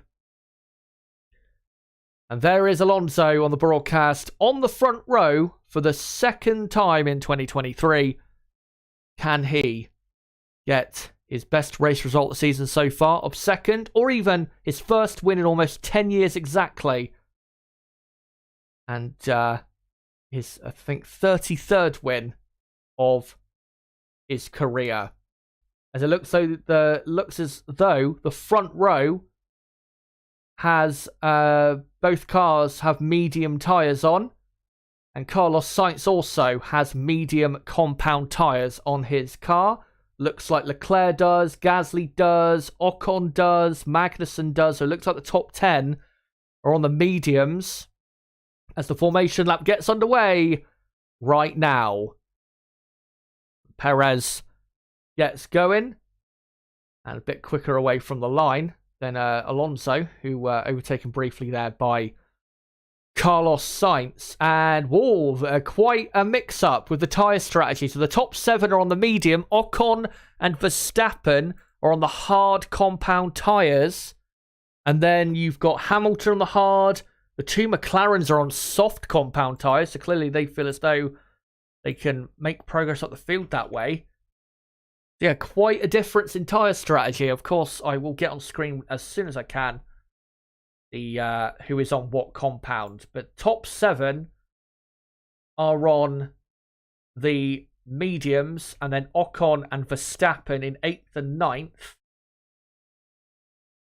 And there is Alonso on the broadcast on the front row for the second time in 2023. Can he get his best race result of the season so far of second, or even his first win in almost 10 years exactly And his, I think, 33rd win of his career. As it looks as though the front row has both cars have medium tyres on, and Carlos Sainz also has medium compound tyres on his car. Looks like Leclerc does, Gasly does, Ocon does, Magnussen does. So it looks like the top 10 are on the mediums as the formation lap gets underway right now. Perez gets going and a bit quicker away from the line than Alonso, who overtaken briefly there by Carlos Sainz. And quite a mix-up with the tyre strategy. So the top 7 are on the medium. Ocon and Verstappen are on the hard compound tyres. And then you've got Hamilton on the hard. The 2 McLarens are on soft compound tyres. So clearly they feel as though they can make progress up the field that way. Yeah, quite a difference in tyre strategy. Of course, I will get on screen as soon as I can the who is on what compound. But top 7 are on the mediums, and then Ocon and Verstappen in 8th and 9th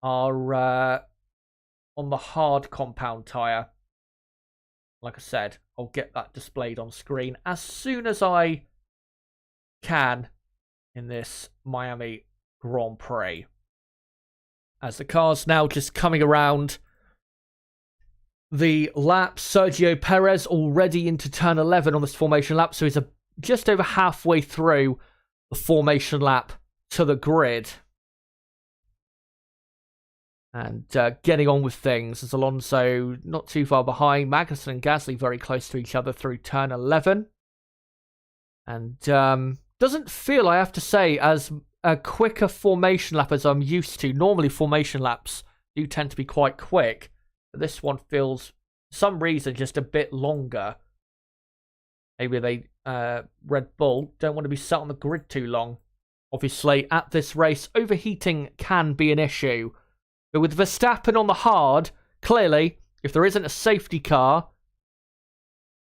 are on the hard compound tyre. Like I said, I'll get that displayed on screen as soon as I can in this Miami Grand Prix. As the car's now just coming around the lap, Sergio Perez already into turn 11 on this formation lap, so he's just over halfway through the formation lap to the grid. And getting on with things as Alonso not too far behind. Magnussen and Gasly very close to each other through turn 11. And doesn't feel, I have to say, as a quicker formation lap as I'm used to. Normally formation laps do tend to be quite quick, but this one feels, for some reason, just a bit longer. Maybe they, Red Bull, don't want to be sat on the grid too long. Obviously, at this race, overheating can be an issue. But with Verstappen on the hard, clearly, if there isn't a safety car,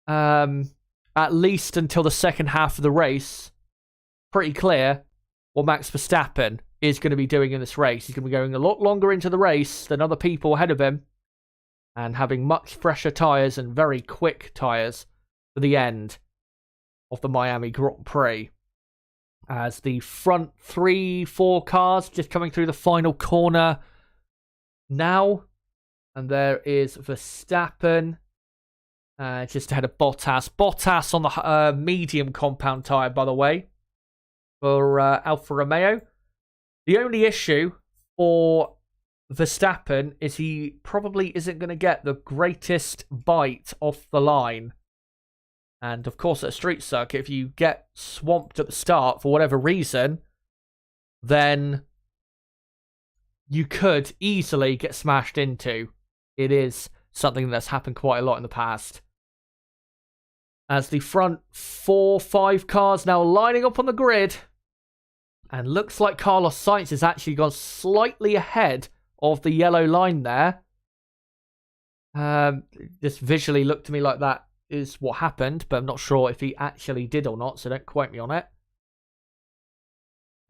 at least until the second half of the race, pretty clear what Max Verstappen is going to be doing in this race. He's going to be going a lot longer into the race than other people ahead of him, and having much fresher tyres and very quick tyres for the end of the Miami Grand Prix. As the front 3-4 cars just coming through the final corner now, and there is Verstappen just ahead of Bottas. Bottas on the medium compound tyre, by the way, for Alfa Romeo. The only issue for Verstappen is he probably isn't going to get the greatest bite off the line. And of course, at a street circuit, if you get swamped at the start for whatever reason, then you could easily get smashed into. It is something that's happened quite a lot in the past. As the front 4-5 cars now lining up on the grid, and looks like Carlos Sainz has actually gone slightly ahead of the yellow line there. Just visually looked to me like that is what happened, but I'm not sure if he actually did or not, so don't quote me on it.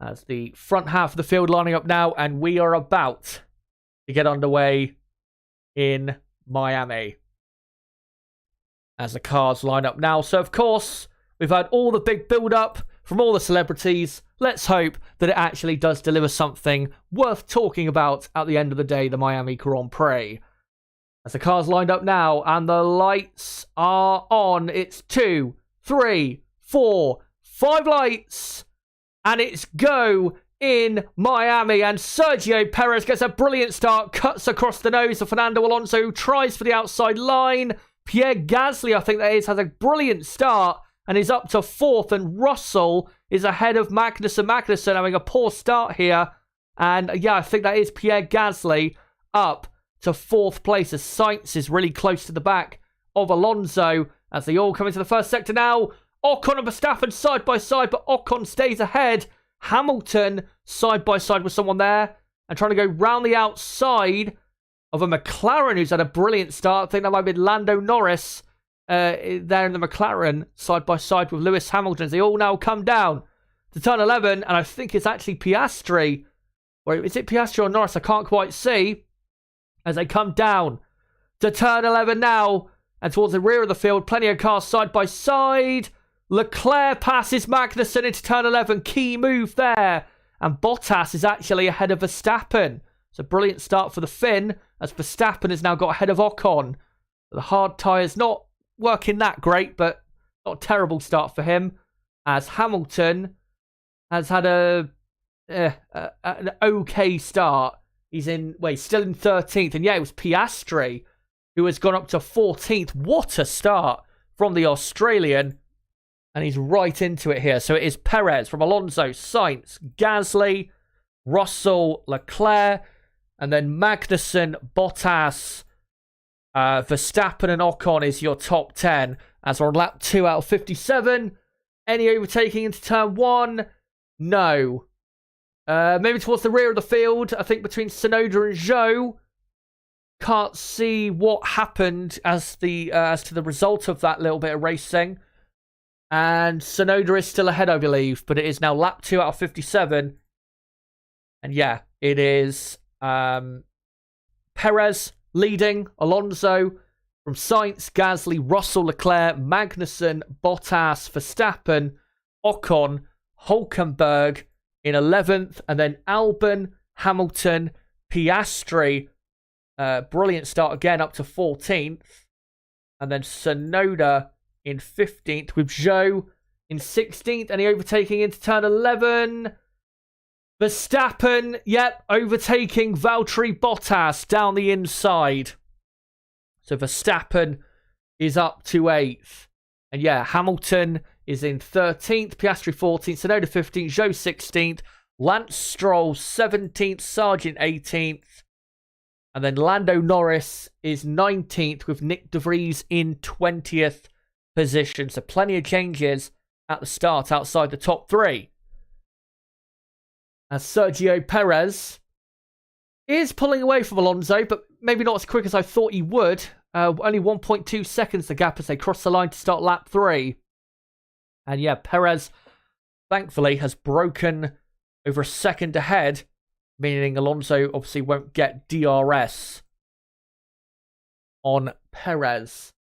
As the front half of the field lining up now, and we are about to get underway in Miami. As the cars line up now. So, of course, we've had all the big build-up from all the celebrities. Let's hope that it actually does deliver something worth talking about at the end of the day, the Miami Grand Prix. As the cars lined up now, and the lights are on. It's 2, 3, 4, 5 lights. And it's go in Miami. And Sergio Perez gets a brilliant start. Cuts across the nose of Fernando Alonso, who tries for the outside line. Pierre Gasly, I think that is, has a brilliant start and is up to 4th. And Russell is ahead of Magnussen. Magnussen having a poor start here. And yeah, I think that is Pierre Gasly up to 4th place, as Sainz is really close to the back of Alonso as they all come into the first sector now. Ocon and Verstappen side by side, but Ocon stays ahead. Hamilton side by side with someone there and trying to go round the outside of a McLaren who's had a brilliant start. I think that might be Lando Norris there in the McLaren side by side with Lewis Hamilton. They all now come down to turn 11, and I think it's actually Piastri. Or is it Piastri or Norris? I can't quite see. As they come down to turn 11 now, and towards the rear of the field, plenty of cars side by side. Leclerc passes Magnussen into turn 11. Key move there. And Bottas is actually ahead of Verstappen. It's a brilliant start for the Finn, as Verstappen has now got ahead of Ocon. The hard tyres not working that great, but not a terrible start for him, as Hamilton has had an okay start. He's still in 13th, and it was Piastri who has gone up to 14th. What a start from the Australian, and he's right into it here. So it is Perez from Alonso, Sainz, Gasly, Russell, Leclerc, and then Magnussen, Bottas, Verstappen and Ocon is your top 10, as we're on lap 2 out of 57. Any overtaking into turn 1? No. Maybe towards the rear of the field, I think between Tsunoda and Zhou. Can't see what happened as to the result of that little bit of racing. And Tsunoda is still ahead, I believe, but it is now lap 2 out of 57. And it is Perez leading, Alonso from Sainz, Gasly, Russell, Leclerc, Magnussen, Bottas, Verstappen, Ocon, Hülkenberg in 11th, and then Albon, Hamilton, Piastri. Brilliant start again, up to 14th. And then Tsunoda in 15th, with Zhou in 16th. Any overtaking into turn 11? Verstappen, overtaking Valtteri Bottas down the inside. So Verstappen is up to 8th. And Hamilton is in 13th, Piastri 14th, Tsunoda 15th, Zhou 16th, Lance Stroll 17th, Sargent 18th. And then Lando Norris is 19th, with Nick De Vries in 20th position. So plenty of changes at the start outside the top 3. As Sergio Perez is pulling away from Alonso, but maybe not as quick as I thought he would. Only 1.2 seconds the gap as they cross the line to start lap 3. And Perez, thankfully, has broken over a second ahead, meaning Alonso obviously won't get DRS on Perez.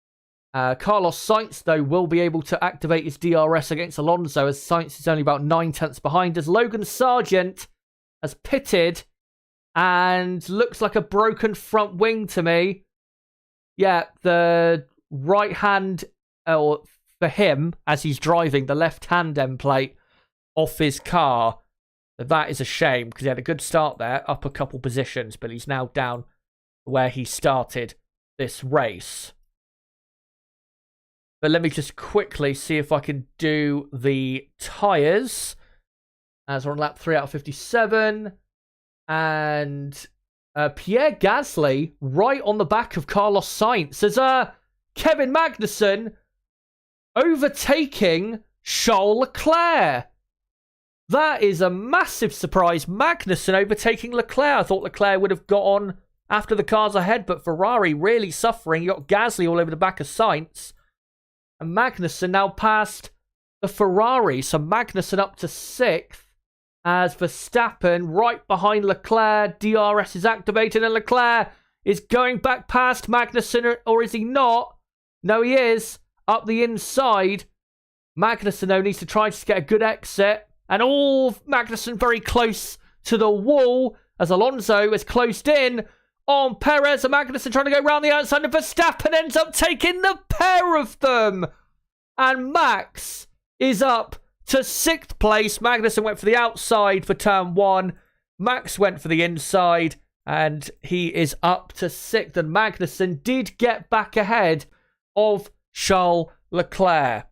Carlos Sainz, though, will be able to activate his DRS against Alonso, as Sainz is only about 9 tenths behind, as Logan Sargent has pitted and looks like a broken front wing to me. The right hand, or for him, as he's driving, the left hand end plate off his car. That is a shame, because he had a good start there, up a couple positions, but he's now down where he started this race. But let me just quickly see if I can do the tyres, as we're on lap 3 out of 57. And Pierre Gasly right on the back of Carlos Sainz, as Kevin Magnussen overtaking Charles Leclerc. That is a massive surprise. Magnussen overtaking Leclerc. I thought Leclerc would have got on after the cars ahead, but Ferrari really suffering. You got Gasly all over the back of Sainz. And Magnussen now past the Ferrari. So Magnussen up to 6th, as Verstappen right behind Leclerc. DRS is activated, and Leclerc is going back past Magnussen, or is he not? No, he is. Up the inside. Magnussen, though, needs to try to get a good exit. And Magnussen very close to the wall, as Alonso is closed in on Perez, and Magnussen trying to go round the outside, and Verstappen ends up taking the pair of them. And Max is up to 6th place. Magnussen went for the outside for turn 1. Max went for the inside, and he is up to 6th. And Magnussen did get back ahead of Charles Leclerc,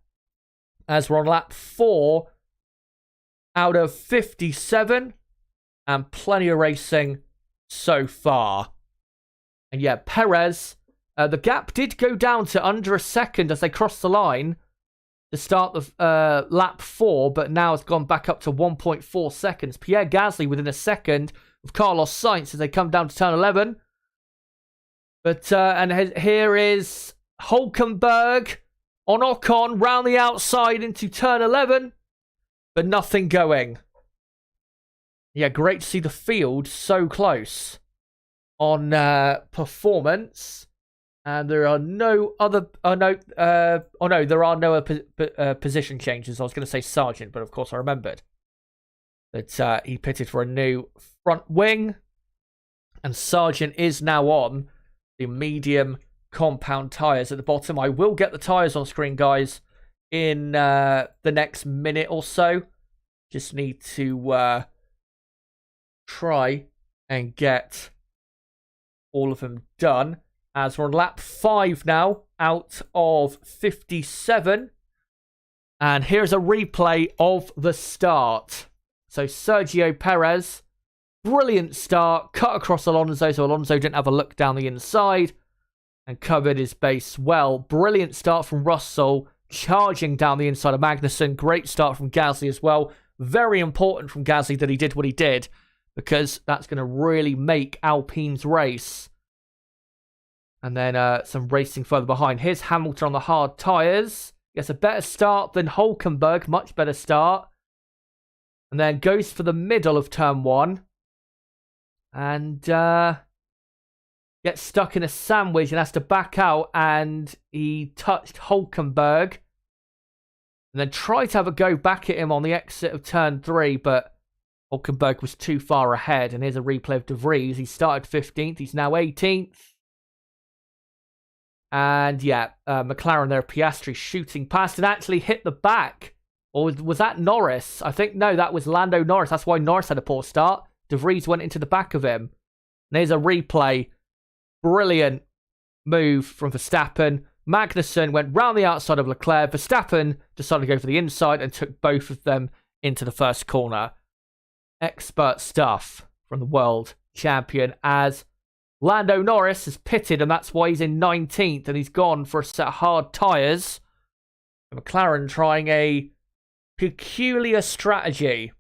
as we're on lap 4 out of 57, and plenty of racing so far. And Perez, the gap did go down to under a second as they crossed the line to start the lap 4, but now it's gone back up to 1.4 seconds. Pierre Gasly within a second of Carlos Sainz as they come down to turn 11. But and here is Hülkenberg on Ocon, round the outside into turn 11, but nothing going. Yeah, great to see the field so close on performance. And there are no other... there are no position changes. I was going to say Sargent, but of course I remembered that he pitted for a new front wing. And Sargent is now on the medium compound tyres at the bottom. I will get the tyres on screen, guys, in the next minute or so. Just need to try and get all of them done. As we're on lap 5 now, out of 57. And here's a replay of the start. So Sergio Perez, brilliant start, cut across Alonso, so Alonso didn't have a look down the inside and covered his base well. Brilliant start from Russell, charging down the inside of Magnussen. Great start from Gasly as well. Very important from Gasly that he did what he did, because that's going to really make Alpine's race. And then some racing further behind. Here's Hamilton on the hard tyres. Gets a better start than Hülkenberg. Much better start. And then goes for the middle of turn 1. And gets stuck in a sandwich and has to back out. And he touched Hülkenberg. And then tried to have a go back at him on the exit of turn 3. But Hülkenberg was too far ahead. And here's a replay of De Vries. He started 15th. He's now 18th. And yeah, McLaren there, Piastri shooting past and actually hit the back. Or was that Norris? I think, no, that was Lando Norris. That's why Norris had a poor start. De Vries went into the back of him. And here's a replay. Brilliant move from Verstappen. Magnussen went round the outside of Leclerc. Verstappen decided to go for the inside and took both of them into the first corner. Expert stuff from the world champion, as Lando Norris has pitted, and that's why he's in 19th, and he's gone for a set of hard tyres. McLaren trying a peculiar strategy,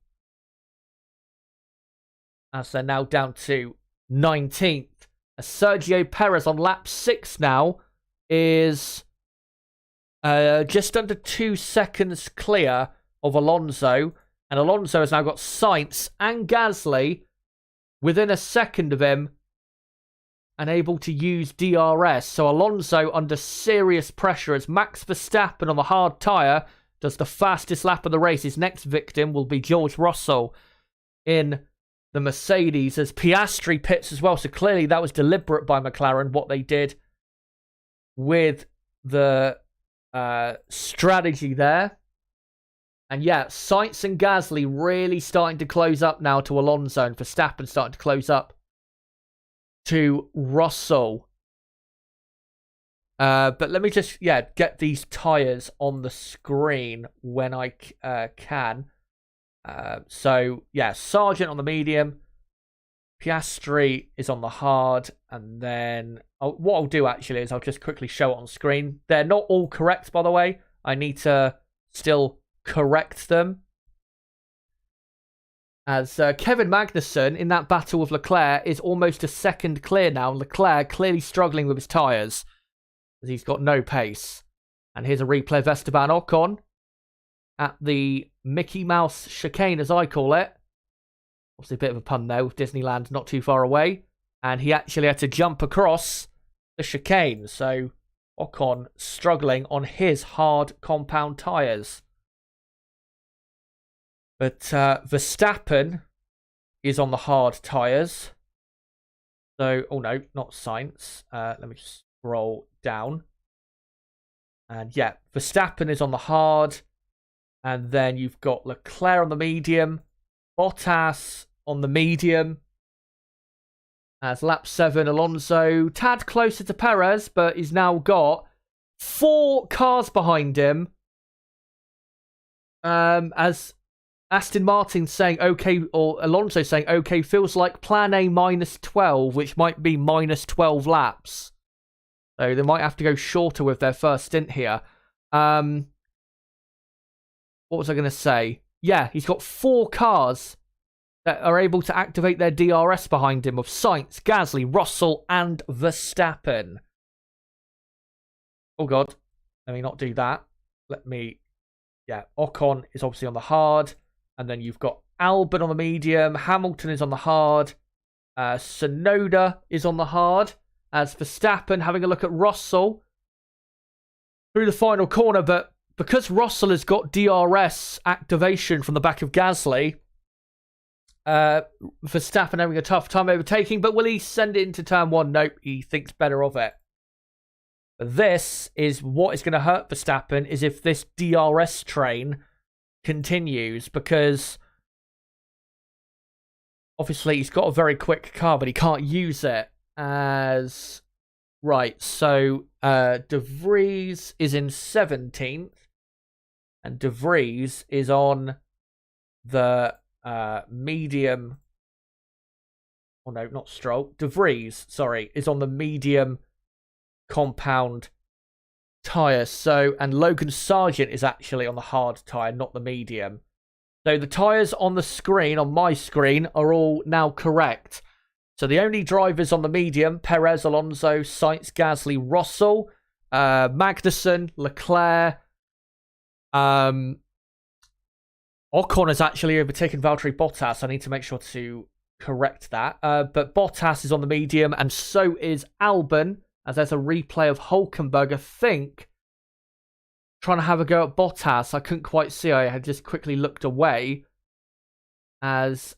as they're now down to 19th. Sergio Perez on lap 6 now is just under 2 seconds clear of Alonso, and Alonso has now got Sainz and Gasly within a second of him, and able to use DRS. So Alonso under serious pressure as Max Verstappen on the hard tyre does the fastest lap of the race. His next victim will be George Russell in the Mercedes, as Piastri pits as well. So clearly that was deliberate by McLaren, what they did with the strategy there. And yeah, Sainz and Gasly really starting to close up now to Alonso, and Verstappen starting to close up to Russell. But let me just, get these tyres on the screen when I can. So, Sargent on the medium. Piastri is on the hard. And then what I'll do actually is I'll just quickly show it on screen. They're not all correct, by the way. I need to still correct them. As Kevin Magnussen in that battle with Leclerc is almost a second clear now. Leclerc clearly struggling with his tyres, as he's got no pace. And here's a replay of Esteban Ocon at the Mickey Mouse chicane, as I call it. Obviously a bit of a pun there, with Disneyland not too far away. And he actually had to jump across the chicane. So Ocon struggling on his hard compound tyres. But Verstappen is on the hard tyres. So, oh no, not Sainz. Let me just scroll down. And Verstappen is on the hard. And then you've got Leclerc on the medium. Bottas on the medium. As lap 7, Alonso, tad closer to Perez, but he's now got 4 cars behind him. As Aston Martin saying okay, or Alonso saying okay, feels like plan A minus 12, which might be minus 12 laps. So they might have to go shorter with their first stint here. What was I going to say? Yeah, he's got 4 cars that are able to activate their DRS behind him, of Sainz, Gasly, Russell, and Verstappen. Oh, God. let me not do that. Ocon is obviously on the hard. And then you've got Albon on the medium. Hamilton is on the hard. Sonoda is on the hard. As Verstappen having a look at Russell through the final corner. But because Russell has got DRS activation from the back of Gasly, Verstappen having a tough time overtaking. But will he send it into turn one? Nope, he thinks better of it. But this is what is going to hurt Verstappen, is if this DRS train continues, because obviously he's got a very quick car, but he can't use it as... Right, so De Vries is in 17th, and De Vries is on the medium... Oh no, not Stroll. De Vries, sorry, is on the medium compound tyre. So, and Logan Sargent is actually on the hard tyre, not the medium. So the tyres on the screen, on my screen, are all now correct. So the only drivers on the medium: Perez, Alonso, Sainz, Gasly, Russell, Magnussen, Leclerc. Ocon has actually overtaken Valtteri Bottas. I need to make sure to correct that. But Bottas is on the medium, and so is Albon, as there's a replay of Hulkenberg, I think, trying to have a go at Bottas. I couldn't quite see. I had just quickly looked away as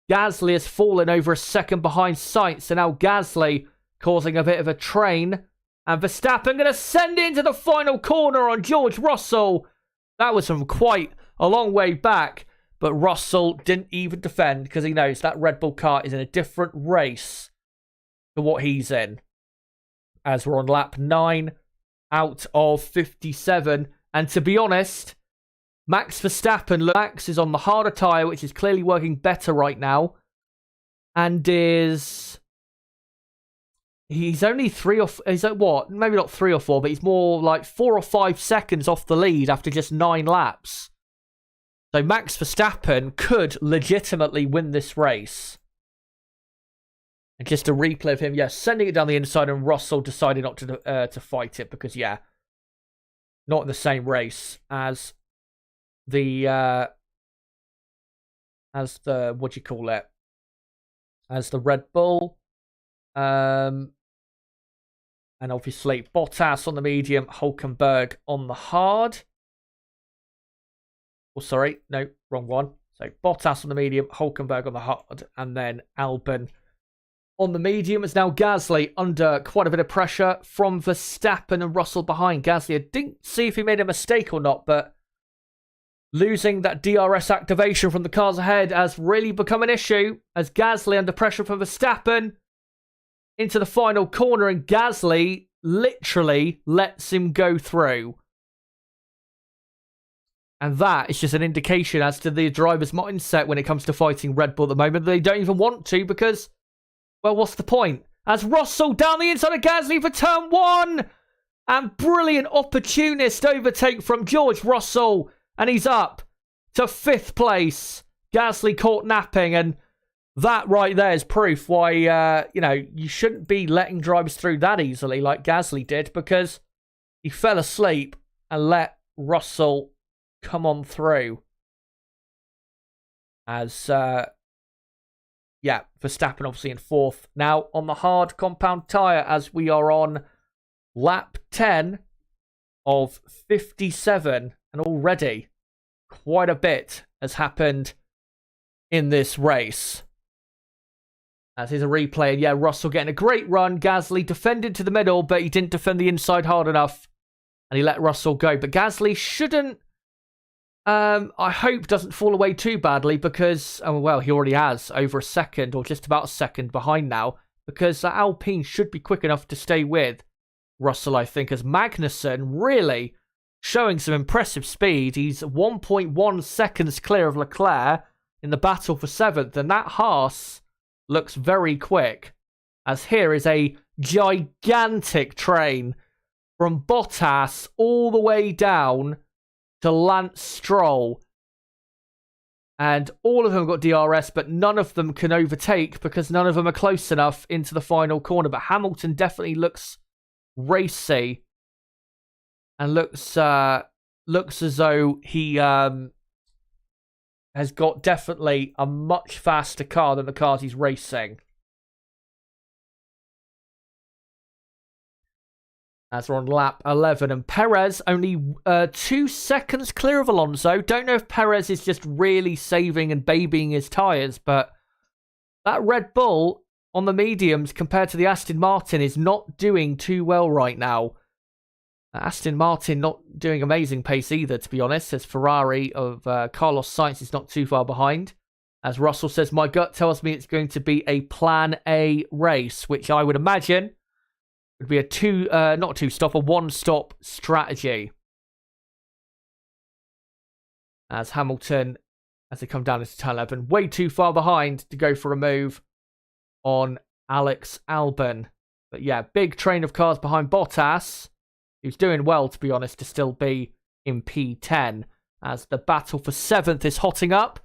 Gasly has fallen over a second behind Sainz. So now Gasly causing a bit of a train. And Verstappen going to send it into the final corner on George Russell. That was from quite a long way back. But Russell didn't even defend because he knows that Red Bull car is in a different race to what he's in. As we're on lap 9 out of 57. And to be honest, Max Verstappen, Max is on the harder tyre, which is clearly working better right now. And he's only maybe not 3 or 4, but he's more like 4 or 5 seconds off the lead after just 9 laps. So Max Verstappen could legitimately win this race. And just a replay of him, sending it down the inside, and Russell decided not to fight it because, not in the same race as the what do you call it? As the Red Bull. And obviously Bottas on the medium, Hulkenberg on the hard. Oh, sorry, no, wrong one. So Bottas on the medium, Hulkenberg on the hard, and then Albon on the medium. Is now Gasly under quite a bit of pressure from Verstappen and Russell behind. Gasly, I didn't see if he made a mistake or not, but losing that DRS activation from the cars ahead has really become an issue, as Gasly under pressure from Verstappen into the final corner, and Gasly literally lets him go through. And that is just an indication as to the driver's mindset when it comes to fighting Red Bull at the moment. They don't even want to because, well, what's the point? As Russell down the inside of Gasly for turn 1. And brilliant opportunist overtake from George Russell. And he's up to 5th place. Gasly caught napping. And that right there is proof why, you shouldn't be letting drivers through that easily like Gasly did, because he fell asleep and let Russell come on through. As, Verstappen obviously in 4th. Now on the hard compound tyre, as we are on lap 10 of 57. And already quite a bit has happened in this race. As here's a replay. And Russell getting a great run. Gasly defended to the middle, but he didn't defend the inside hard enough. And he let Russell go. But Gasly shouldn't, I hope, doesn't fall away too badly, because, he already has over a second, or just about a second behind now, because Alpine should be quick enough to stay with Russell, I think, as Magnussen really showing some impressive speed. He's 1.1 seconds clear of Leclerc in the battle for 7th, and that Haas looks very quick, as here is a gigantic train from Bottas all the way down to Lance Stroll. And all of them got DRS, but none of them can overtake because none of them are close enough into the final corner. But Hamilton definitely looks racy and looks as though he has got definitely a much faster car than the cars he's racing. As we're on lap 11, and Perez only 2 seconds clear of Alonso. Don't know if Perez is just really saving and babying his tyres, but that Red Bull on the mediums compared to the Aston Martin is not doing too well right now. Aston Martin not doing amazing pace either, to be honest, as Ferrari of Carlos Sainz is not too far behind. As Russell says, my gut tells me it's going to be a Plan A race, which I would imagine would be a one-stop strategy. As Hamilton, as they come down into turn 11, way too far behind to go for a move on Alex Albon. But yeah, big train of cars behind Bottas, who's doing well, to be honest, to still be in P10. As the battle for 7th is hotting up.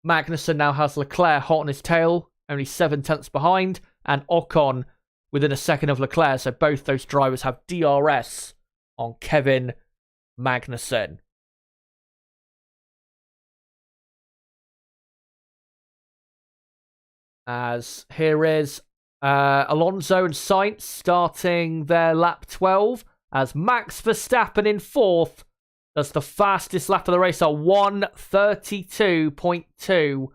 Magnussen now has Leclerc hot on his tail, only 7 tenths behind, and Ocon within a second of Leclerc, so both those drivers have DRS on Kevin Magnussen. As here is Alonso and Sainz starting their lap 12, as Max Verstappen in 4th does the fastest lap of the race at 1:32.2.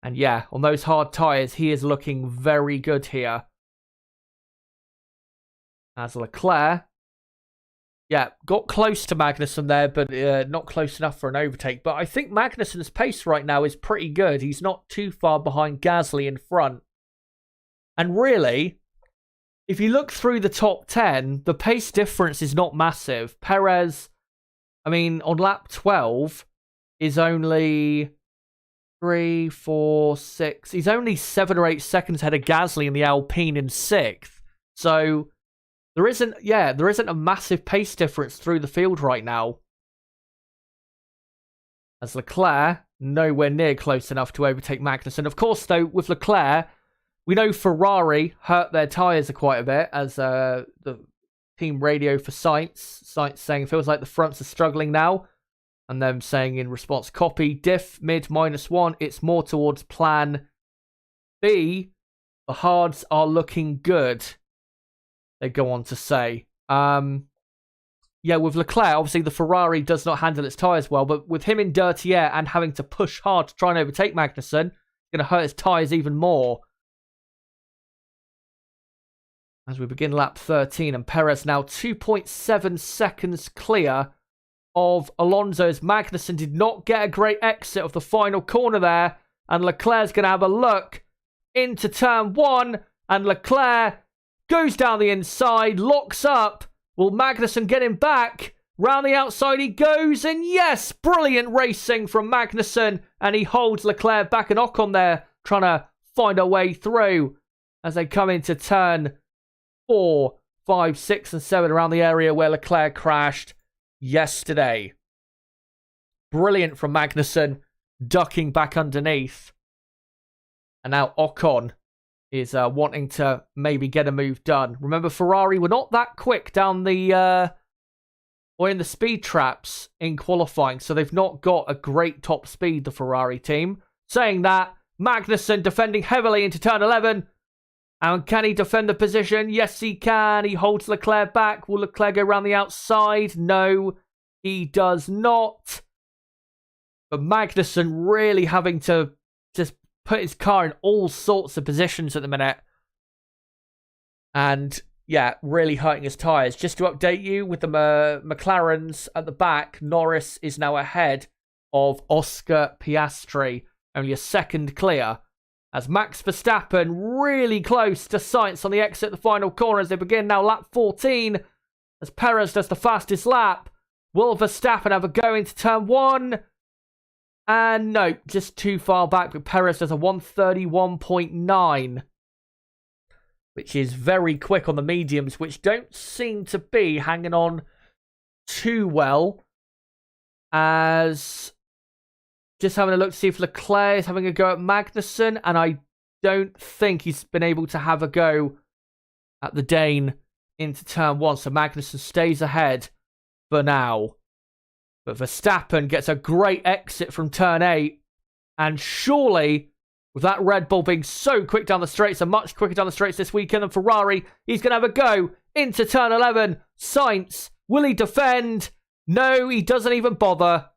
And yeah, on those hard tyres, he is looking very good here. As Leclerc, yeah, got close to Magnussen there, but not close enough for an overtake. But I think Magnussen's pace right now is pretty good. He's not too far behind Gasly in front. And really, if you look through the top 10, the pace difference is not massive. Perez, I mean, on lap 12, is only 3, 4, 6. He's only 7 or 8 seconds ahead of Gasly in the Alpine in 6th. So there isn't a massive pace difference through the field right now. As Leclerc, nowhere near close enough to overtake Magnussen. Of course, though, with Leclerc, we know Ferrari hurt their tyres quite a bit, as the team radio for Sainz saying feels like the fronts are struggling now. And them saying in response, copy, diff mid -1, it's more towards plan B. The hards are looking good, they go on to say. Yeah, with Leclerc, obviously the Ferrari does not handle its tyres well, but with him in dirty air and having to push hard to try and overtake Magnussen, it's going to hurt his tyres even more. As we begin lap 13, and Perez now 2.7 seconds clear of Alonso's. Magnussen did not get a great exit of the final corner there, and Leclerc's going to have a look into turn 1, and Leclerc goes down the inside, locks up. Will Magnussen get him back? Round the outside he goes, and yes, brilliant racing from Magnussen, and he holds Leclerc back, and Ocon there trying to find a way through as they come into turn 4, 5, 6, and 7 around the area where Leclerc crashed yesterday. Brilliant from Magnussen, ducking back underneath. And now Ocon is wanting to maybe get a move done. Remember, Ferrari were not that quick down the or in the speed traps in qualifying, so they've not got a great top speed, the Ferrari team. Saying that, Magnussen defending heavily into turn 11. And can he defend the position? Yes, he can. He holds Leclerc back. Will Leclerc go around the outside? No, he does not. But Magnussen really having to just put his car in all sorts of positions at the minute. And yeah, really hurting his tyres. Just to update you, with the McLarens at the back, Norris is now ahead of Oscar Piastri. Only a second clear. As Max Verstappen really close to Sainz on the exit of the final corner as they begin now lap 14. As Perez does the fastest lap. Will Verstappen have a go into turn 1? And no, just too far back. But Perez does a 1:31.9. Which is very quick on the mediums, which don't seem to be hanging on too well. As just having a look to see if Leclerc is having a go at Magnussen, and I don't think he's been able to have a go at the Dane into turn 1. So Magnussen stays ahead for now. But Verstappen gets a great exit from turn 8. And surely, with that Red Bull being so quick down the straights, and much quicker down the straights this weekend than Ferrari, he's going to have a go into turn 11. Sainz, will he defend? No, he doesn't even bother.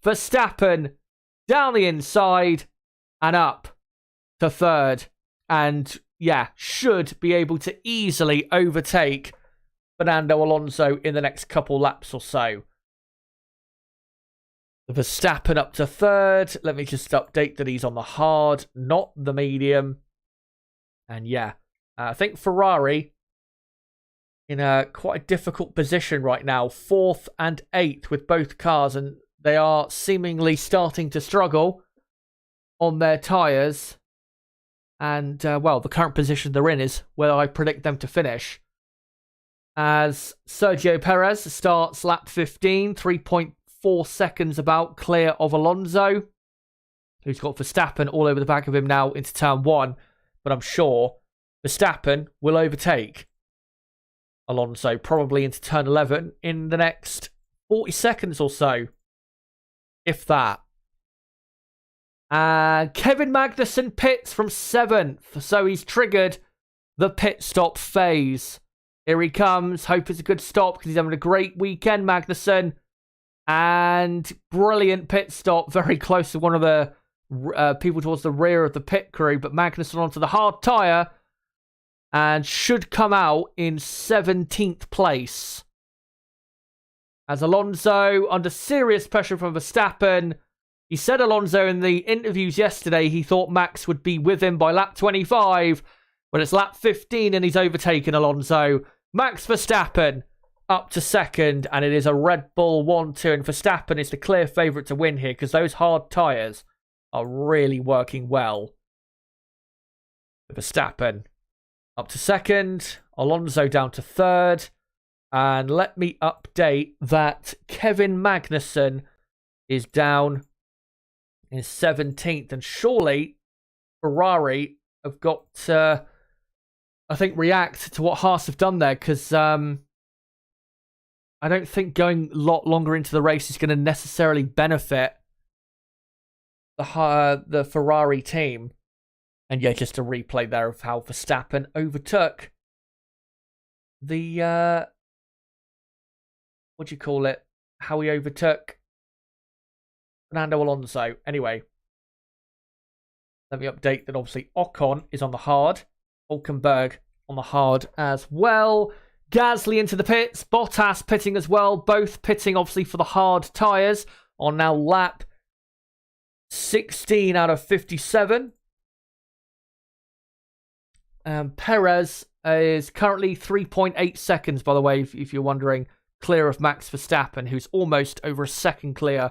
Verstappen down the inside and up to third. And yeah, should be able to easily overtake Fernando Alonso in the next couple laps or so. Verstappen up to third. Let me just update that he's on the hard, not the medium. And yeah, I think Ferrari in a quite a difficult position right now. 4th and 8th with both cars, and they are seemingly starting to struggle on their tyres. And, well, the current position they're in is where I predict them to finish. As Sergio Perez starts lap 15, 3.4 seconds about clear of Alonso, who's got Verstappen all over the back of him now into turn 1. But I'm sure Verstappen will overtake Alonso probably into turn 11 in the next 40 seconds or so, if that. And Kevin Magnussen pits from 7th, so he's triggered the pit stop phase. Here he comes. Hope it's a good stop because he's having a great weekend, Magnussen. And brilliant pit stop, very close to one of the people towards the rear of the pit crew, but Magnussen onto the hard tyre and should come out in 17th place. As Alonso, under serious pressure from Verstappen, he said Alonso in the interviews yesterday he thought Max would be with him by lap 25. When it's lap 15 and he's overtaken Alonso. Max Verstappen up to second, and it is a Red Bull 1-2, and Verstappen is the clear favourite to win here because those hard tyres are really working well. Verstappen up to second, Alonso down to third, and let me update that Kevin Magnussen is down in 17th, and surely Ferrari have got to, I think, react to what Haas have done there, because I don't think going a lot longer into the race is going to necessarily benefit the Ferrari team. And yeah, just a replay there of how Verstappen overtook the, what do you call it? How he overtook Fernando Alonso. Anyway, let me update that obviously Ocon is on the hard. Hulkenberg on the hard as well. Gasly into the pits. Bottas pitting as well. Both pitting obviously for the hard tyres on now lap 16 out of 57. Perez is currently 3.8 seconds, by the way, if you're wondering, clear of Max Verstappen, who's almost over a second clear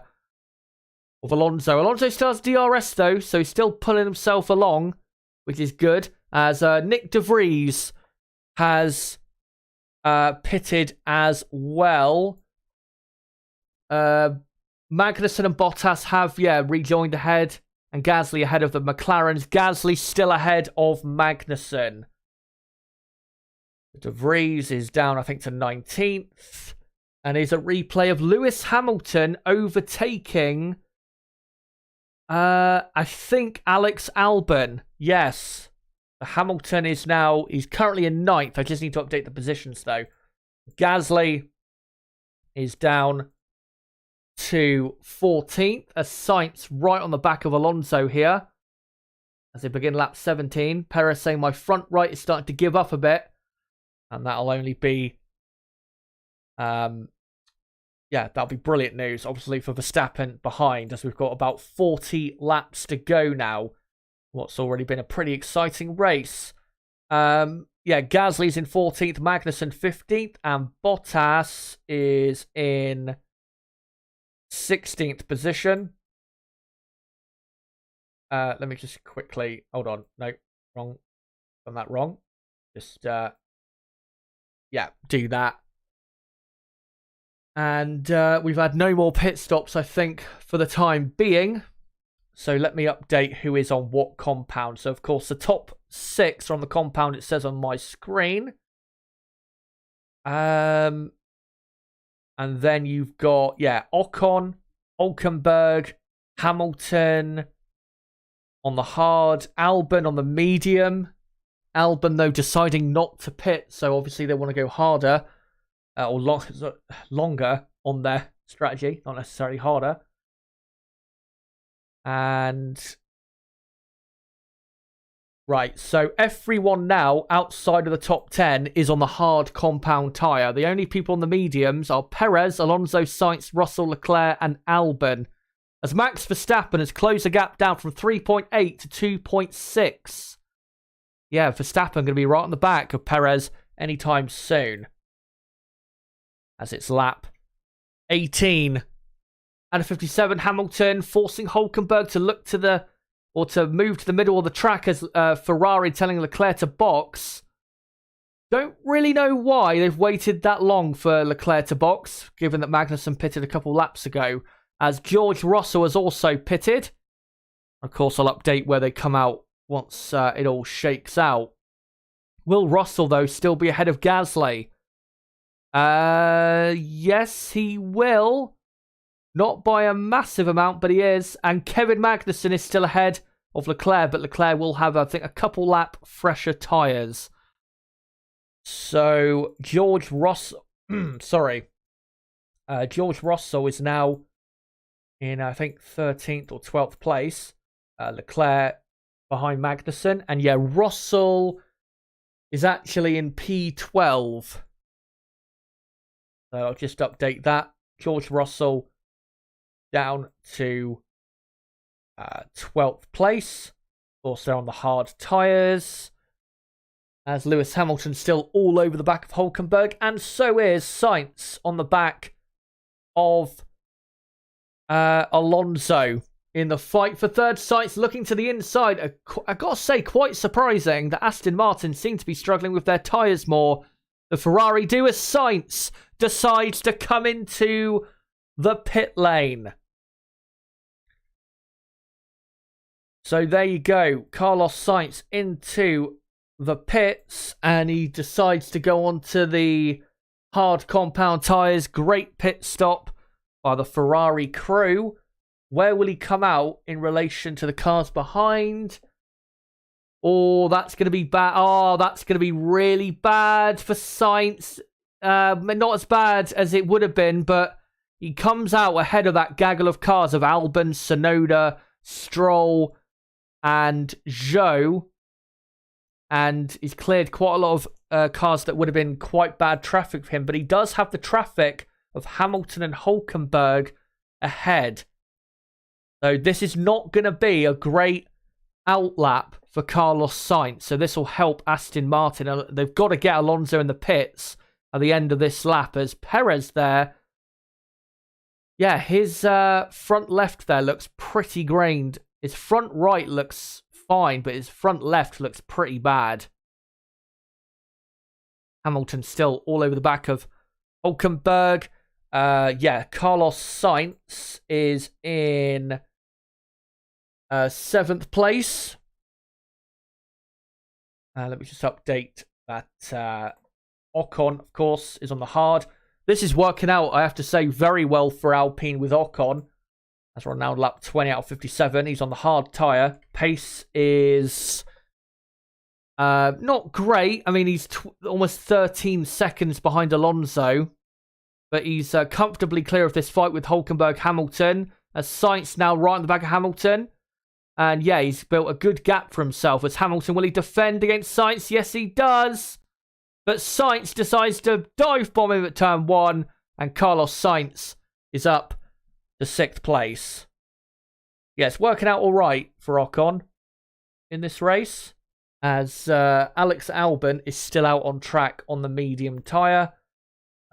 of Alonso. Alonso still has DRS though, so he's still pulling himself along, which is good, as Nick de Vries has pitted as well. Magnussen and Bottas have, rejoined ahead, and Gasly ahead of the McLarens. Gasly still ahead of Magnussen. De Vries is down, I think, to 19th. And is a replay of Lewis Hamilton overtaking, I think, Alex Albon. Yes. Hamilton is now, he's currently in 9th. I just need to update the positions, though. Gasly is down to 14th. As Sainz right on the back of Alonso here as they begin lap 17. Perez saying my front right is starting to give up a bit, and that'll only be that'll be brilliant news obviously for Verstappen behind, as we've got about 40 laps to go now. What's already been a pretty exciting race. Gasly's in 14th, Magnussen 15th, and Bottas is in 16th position. Let me just quickly, hold on. No, wrong. Done that wrong. Just, do that. And we've had no more pit stops, I think, for the time being. So let me update who is on what compound. So, of course, the top 6 are on the compound it says on my screen. And then you've got, Ocon, Hulkenberg, Hamilton on the hard, Albon on the medium. Albon, though, deciding not to pit, so obviously they want to go harder or longer on their strategy, not necessarily harder. And right, so everyone now outside of the top 10 is on the hard compound tyre. The only people on the mediums are Perez, Alonso, Sainz, Russell, Leclerc, and Albon. As Max Verstappen has closed the gap down from 3.8 to 2.6. Yeah, Verstappen going to be right on the back of Perez anytime soon. As it's lap 18. And 57, Hamilton forcing Hulkenberg to look to the, or to move to the middle of the track as Ferrari telling Leclerc to box. Don't really know why they've waited that long for Leclerc to box, given that Magnussen pitted a couple laps ago. As George Russell has also pitted. Of course, I'll update where they come out once it all shakes out. Will Russell, though, still be ahead of Gasly? Yes, he will. Not by a massive amount, but he is. And Kevin Magnussen is still ahead of Leclerc, but Leclerc will have, I think, a couple lap fresher tyres. So, George Russell... George Russell is now in, I think, 13th or 12th place. Leclerc behind Magnussen. And yeah, Russell is actually in P12. So I'll just update that. George Russell down to 12th place. Also on the hard tyres. As Lewis Hamilton still all over the back of Hulkenberg. And so is Sainz on the back of Alonso. In the fight for third, Sainz looking to the inside. I gotta say, quite surprising that Aston Martin seem to be struggling with their tyres more. The Ferrari do as Sainz decides to come into the pit lane. So there you go. Carlos Sainz into the pits, and he decides to go onto the hard compound tyres. Great pit stop by the Ferrari crew. Where will he come out in relation to the cars behind? Oh, that's going to be bad. Oh, that's going to be really bad for Sainz. Not as bad as it would have been, but he comes out ahead of that gaggle of cars of Albon, Tsunoda, Stroll, and Zhou. And he's cleared quite a lot of cars that would have been quite bad traffic for him. But he does have the traffic of Hamilton and Hulkenberg ahead. So this is not going to be a great outlap for Carlos Sainz. So this will help Aston Martin. They've got to get Alonso in the pits at the end of this lap. As Perez there, yeah, his front left there looks pretty grained. His front right looks fine, but his front left looks pretty bad. Hamilton still all over the back of Hulkenberg. Yeah, Carlos Sainz is in 7th place. Let me just update that. Ocon, of course, is on the hard. This is working out, I have to say, very well for Alpine with Ocon. As we're now lap 20 out of 57. He's on the hard tyre. Pace is not great. I mean, he's almost 13 seconds behind Alonso. But he's comfortably clear of this fight with Hulkenberg, Hamilton. As Sainz now right in the back of Hamilton. And yeah, he's built a good gap for himself. As Hamilton, will he defend against Sainz? Yes, he does. But Sainz decides to dive bomb him at turn 1. And Carlos Sainz is up to 6th place. Yeah, it's working out all right for Ocon in this race. As Alex Albon is still out on track on the medium tyre.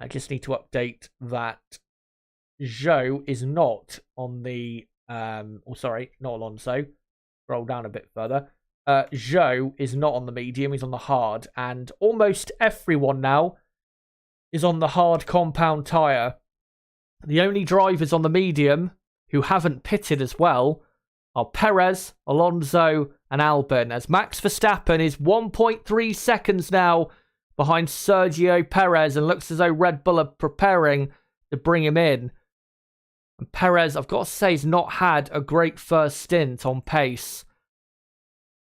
I just need to update that Zhou is not on the... not Alonso. Scroll down a bit further. Zhou is not on the medium. He's on the hard. And almost everyone now is on the hard compound tyre. The only drivers on the medium who haven't pitted as well are Perez, Alonso, and Albon. As Max Verstappen is 1.3 seconds now behind Sergio Perez, and looks as though Red Bull are preparing to bring him in. And Perez, I've got to say, has not had a great first stint on pace,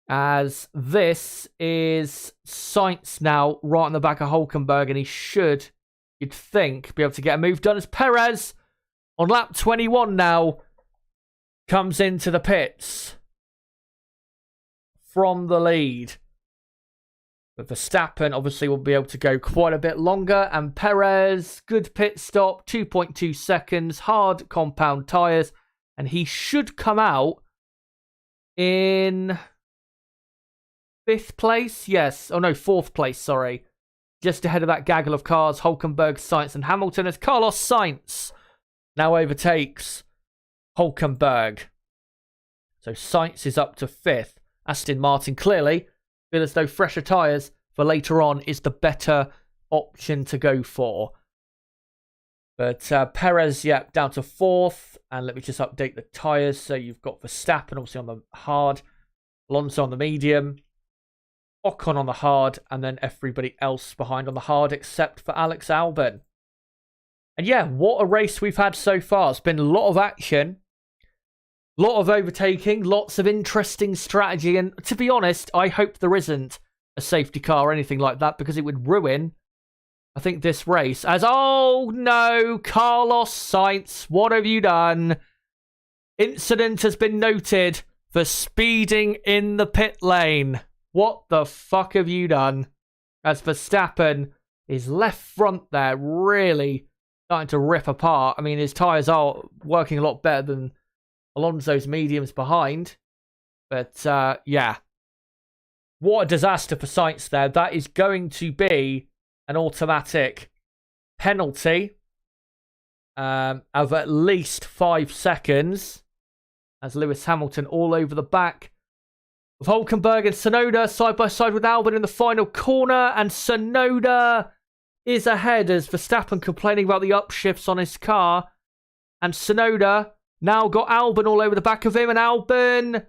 as this is Sainz now right on the back of Hülkenberg, and he should, you'd think, be able to get a move done, as Perez on lap 21 now comes into the pits from the lead. But Verstappen obviously will be able to go quite a bit longer, and Perez, good pit stop, 2.2 seconds, hard compound tyres, and he should come out in 5th place, yes. Oh no, 4th place, sorry. Just ahead of that gaggle of cars, Hülkenberg, Sainz and Hamilton, as Carlos Sainz now overtakes Hülkenberg. So Sainz is up to 5th. Aston Martin clearly feel as though fresher tyres for later on is the better option to go for. But Perez, down to 4th. And let me just update the tyres. So you've got Verstappen obviously on the hard, Alonso on the medium, Ocon on the hard, and then everybody else behind on the hard except for Alex Albon. And what a race we've had so far. It's been a lot of action, a lot of overtaking, lots of interesting strategy. And to be honest, I hope there isn't a safety car or anything like that, because it would ruin, I think, this race. As, oh no, Carlos Sainz, what have you done? Incident has been noted for speeding in the pit lane. What the fuck have you done? As Verstappen is left front there, really starting to rip apart. I mean, his tyres are working a lot better than Alonso's mediums behind. But, what a disaster for Sainz there. That is going to be an automatic penalty of at least 5 seconds. As Lewis Hamilton all over the back of Hülkenberg and Tsunoda side by side with Albon in the final corner, and Tsunoda is ahead as Verstappen complaining about the upshifts on his car, and Tsunoda now got Albon all over the back of him, and Albon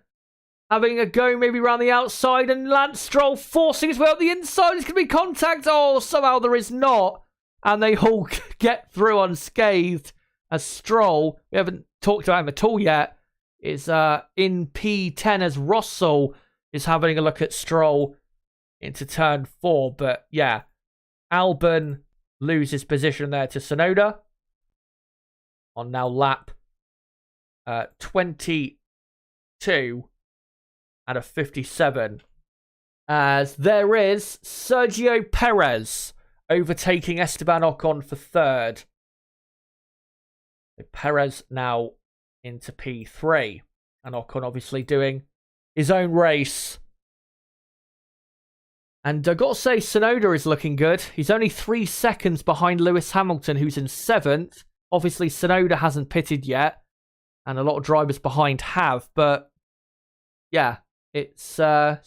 having a go maybe around the outside, and Lance Stroll forcing his way up the inside. It's going to be contact. Oh, somehow there is not, and they all get through unscathed as Stroll, we haven't talked about him at all yet, is in P10 as Russell is having a look at Stroll into turn 4. But Albon loses position there to Tsunoda on now lap 22 out of 57. As there is Sergio Perez overtaking Esteban Ocon for 3rd. So Perez now into P3, and Ocon obviously doing his own race. And I got to say, Tsunoda is looking good. He's only 3 seconds behind Lewis Hamilton, who's in 7th. Obviously, Tsunoda hasn't pitted yet, and a lot of drivers behind have. But it's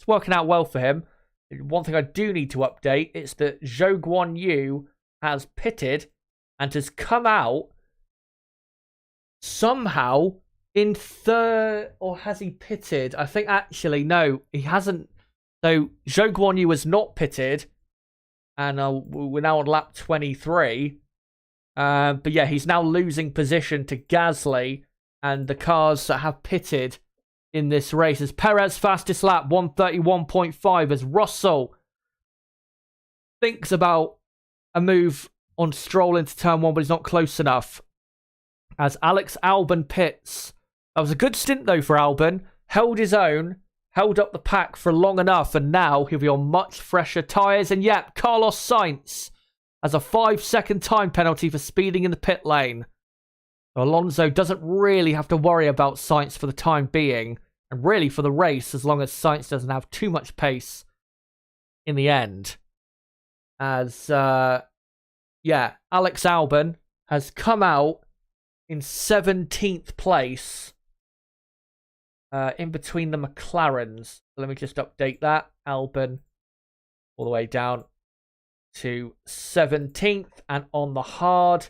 working out well for him. One thing I do need to update is that Zhou Guan Yu has pitted and has come out somehow in 3rd, or has he pitted? I think actually, no, he hasn't. So Zhou Guan Yu was not pitted, and we're now on lap 23. But he's now losing position to Gasly and the cars that have pitted in this race. As Perez fastest lap, 131.5, as Russell thinks about a move on Stroll into turn 1, but he's not close enough. As Alex Albon pits. That was a good stint, though, for Albon. Held his own. Held up the pack for long enough. And now he'll be on much fresher tyres. And Carlos Sainz has a 5-second time penalty for speeding in the pit lane. Alonso doesn't really have to worry about Sainz for the time being. And really for the race, as long as Sainz doesn't have too much pace in the end. As, Alex Albon has come out in 17th place in between the McLarens. Let me just update that. Albon all the way down to 17th, and on the hard,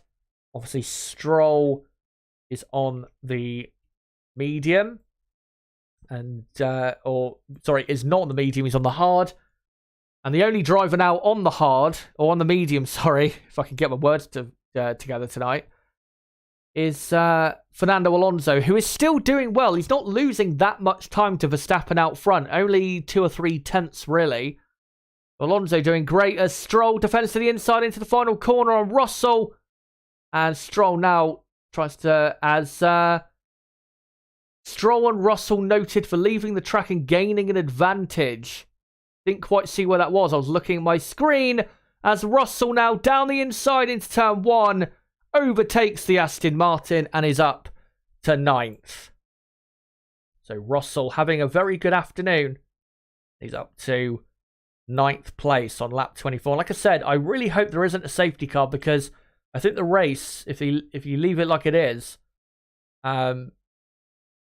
obviously Stroll is on the medium, and is not on the medium, he's on the hard, And the only driver now on the hard, or on the medium, sorry, if I can get my words together tonight, is Fernando Alonso, who is still doing well. He's not losing that much time to Verstappen out front. Only 2 or 3 tenths, really. Alonso doing great as Stroll defends to the inside into the final corner on Russell. And Stroll now tries to, as Stroll and Russell noted for leaving the track and gaining an advantage. Didn't quite see where that was. I was looking at my screen as Russell now down the inside into turn 1. Overtakes the Aston Martin and is up to 9th. So Russell having a very good afternoon. He's up to 9th place on lap 24. Like I said, I really hope there isn't a safety car because I think the race, if you leave it like it is, the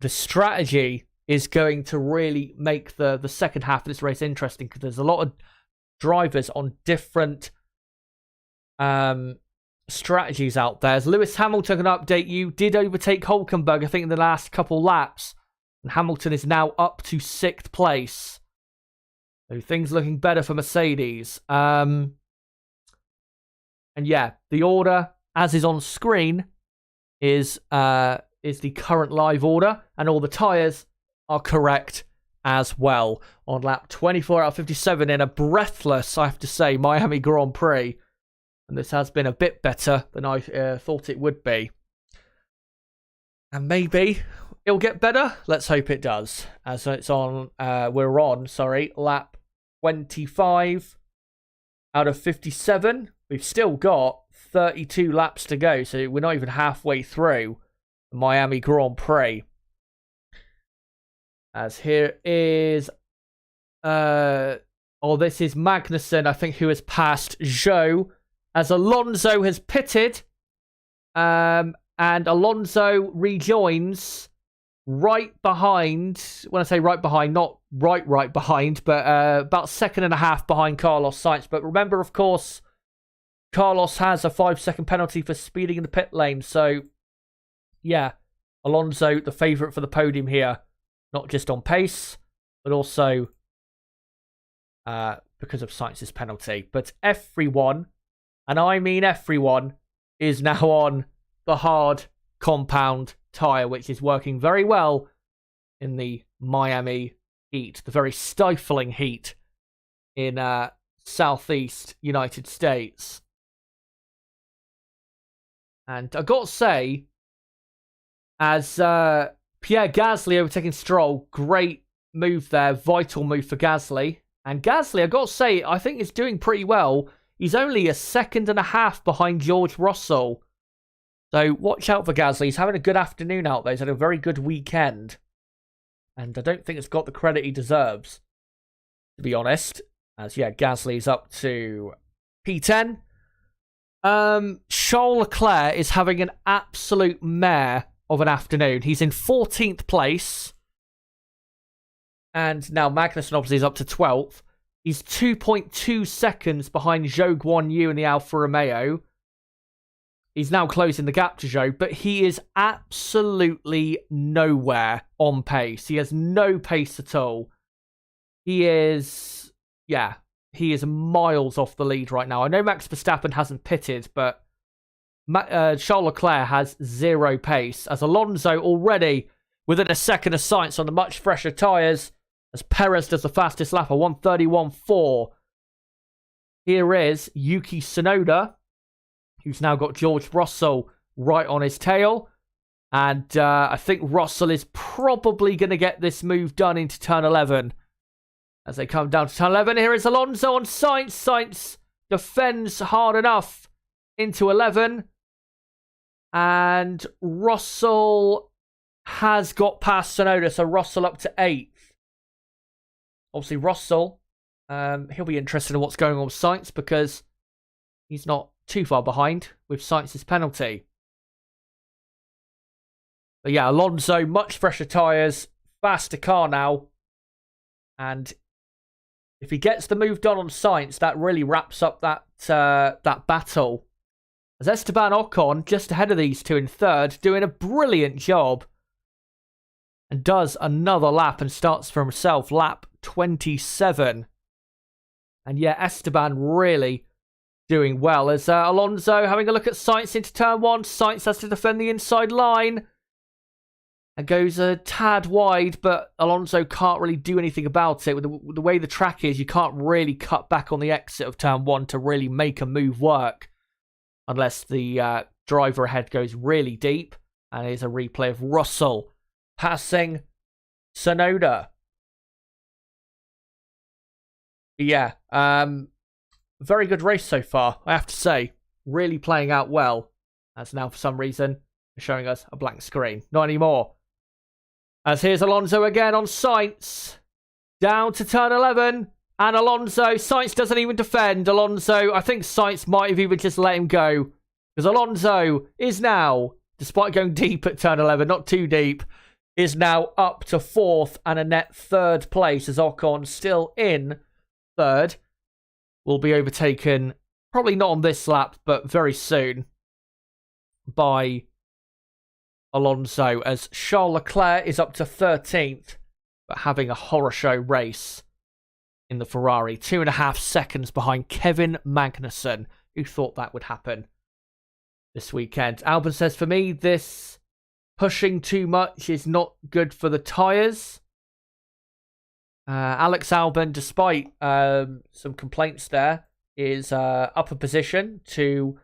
strategy is going to really make the second half of this race interesting because there's a lot of drivers on different strategies out there. As Lewis Hamilton can update you, did overtake Hulkenberg, I think, in the last couple laps. And Hamilton is now up to 6th place. So things looking better for Mercedes. And yeah, the order, as is on screen, is the current live order. And all the tyres are correct as well on lap 24 out of 57 in a breathless, I have to say, Miami Grand Prix. And this has been a bit better than I thought it would be. And maybe it'll get better. Let's hope it does. As it's on, we're on, lap 25 out of 57. We've still got 32 laps to go. So we're not even halfway through the Miami Grand Prix. As here is, this is Magnussen, I think, who has passed Zhou. As Alonso has pitted, and Alonso rejoins right behind. When I say right behind, not right behind, but about 1.5 behind Carlos Sainz. But remember, of course, Carlos has a 5-second penalty for speeding in the pit lane. So, yeah, Alonso, the favourite for the podium here. Not just on pace, but also because of Sainz's penalty. But everyone, and I mean everyone, is now on the hard compound tyre, which is working very well in the Miami heat, the very stifling heat in southeast United States. And I got to say, as Pierre Gasly overtaking Stroll, great move there, vital move for Gasly. And Gasly, I got to say, I think is doing pretty well. He's only 1.5 seconds behind George Russell. So watch out for Gasly. He's having a good afternoon out there. He's had a very good weekend. And I don't think it's got the credit he deserves, to be honest. As, yeah, Gasly's up to P10. Charles Leclerc is having an absolute mare of an afternoon. He's in 14th place. And now Magnussen obviously is up to 12th. He's 2.2 seconds behind Zhou Guanyu in the Alfa Romeo. He's now closing the gap to Zhou, but he is absolutely nowhere on pace. He has no pace at all. He is miles off the lead right now. I know Max Verstappen hasn't pitted, but Charles Leclerc has 0 pace, as Alonso already within 1 second of Sainz on the much fresher tyres, as Perez does the fastest lap of 1:31.4. Here is Yuki Tsunoda, who's now got George Russell right on his tail. And I think Russell is probably going to get this move done into turn 11. As they come down to turn 11, here is Alonso on Sainz. Sainz defends hard enough into 11. And Russell has got past Tsunoda, so Russell up to 8th. Obviously, Russell, he'll be interested in what's going on with Sainz because he's not too far behind with Sainz's penalty. But yeah, Alonso, much fresher tyres, faster car now. And if he gets the move done on Sainz, that really wraps up that battle. As Esteban Ocon, just ahead of these two in 3rd, doing a brilliant job. And does another lap and starts for himself, lap 27. And yeah, Esteban really doing well. As Alonso having a look at Sainz into turn 1. Sainz has to defend the inside line. And goes a tad wide, but Alonso can't really do anything about it. With the way the track is, you can't really cut back on the exit of turn 1 to really make a move work. Unless the driver ahead goes really deep. And here's a replay of Russell passing Tsunoda. Yeah, very good race so far, I have to say. Really playing out well. As now, for some reason, showing us a blank screen. Not anymore. As here's Alonso again on Sainz. Down to turn 11. And Alonso, Sainz doesn't even defend. Alonso, I think Sainz might have even just let him go. Because Alonso is now, despite going deep at turn 11, not too deep, is now up to 4th and a net 3rd place. As Ocon still in 3rd. Will be overtaken, probably not on this lap, but very soon, by Alonso, as Charles Leclerc is up to 13th, but having a horror show race in the Ferrari. 2.5 seconds behind Kevin Magnussen. Who thought that would happen this weekend? Albon says, for me, this pushing too much is not good for the tyres. Alex Albon, despite some complaints there, is up a position to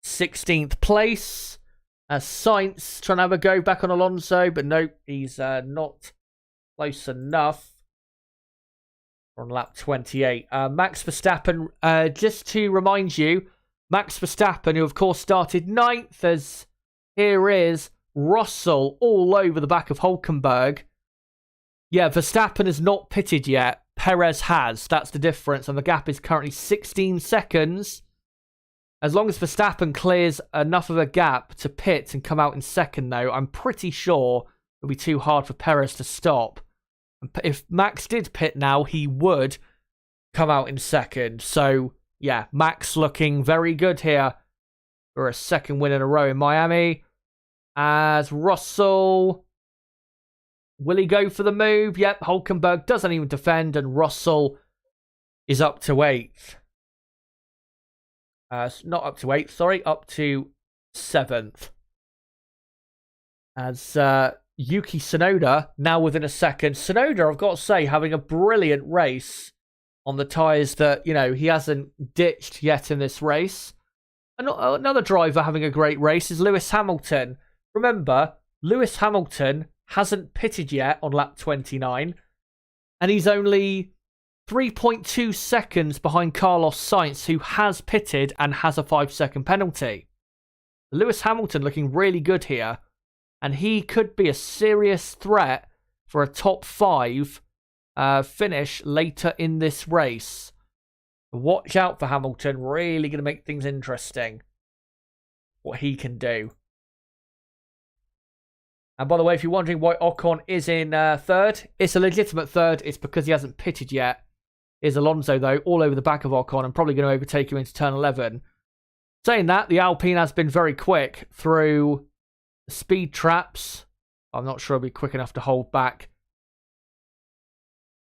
16th place. Sainz trying to have a go back on Alonso, but nope, he's not close enough. On lap 28. Max Verstappen, just to remind you, Max Verstappen, who of course started 9th, as here is Russell all over the back of Hülkenberg. Yeah, Verstappen has not pitted yet. Perez has. That's the difference. And the gap is currently 16 seconds. As long as Verstappen clears enough of a gap to pit and come out in 2nd, though, I'm pretty sure it'll be too hard for Perez to stop. If Max did pit now, he would come out in 2nd. So, yeah, Max looking very good here for a 2nd win in a row in Miami. As Russell, will he go for the move? Yep, Hülkenberg doesn't even defend, and Russell is up to 8th. Not up to 8th, sorry, up to 7th. As Yuki Tsunoda now within a 2nd. Tsunoda, I've got to say, having a brilliant race on the tyres that, you know, he hasn't ditched yet in this race. Another driver having a great race is Lewis Hamilton. Remember, Lewis Hamilton hasn't pitted yet on lap 29, and he's only 3.2 seconds behind Carlos Sainz, who has pitted and has a 5-second penalty. Lewis Hamilton looking really good here, and he could be a serious threat for a top 5 finish later in this race. Watch out for Hamilton, really going to make things interesting, what he can do. And by the way, if you're wondering why Ocon is in 3rd, it's a legitimate 3rd. It's because he hasn't pitted yet. Here's Alonso, though, all over the back of Ocon and probably going to overtake him into turn 11. Saying that, the Alpine has been very quick through speed traps. I'm not sure it'll be quick enough to hold back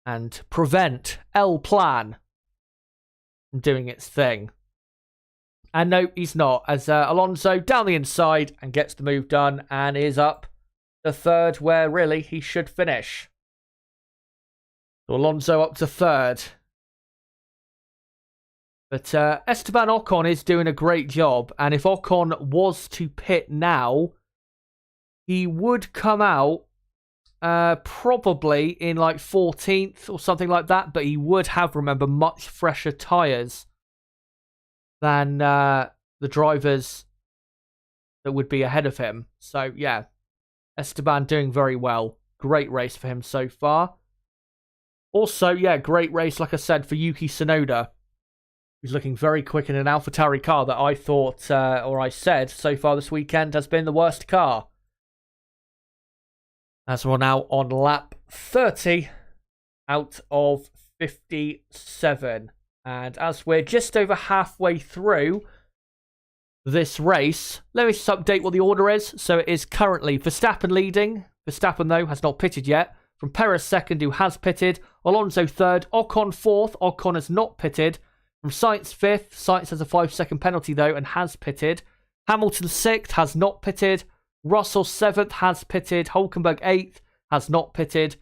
and prevent L-Plan from doing its thing. And no, he's not, as Alonso down the inside and gets the move done and is up the 3rd, where really he should finish. So Alonso up to 3rd. But Esteban Ocon is doing a great job, and if Ocon was to pit now, he would come out probably in like 14th or something like that, but he would have, remember, much fresher tyres than the drivers that would be ahead of him. So, yeah, Esteban doing very well. Great race for him so far. Also, yeah, great race, like I said, for Yuki Tsunoda. He's looking very quick in an AlphaTauri car that I thought, or I said, so far this weekend has been the worst car. As we're now on lap 30 out of 57. And as we're just over halfway through this race, let me just update what the order is. So it is currently Verstappen leading. Verstappen, though, has not pitted yet. from Perez second, who has pitted, Alonso third, Ocon fourth, Ocon has not pitted, from Sainz fifth, Sainz has a 5-second penalty though and has pitted, Hamilton sixth, has not pitted, Russell seventh, has pitted, Hülkenberg eighth, has not pitted,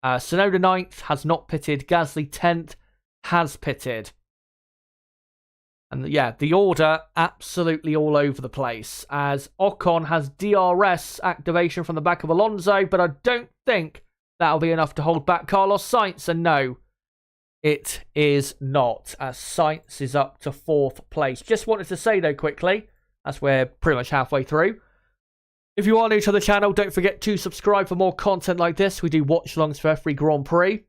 Tsunoda ninth, has not pitted, Gasly 10th, has pitted. And yeah, the order absolutely all over the place, as Ocon has DRS activation from the back of Alonso, but I don't think that'll be enough to hold back Carlos Sainz, and no, it is not, as Sainz is up to 4th place. Just wanted to say though quickly, as we're pretty much halfway through, if you are new to the channel, don't forget to subscribe for more content like this. We do watch-alongs for every Grand Prix,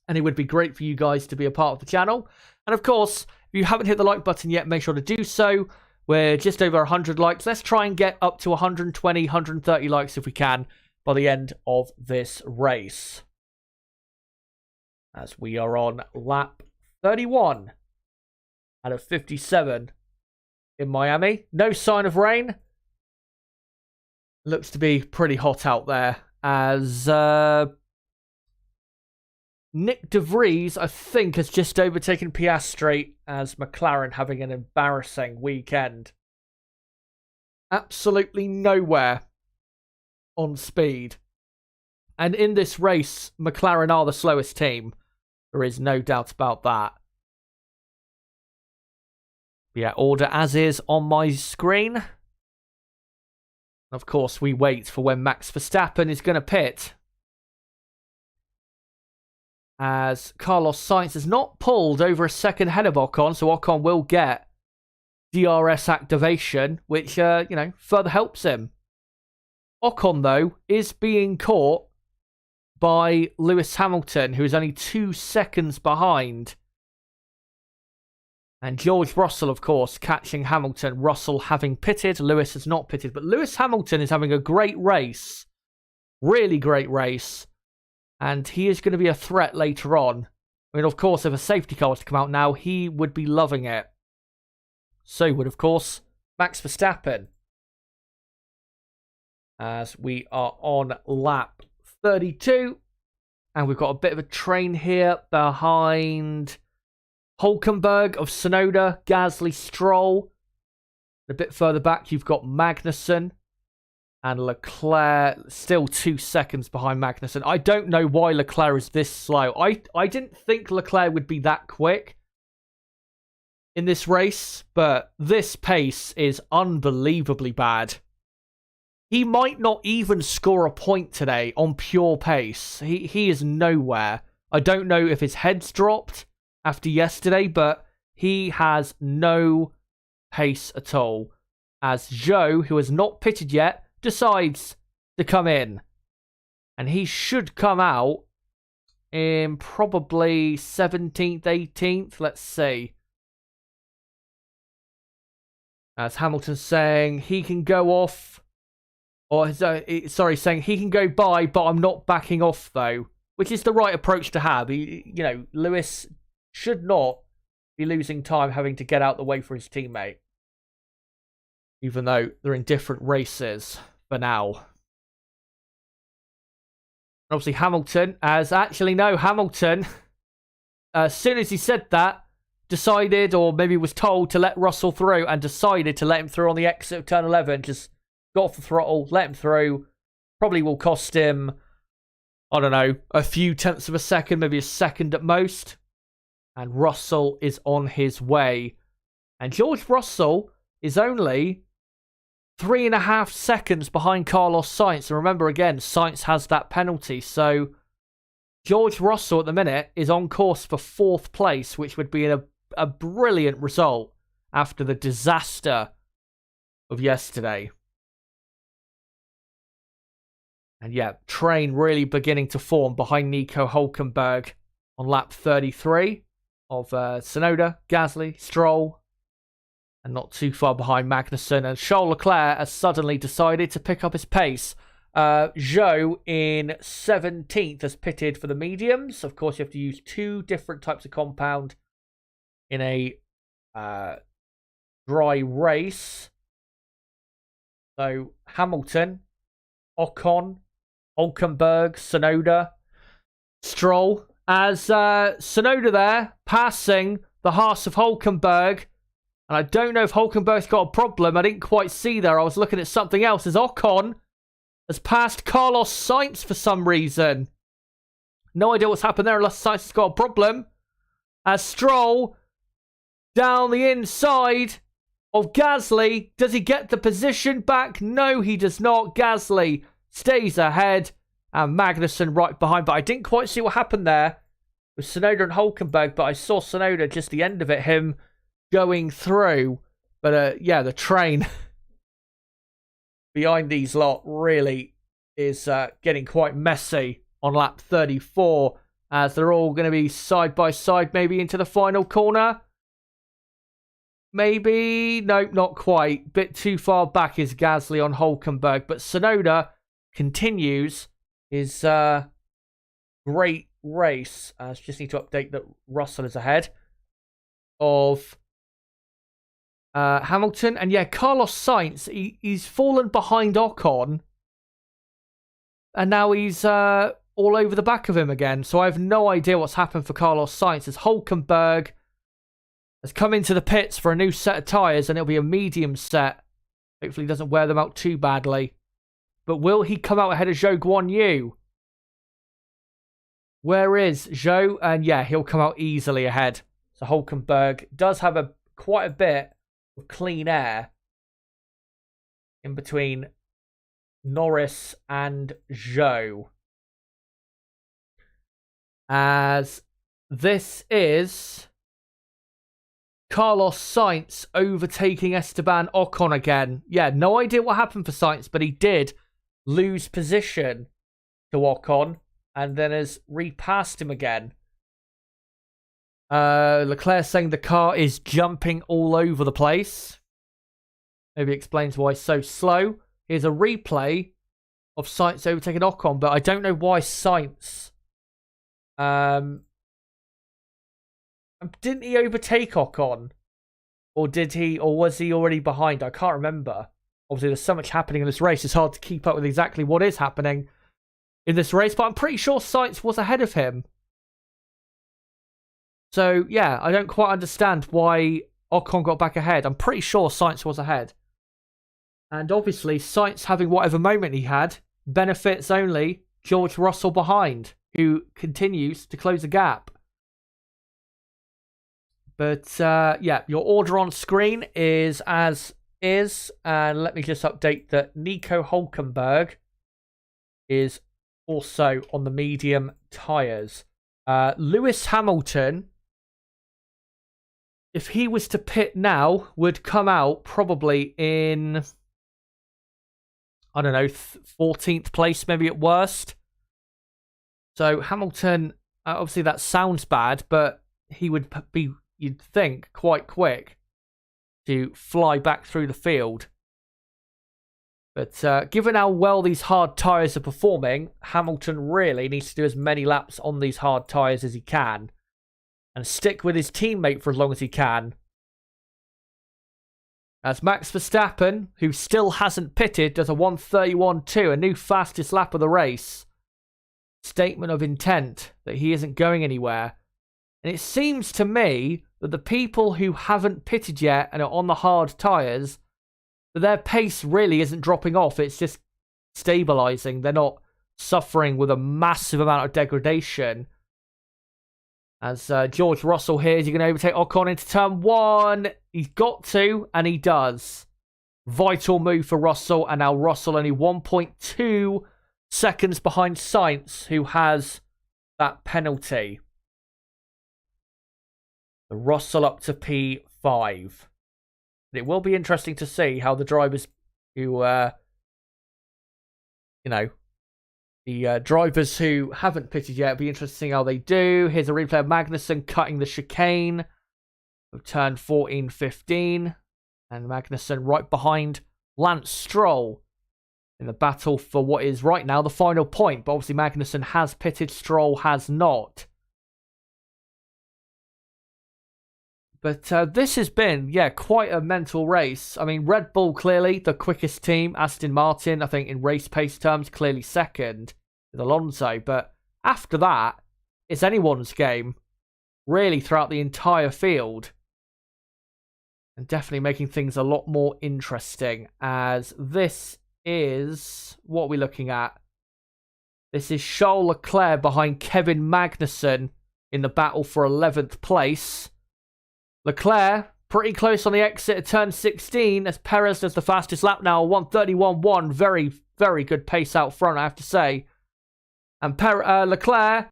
and it would be great for you guys to be a part of the channel. And of course, if you haven't hit the like button yet, make sure to do so. We're just over 100 likes. Let's try and get up to 120, 130 likes if we can by the end of this race. As we are on lap 31 out of 57 in Miami. No sign of rain. Looks to be pretty hot out there, as Nick De Vries, I think, has just overtaken Piastri, as McLaren having an embarrassing weekend. Absolutely nowhere on speed. And in this race, McLaren are the slowest team. There is no doubt about that. Yeah, order as is on my screen. Of course, we wait for when Max Verstappen is going to pit, as Carlos Sainz has not pulled over a second ahead of Ocon, so Ocon will get DRS activation, which, further helps him. Ocon, though, is being caught by Lewis Hamilton, who is only 2 seconds behind. And George Russell, of course, catching Hamilton. Russell having pitted. Lewis has not pitted. But Lewis Hamilton is having a great race. Really great race. And he is going to be a threat later on. I mean, of course, if a safety car was to come out now, he would be loving it. So would, of course, Max Verstappen. As we are on lap 32. And we've got a bit of a train here behind Hülkenberg of Tsunoda, Gasly, Stroll. A bit further back, you've got Magnussen and Leclerc, still 2 seconds behind Magnussen. I don't know why Leclerc is this slow. I didn't think Leclerc would be that quick in this race, but this pace is unbelievably bad. He might not even score a point today on pure pace. He is nowhere. I don't know if his head's dropped after yesterday, but he has no pace at all, as Joe, who has not pitted yet, decides to come in, and he should come out in probably 17th, 18th. Let's see, as Hamilton's saying he can go off, or saying he can go by, but I'm not backing off though, which is the right approach to have. Lewis should not be losing time having to get out the way for his teammate, even though they're in different races for now. Obviously, Hamilton, Hamilton, as soon as he said that, decided, or maybe was told, to let Russell through, and decided to let him through on the exit of turn 11. Just got off the throttle, let him through. Probably will cost him, I don't know, a few tenths of a second, maybe a second at most. And Russell is on his way. And George Russell is only 3.5 seconds behind Carlos Sainz. And remember, again, Sainz has that penalty. So George Russell at the minute is on course for 4th place, which would be a brilliant result after the disaster of yesterday. And yeah, train really beginning to form behind Nico Hülkenberg on lap 33. Of Tsunoda, Gasly, Stroll, and not too far behind Magnussen. And Charles Leclerc has suddenly decided to pick up his pace. Joe in 17th has pitted for the mediums. Of course, you have to use 2 different types of compound in a dry race. So Hamilton, Ocon, Hülkenberg, Tsunoda, Stroll as Tsunoda there passing the Haas of Hulkenberg. And I don't know if Hulkenberg's got a problem. I didn't quite see there. I was looking at something else. As Ocon has passed Carlos Sainz for some reason. No idea what's happened there unless Sainz has got a problem. As Stroll down the inside of Gasly. Does he get the position back? No, he does not. Gasly stays ahead. And Magnussen right behind. But I didn't quite see what happened there with Tsunoda and Hulkenberg. But I saw Tsunoda just the end of it. Him going through. But yeah, the train behind these lot really is getting quite messy on lap 34. As they're all going to be side by side. Maybe into the final corner. Maybe. Nope, not quite. Bit too far back is Gasly on Hulkenberg. But Tsunoda continues his great race. Just need to update that Russell is ahead of Hamilton. And yeah, Carlos Sainz, he's fallen behind Ocon. And now he's all over the back of him again. So I have no idea what's happened for Carlos Sainz. As Hulkenberg has come into the pits for a new set of tyres, and it'll be a medium set. Hopefully he doesn't wear them out too badly. But will he come out ahead of Zhou Guanyu? Where is Zhou? And yeah, he'll come out easily ahead. So Hulkenberg does have quite a bit of clean air in between Norris and Zhou. As this is Carlos Sainz overtaking Esteban Ocon again. Yeah, no idea what happened for Sainz, but he did lose position to Ocon and then has repassed him again. Leclerc saying the car is jumping all over the place. Maybe explains why it's so slow. Here's a replay of Sainz overtaking Ocon, but I don't know why Sainz. Didn't he overtake Ocon? Or was he already behind? I can't remember. Obviously, there's so much happening in this race. It's hard to keep up with exactly what is happening in this race. But I'm pretty sure Sainz was ahead of him. So, yeah, I don't quite understand why Ocon got back ahead. I'm pretty sure Sainz was ahead. And obviously, Sainz having whatever moment he had benefits only George Russell behind, who continues to close the gap. But, yeah, your order on screen is as is. And let me just update that Nico Hulkenberg is also on the medium tyres. Lewis Hamilton, if he was to pit now, would come out probably in, I don't know, 14th place, maybe at worst. So Hamilton, obviously that sounds bad, but he would be, you'd think, quite quick to fly back through the field. But given how well these hard tyres are performing, Hamilton really needs to do as many laps on these hard tyres as he can and stick with his teammate for as long as he can. As Max Verstappen, who still hasn't pitted, does a 1:31.2, a new fastest lap of the race. Statement of intent that he isn't going anywhere. And it seems to me that the people who haven't pitted yet and are on the hard tyres, that their pace really isn't dropping off. It's just stabilising. They're not suffering with a massive amount of degradation. As George Russell here, is he going to overtake Ocon into turn one? He's got to, and he does. Vital move for Russell, and now Russell only 1.2 seconds behind Sainz, who has that penalty. The Russell up to P5. It will be interesting to see how the drivers who, the drivers who haven't pitted yet, it'll be interesting to see how they do. Here's a replay of Magnussen cutting the chicane of turn 14-15. And Magnussen right behind Lance Stroll in the battle for what is right now the final point. But obviously Magnussen has pitted, Stroll has not. But this has been, quite a mental race. I mean, Red Bull clearly the quickest team. Aston Martin, I think in race pace terms, clearly second with Alonso. But after that, it's anyone's game, really, throughout the entire field. And definitely making things a lot more interesting, as this is... What are we looking at? This is Charles Leclerc behind Kevin Magnussen in the battle for 11th place. Leclerc pretty close on the exit of turn 16 as Perez does the fastest lap now, 1:31.1. Very, very good pace out front, I have to say. And Leclerc,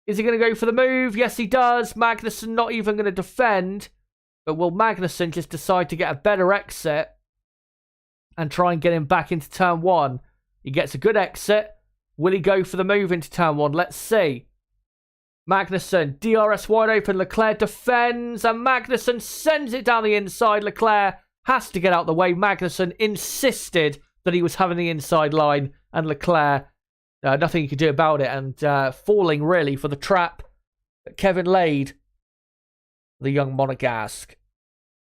is he going to go for the move? Yes, he does. Magnussen not even going to defend. But will Magnussen just decide to get a better exit and try and get him back into turn 1? He gets a good exit. Will he go for the move into turn 1? Let's see. Magnussen, DRS wide open. Leclerc defends, and Magnussen sends it down the inside. Leclerc has to get out the way. Magnussen insisted that he was having the inside line, and Leclerc, nothing he could do about it, and falling really for the trap that Kevin laid the young Monegasque.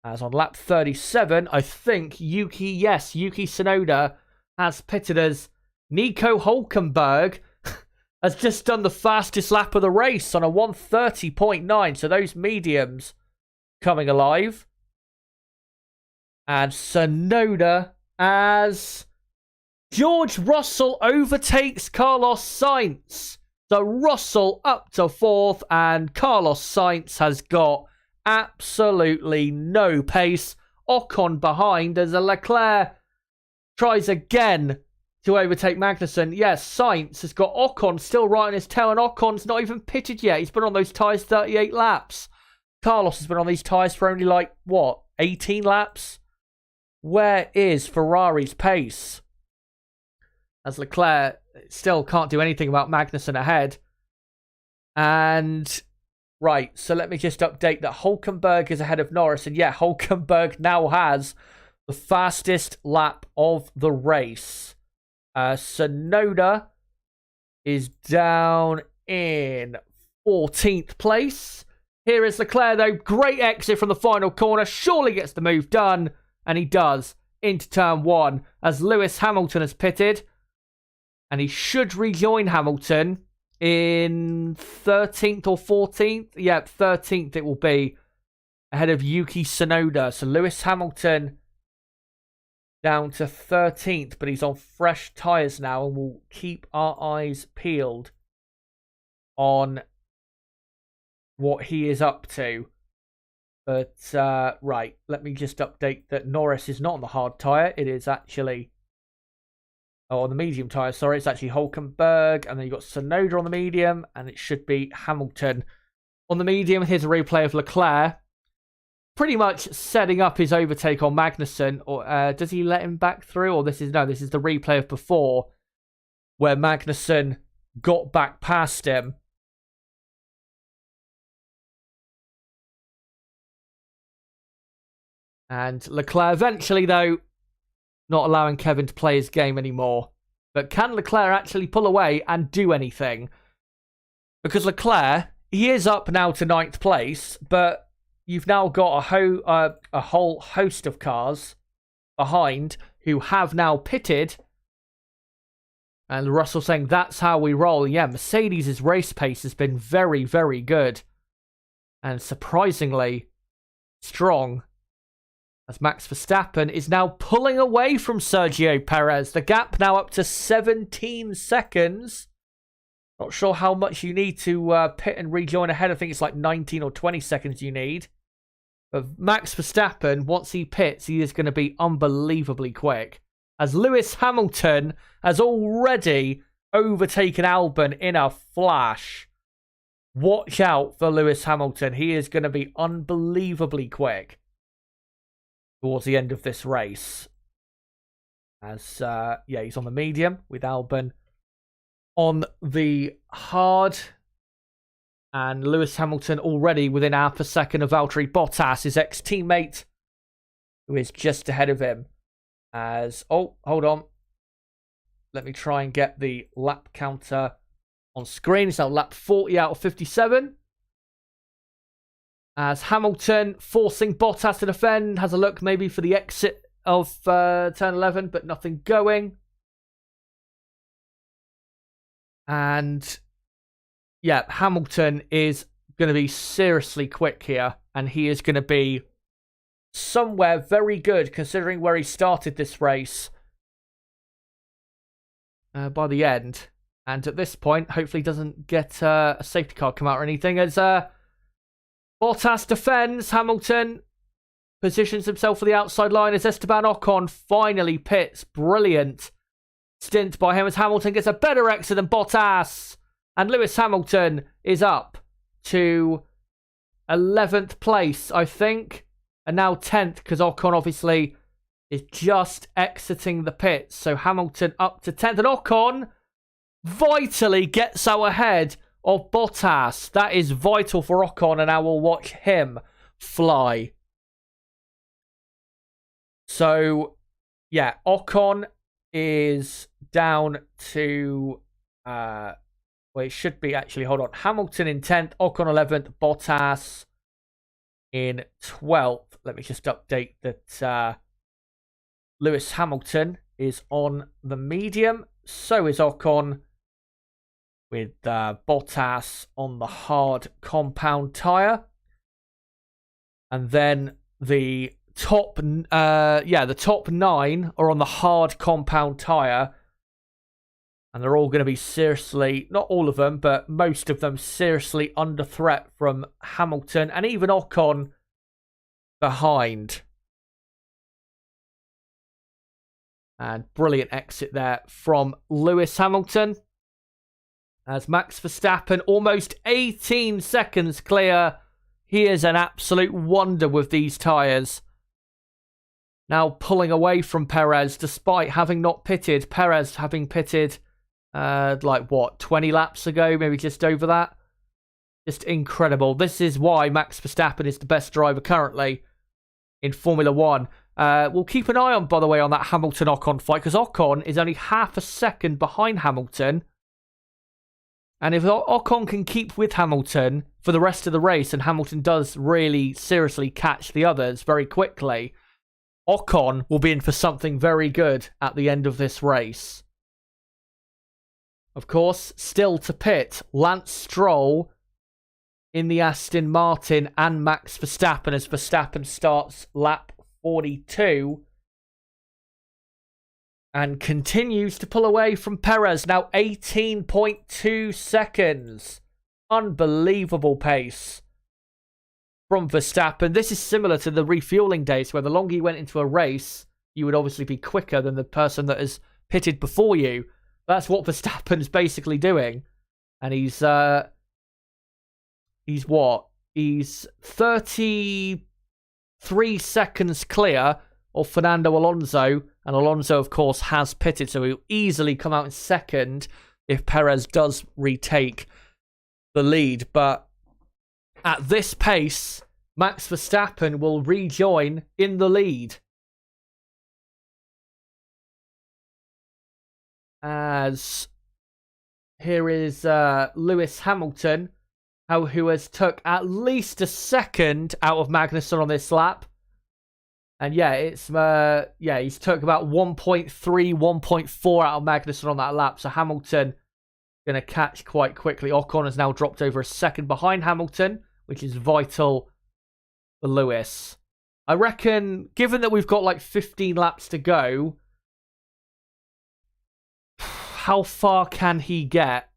As on lap 37, I think Yuki Tsunoda has pitted as Nico Hülkenberg has just done the fastest lap of the race on a 1:30.9. So those mediums coming alive. And Tsunoda as George Russell overtakes Carlos Sainz. So Russell up to 4th, and Carlos Sainz has got absolutely no pace. Ocon behind as Leclerc tries again to overtake Magnussen. Yes, Sainz has got Ocon still right on his tail, and Ocon's not even pitted yet. He's been on those tyres 38 laps. Carlos has been on these tyres for only 18 laps? Where is Ferrari's pace? As Leclerc still can't do anything about Magnussen ahead. And right, so let me just update that Hülkenberg is ahead of Norris. And yeah, Hülkenberg now has the fastest lap of the race. Tsunoda is down in 14th place. Here is Leclerc, though. Great exit from the final corner. Surely gets the move done. And he does. Into turn 1 as Lewis Hamilton has pitted. And he should rejoin Hamilton in 13th or 14th. Yeah, 13th it will be. Ahead of Yuki Tsunoda. So Lewis Hamilton down to 13th, but he's on fresh tyres now, and we'll keep our eyes peeled on what he is up to. But, right, let me just update that Norris is not on the hard tyre. It is actually, on the medium tyre, sorry. It's actually Hülkenberg, and then you've got Tsunoda on the medium, and it should be Hamilton on the medium. Here's a replay of Leclerc pretty much setting up his overtake on Magnussen. Or does he let him back through? Or this is the replay of before, where Magnussen got back past him. And Leclerc eventually, though, not allowing Kevin to play his game anymore. But can Leclerc actually pull away and do anything? Because Leclerc, he is up now to 9th place, but you've now got a whole host of cars behind who have now pitted. And Russell saying, that's how we roll. Yeah, Mercedes' race pace has been very, very good. And surprisingly strong. As Max Verstappen is now pulling away from Sergio Perez. The gap now up to 17 seconds. Not sure how much you need to pit and rejoin ahead. I think it's like 19 or 20 seconds you need. But Max Verstappen, once he pits, he is going to be unbelievably quick. As Lewis Hamilton has already overtaken Albon in a flash. Watch out for Lewis Hamilton. He is going to be unbelievably quick towards the end of this race. As, yeah, he's on the medium with Albon on the hard. And Lewis Hamilton already within half a second of Valtteri Bottas, his ex-teammate, who is just ahead of him. As, oh, hold on. Let me try and get the lap counter on screen. It's now lap 40 out of 57. As Hamilton forcing Bottas to defend. Has a look maybe for the exit of turn 11, but nothing going. And yeah, Hamilton is going to be seriously quick here, and he is going to be somewhere very good considering where he started this race by the end. And at this point, hopefully doesn't get a safety car come out or anything, as Bottas defends. Hamilton positions himself for the outside line as Esteban Ocon finally pits. Brilliant stint by him as Hamilton gets a better exit than Bottas. And Lewis Hamilton is up to 11th place, I think. And now 10th, because Ocon obviously is just exiting the pits. So Hamilton up to 10th. And Ocon vitally gets out ahead of Bottas. That is vital for Ocon, and I will watch him fly. So, yeah, Ocon is down to... well, it should be actually, hold on. Hamilton in 10th, Ocon 11th, Bottas in 12th. Let me just update that Lewis Hamilton is on the medium. So is Ocon, with Bottas on the hard compound tyre. And then the top 9 are on the hard compound tyre. And they're all going to be seriously, not all of them, but most of them seriously under threat from Hamilton and even Ocon behind. And brilliant exit there from Lewis Hamilton, as Max Verstappen almost 18 seconds clear. He is an absolute wonder with these tyres. Now pulling away from Perez despite having not pitted. Perez having pitted 20 laps ago, maybe just over that. Just incredible. This is why Max Verstappen is the best driver currently in Formula 1. We'll keep an eye on, by the way, on that Hamilton-Ocon fight, because Ocon is only half a second behind Hamilton. And if Ocon can keep with Hamilton for the rest of the race, and Hamilton does really seriously catch the others very quickly, Ocon will be in for something very good at the end of this race. Of course, still to pit, Lance Stroll in the Aston Martin and Max Verstappen as Verstappen starts lap 42 and continues to pull away from Perez. Now 18.2 seconds. Unbelievable pace from Verstappen. This is similar to the refueling days where the longer you went into a race, you would obviously be quicker than the person that has pitted before you. That's what Verstappen's basically doing. And he's what? He's 33 seconds clear of Fernando Alonso. And Alonso, of course, has pitted, so he'll easily come out in second if Perez does retake the lead. But at this pace, Max Verstappen will rejoin in the lead. As here is Lewis Hamilton, who has took at least a second out of Magnussen on this lap. And yeah, it's he's took about 1.3, 1.4 out of Magnussen on that lap. So Hamilton going to catch quite quickly. Ocon has now dropped over a second behind Hamilton, which is vital for Lewis. I reckon, given that we've got like 15 laps to go, how far can he get?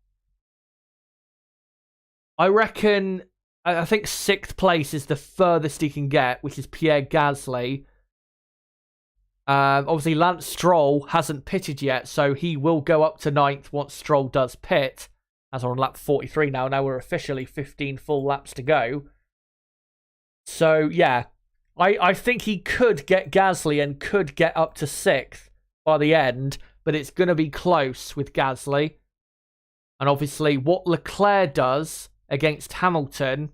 I reckon, I think 6th place is the furthest he can get, which is Pierre Gasly. Obviously, Lance Stroll hasn't pitted yet, so he will go up to 9th once Stroll does pit. As we're on lap 43 now. Now we're officially 15 full laps to go. So, yeah. I think he could get Gasly and could get up to 6th by the end, but it's going to be close with Gasly. And obviously, what Leclerc does against Hamilton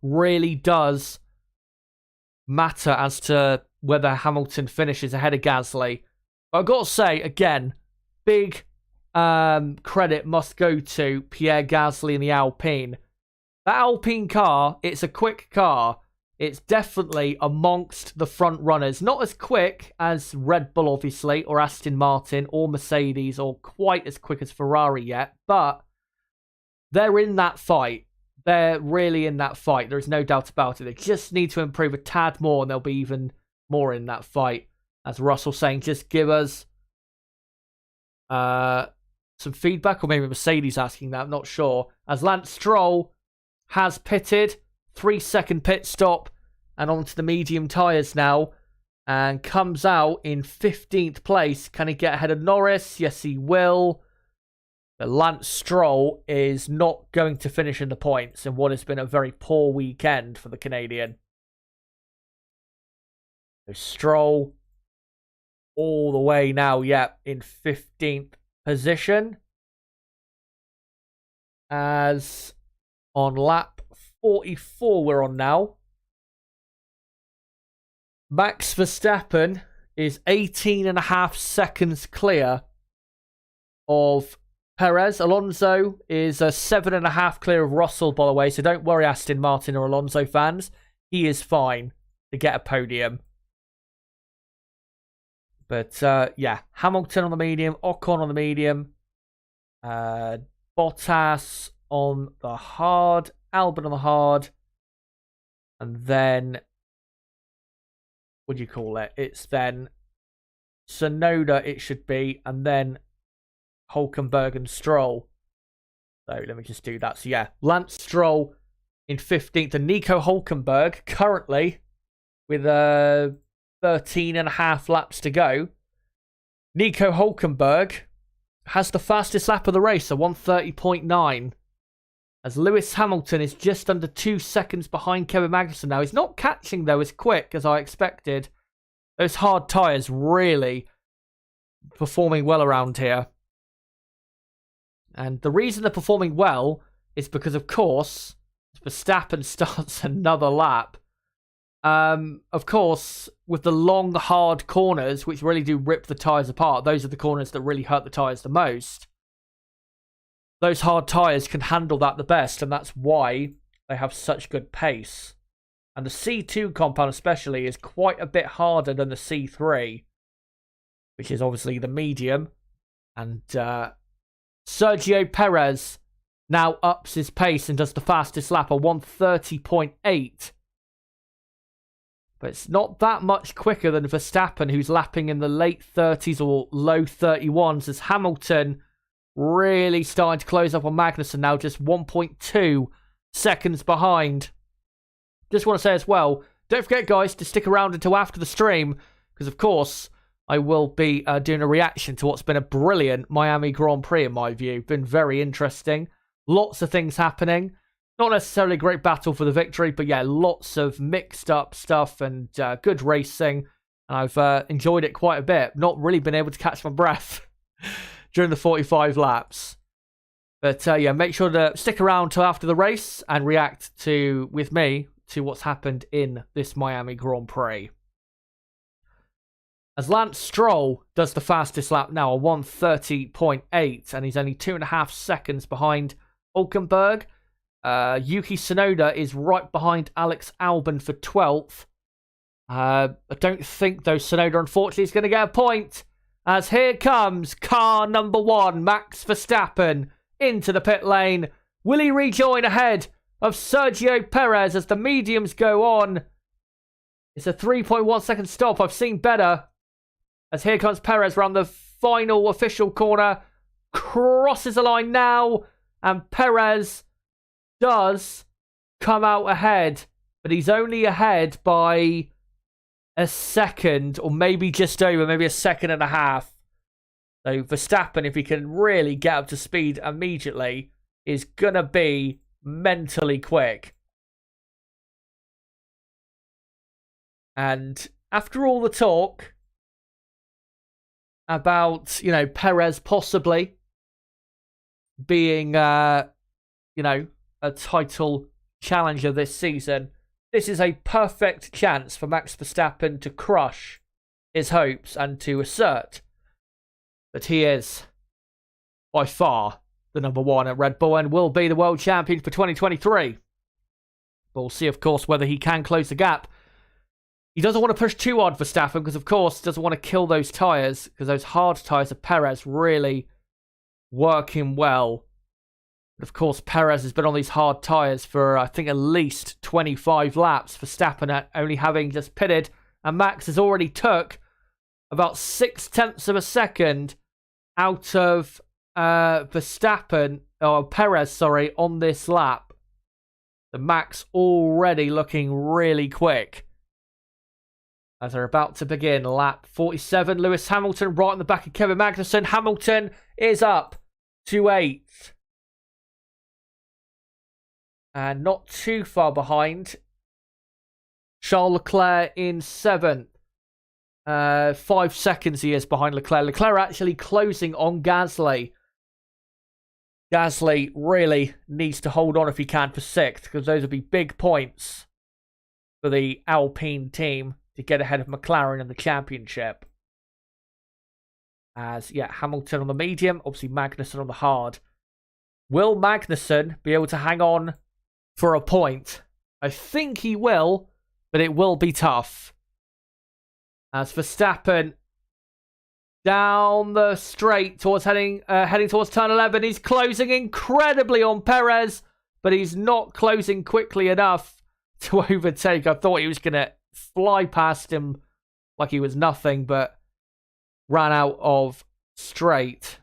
really does matter as to whether Hamilton finishes ahead of Gasly. But I've got to say, again, big credit must go to Pierre Gasly and the Alpine. That Alpine car, it's a quick car. It's definitely amongst the front runners. Not as quick as Red Bull, obviously, or Aston Martin, or Mercedes, or quite as quick as Ferrari yet. But they're in that fight. They're really in that fight. There's no doubt about it. They just need to improve a tad more, and they'll be even more in that fight. As Russell's saying, just give us some feedback, or maybe Mercedes asking that, I'm not sure. As Lance Stroll has pitted, 3-second pit stop, and onto the medium tyres now, and comes out in 15th place. Can he get ahead of Norris? Yes, he will. But Lance Stroll is not going to finish in the points in what has been a very poor weekend for the Canadian. So Stroll all the way now, in 15th position. As on lap 44 we're on now. Max Verstappen is 18.5 seconds clear of Perez. Alonso is 7.5 clear of Russell, by the way. So don't worry, Aston Martin or Alonso fans. He is fine to get a podium. But Hamilton on the medium, Ocon on the medium, Bottas on the hard, Albon on the hard, and then, what do you call it? It's then Tsunoda, it should be, and then Hülkenberg and Stroll. So let me just do that. So Lance Stroll in 15th, and Nico Hülkenberg currently with 13.5 laps to go. Nico Hülkenberg has the fastest lap of the race, a 1:30.9. As Lewis Hamilton is just under 2 seconds behind Kevin Magnussen now. He's not catching, though, as quick as I expected. Those hard tyres really performing well around here. And the reason they're performing well is because, of course, Verstappen starts another lap. Of course, with the long, hard corners, which really do rip the tyres apart, those are the corners that really hurt the tyres the most. Those hard tyres can handle that the best, and that's why they have such good pace. And the C2 compound especially is quite a bit harder than the C3, which is obviously the medium. And Sergio Perez now ups his pace and does the fastest lap, a 1:30.8. But it's not that much quicker than Verstappen, who's lapping in the late 30s or low 31s, as Hamilton really starting to close up on Magnussen now, just 1.2 seconds behind. Just want to say as well, don't forget, guys, to stick around until after the stream, because, of course, I will be doing a reaction to what's been a brilliant Miami Grand Prix, in my view. Been very interesting. Lots of things happening. Not necessarily a great battle for the victory, but lots of mixed up stuff and good racing. And I've enjoyed it quite a bit. Not really been able to catch my breath during the 45 laps. But make sure to stick around till after the race and react with me to what's happened in this Miami Grand Prix. As Lance Stroll does the fastest lap now, a 1:30.8, and he's only 2.5 seconds behind Hülkenberg. Yuki Tsunoda is right behind Alex Albon for 12th. I don't think, though, Tsunoda, unfortunately, is going to get a point. As here comes car number 1, Max Verstappen, into the pit lane. Will he rejoin ahead of Sergio Perez as the mediums go on? It's a 3.1 second stop. I've seen better. As here comes Perez around the final official corner. Crosses the line now. And Perez does come out ahead. But he's only ahead by a second, or maybe just over, maybe a second and a half. So Verstappen, if he can really get up to speed immediately, is going to be mentally quick. And after all the talk about, Perez possibly being, a title challenger this season, this is a perfect chance for Max Verstappen to crush his hopes and to assert that he is by far the number 1 at Red Bull and will be the world champion for 2023. But we'll see, of course, whether he can close the gap. He doesn't want to push too hard for Verstappen because, of course, doesn't want to kill those tyres, because those hard tyres of Perez really working well But of course, Perez has been on these hard tyres for, I think, at least 25 laps. Verstappen only having just pitted. And Max has already took about 0.6 of a second out of Perez, on this lap. The Max already looking really quick. As they're about to begin lap 47, Lewis Hamilton right in the back of Kevin Magnussen. Hamilton is up to 8th. And not too far behind. Charles Leclerc in 7th. 5 seconds he is behind Leclerc. Leclerc actually closing on Gasly. Gasly really needs to hold on if he can for 6th, because those would be big points for the Alpine team to get ahead of McLaren in the championship. As, Hamilton on the medium, obviously Magnussen on the hard. Will Magnussen be able to hang on for a point? I think he will, but it will be tough. As Verstappen down the straight towards heading towards turn 11. He's closing incredibly on Perez, but he's not closing quickly enough to overtake. I thought he was going to fly past him like he was nothing, but ran out of straight.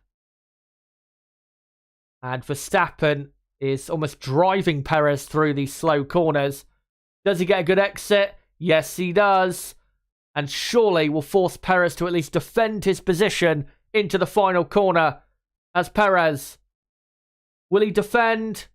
And Verstappen is almost driving Perez through these slow corners. Does he get a good exit? Yes, he does. And surely will force Perez to at least defend his position into the final corner. As Perez, will he defend?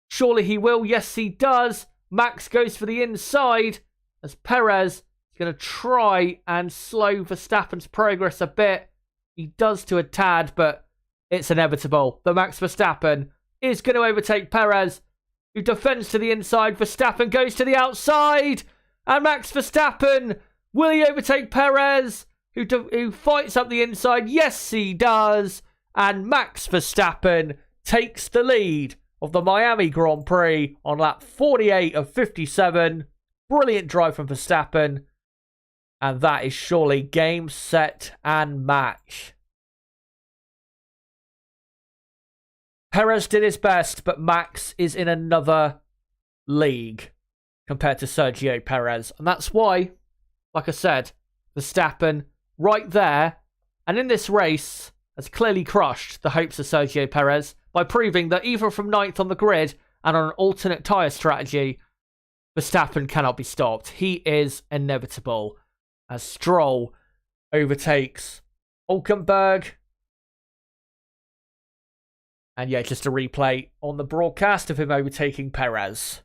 Surely he will. Yes, he does. Max goes for the inside as Perez is going to try and slow Verstappen's progress a bit. He does to a tad, but it's inevitable. The Max Verstappen is going to overtake Perez, who defends to the inside. Verstappen goes to the outside. And Max Verstappen, will he overtake Perez, who fights up the inside? Yes, he does. And Max Verstappen takes the lead of the Miami Grand Prix on lap 48 of 57. Brilliant drive from Verstappen. And that is surely game, set, and match. Perez did his best, but Max is in another league compared to Sergio Perez. And that's why, like I said, Verstappen right there, and in this race, has clearly crushed the hopes of Sergio Perez by proving that even from 9th on the grid and on an alternate tyre strategy, Verstappen cannot be stopped. He is inevitable. As Stroll overtakes Hülkenberg. And just a replay on the broadcast of him overtaking Perez.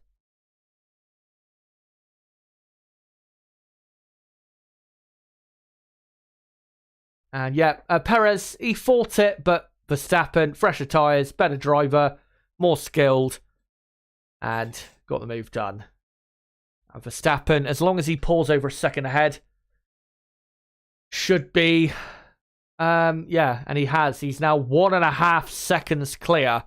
And Perez, he fought it, but Verstappen, fresher tyres, better driver, more skilled, and got the move done. And Verstappen, as long as he pulls over a second ahead, should be, and he has. He's now 1.5 seconds clear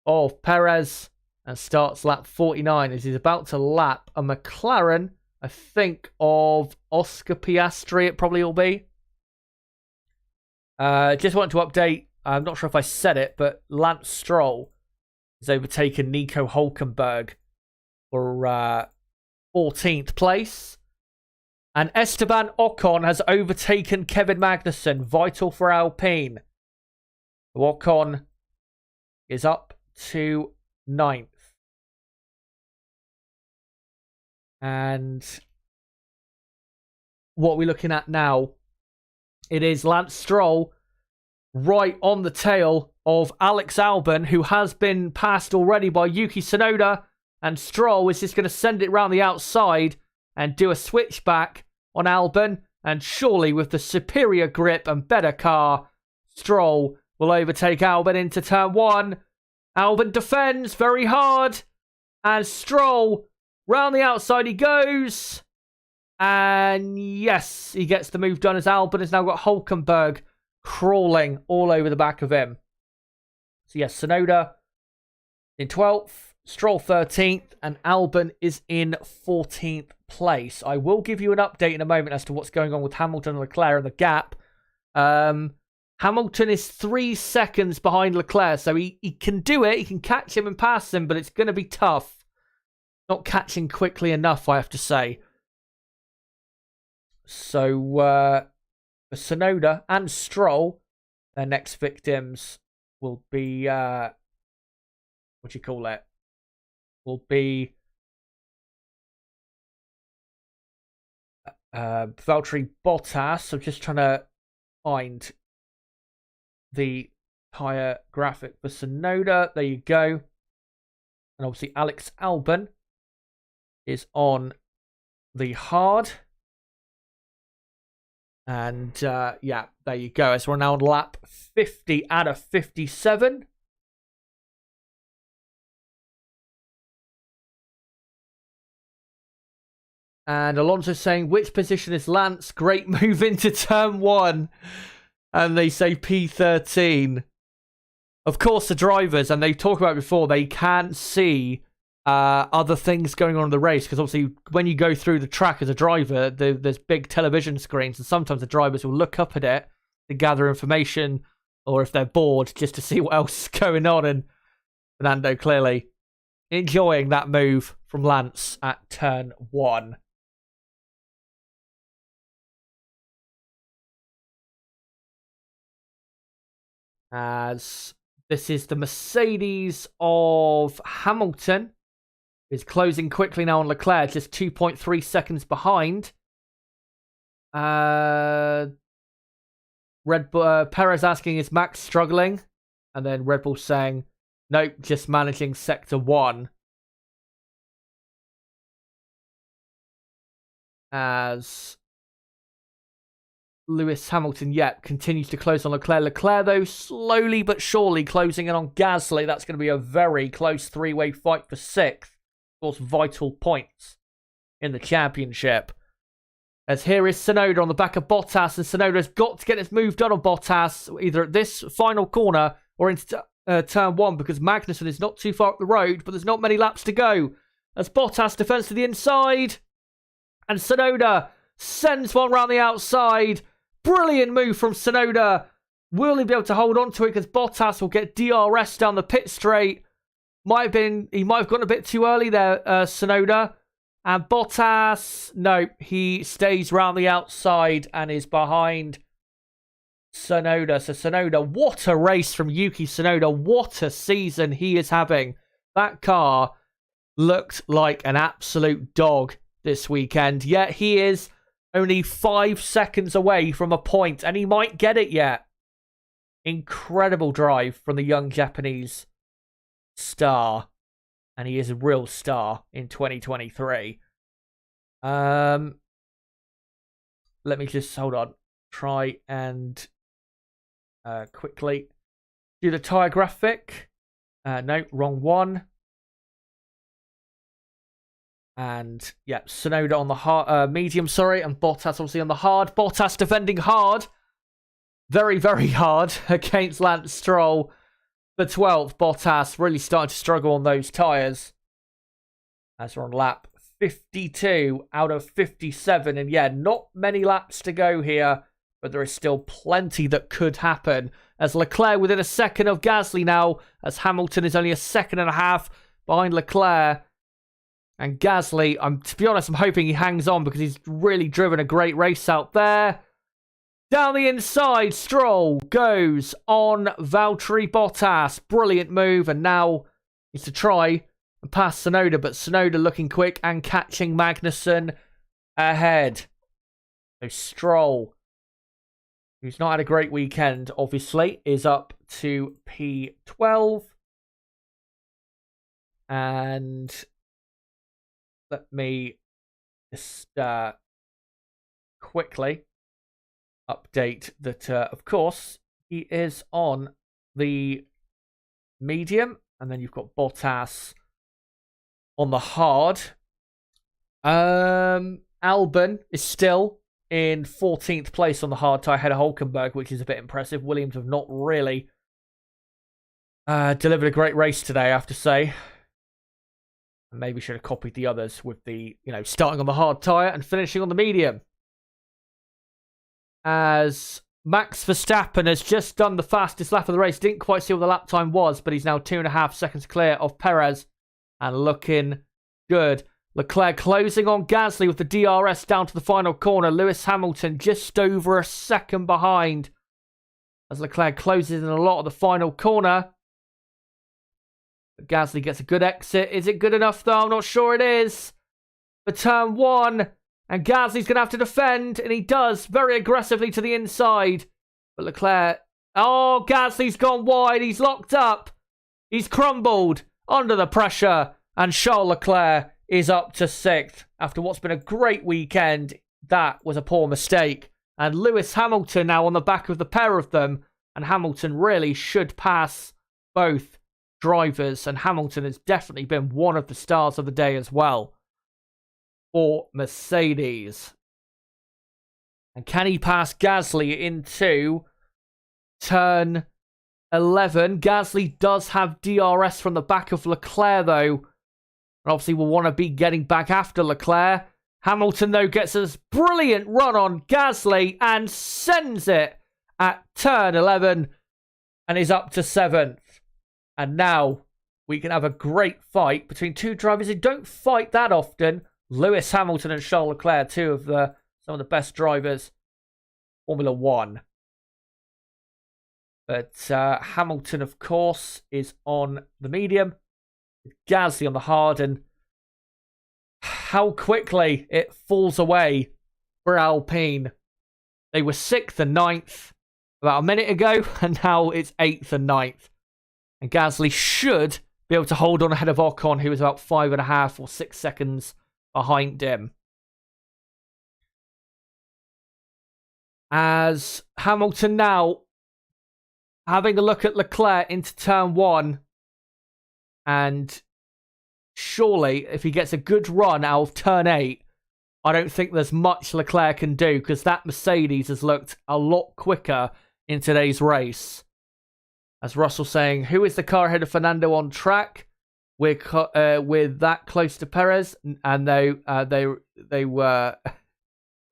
of Perez and starts lap 49 as he's about to lap a McLaren, I think, of Oscar Piastri, it probably will be. Just want to update, I'm not sure if I said it, but Lance Stroll has overtaken Nico Hülkenberg for 14th place. And Esteban Ocon has overtaken Kevin Magnussen, vital for Alpine. Ocon is up to 9th. And what we're looking at now, it is Lance Stroll right on the tail of Alex Albon, who has been passed already by Yuki Tsunoda. And Stroll is just going to send it round the outside and do a switchback on Albon. And surely with the superior grip and better car, Stroll will overtake Albon into turn 1. Albon defends very hard. And Stroll, round the outside he goes. And yes, he gets the move done as Albon has now got Hülkenberg crawling all over the back of him. So yes, Tsunoda in 12th. Stroll 13th, and Albon is in 14th place. I will give you an update in a moment as to what's going on with Hamilton and Leclerc and the gap. Hamilton is 3 seconds behind Leclerc, so he can do it. He can catch him and pass him, but it's going to be tough. Not catching quickly enough, I have to say. So, Tsunoda and Stroll, their next victims will be, what do you call it? Will be Valtteri Bottas. I'm just trying to find the tyre graphic for Tsunoda. There you go. And obviously Alex Albon is on the hard. And yeah, there you go. As we're now on lap 50 out of 57. And Alonso saying, which position is Lance? Great move into turn 1. And they say P13. Of course, the drivers, and they talk about it before, they can't see other things going on in the race. Because obviously, when you go through the track as a driver, there's big television screens. And sometimes the drivers will look up at it to gather information. Or if they're bored, just to see what else is going on. And Fernando clearly enjoying that move from Lance at turn 1. As this is the Mercedes of Hamilton. Is closing quickly now on Leclerc, just 2.3 seconds behind. Red Bull, Perez asking, is Max struggling? And then Red Bull saying, nope, just managing sector 1. As Lewis Hamilton, continues to close on Leclerc. Leclerc, though, slowly but surely closing in on Gasly. That's going to be a very close 3-way fight for 6th. Of course, vital points in the championship. As here is Tsunoda on the back of Bottas, and Tsunoda's got to get his move done on Bottas, either at this final corner or into turn 1, because Magnussen is not too far up the road, but there's not many laps to go. As Bottas defends to the inside, and Tsunoda sends one round the outside. Brilliant move from Tsunoda. Will he be able to hold on to it? Because Bottas will get DRS down the pit straight. He might have gone a bit too early there, Tsunoda. And Bottas, no, he stays round the outside and is behind Tsunoda. So Tsunoda, what a race from Yuki Tsunoda. What a season he is having. That car looked like an absolute dog this weekend. Yet he is only 5 seconds away from a point, and he might get it yet. Incredible drive from the young Japanese star, and he is a real star in 2023. Let me just hold on. Try and quickly do the tyre graphic. No, wrong one. And yeah, Tsunoda on the hard, medium, sorry, and Bottas obviously on the hard. Bottas defending hard. Very, very hard against Lance Stroll. The 12th, Bottas really starting to struggle on those tyres. As we're on lap 52 out of 57. And yeah, not many laps to go here, but there is still plenty that could happen. As Leclerc within a second of Gasly now, as Hamilton is only a second and a half behind Leclerc. And Gasly, to be honest, I'm hoping he hangs on because he's really driven a great race out there. Down the inside, Stroll goes on Valtteri Bottas. Brilliant move, and now it's to try and pass Tsunoda, but Tsunoda looking quick and catching Magnussen ahead. So Stroll, who's not had a great weekend, obviously, is up to P12. And let me just quickly update that, of course, he is on the medium. And then you've got Bottas on the hard. Albon is still in 14th place on the hard tyre ahead of Hülkenberg, which is a bit impressive. Williams have not really delivered a great race today, I have to say. Maybe should have copied the others with the, starting on the hard tyre and finishing on the medium. As Max Verstappen has just done the fastest lap of the race. Didn't quite see what the lap time was, but he's now 2.5 seconds clear of Perez and looking good. Leclerc closing on Gasly with the DRS down to the final corner. Lewis Hamilton just over a second behind as Leclerc closes in a lot of the final corner. But Gasly gets a good exit. Is it good enough though? I'm not sure it is. For turn 1. And Gasly's going to have to defend, and he does very aggressively to the inside. But Leclerc... Oh, Gasly's gone wide. He's locked up. He's crumbled under the pressure. And Charles Leclerc is up to 6th. After what's been a great weekend, that was a poor mistake. And Lewis Hamilton now on the back of the pair of them. And Hamilton really should pass both drivers. And Hamilton has definitely been one of the stars of the day as well for Mercedes. And can he pass Gasly into turn 11? Gasly does have DRS from the back of Leclerc though. And obviously will want to be getting back after Leclerc. Hamilton though gets a brilliant run on Gasly and sends it at turn 11 and is up to 7th. And now we can have a great fight between two drivers who don't fight that often. Lewis Hamilton and Charles Leclerc, some of the best drivers, Formula 1. But Hamilton, of course, is on the medium. Gasly on the hard, and how quickly it falls away for Alpine. They were 6th and 9th about a minute ago, and now it's 8th and 9th. And Gasly should be able to hold on ahead of Ocon, who was about 5.5 or 6 seconds behind him. As Hamilton now having a look at Leclerc into turn 1. And surely, if he gets a good run out of turn 8, I don't think there's much Leclerc can do, because that Mercedes has looked a lot quicker in today's race. As Russell saying, who is the car ahead of Fernando on track? We're that close to Perez, and they were.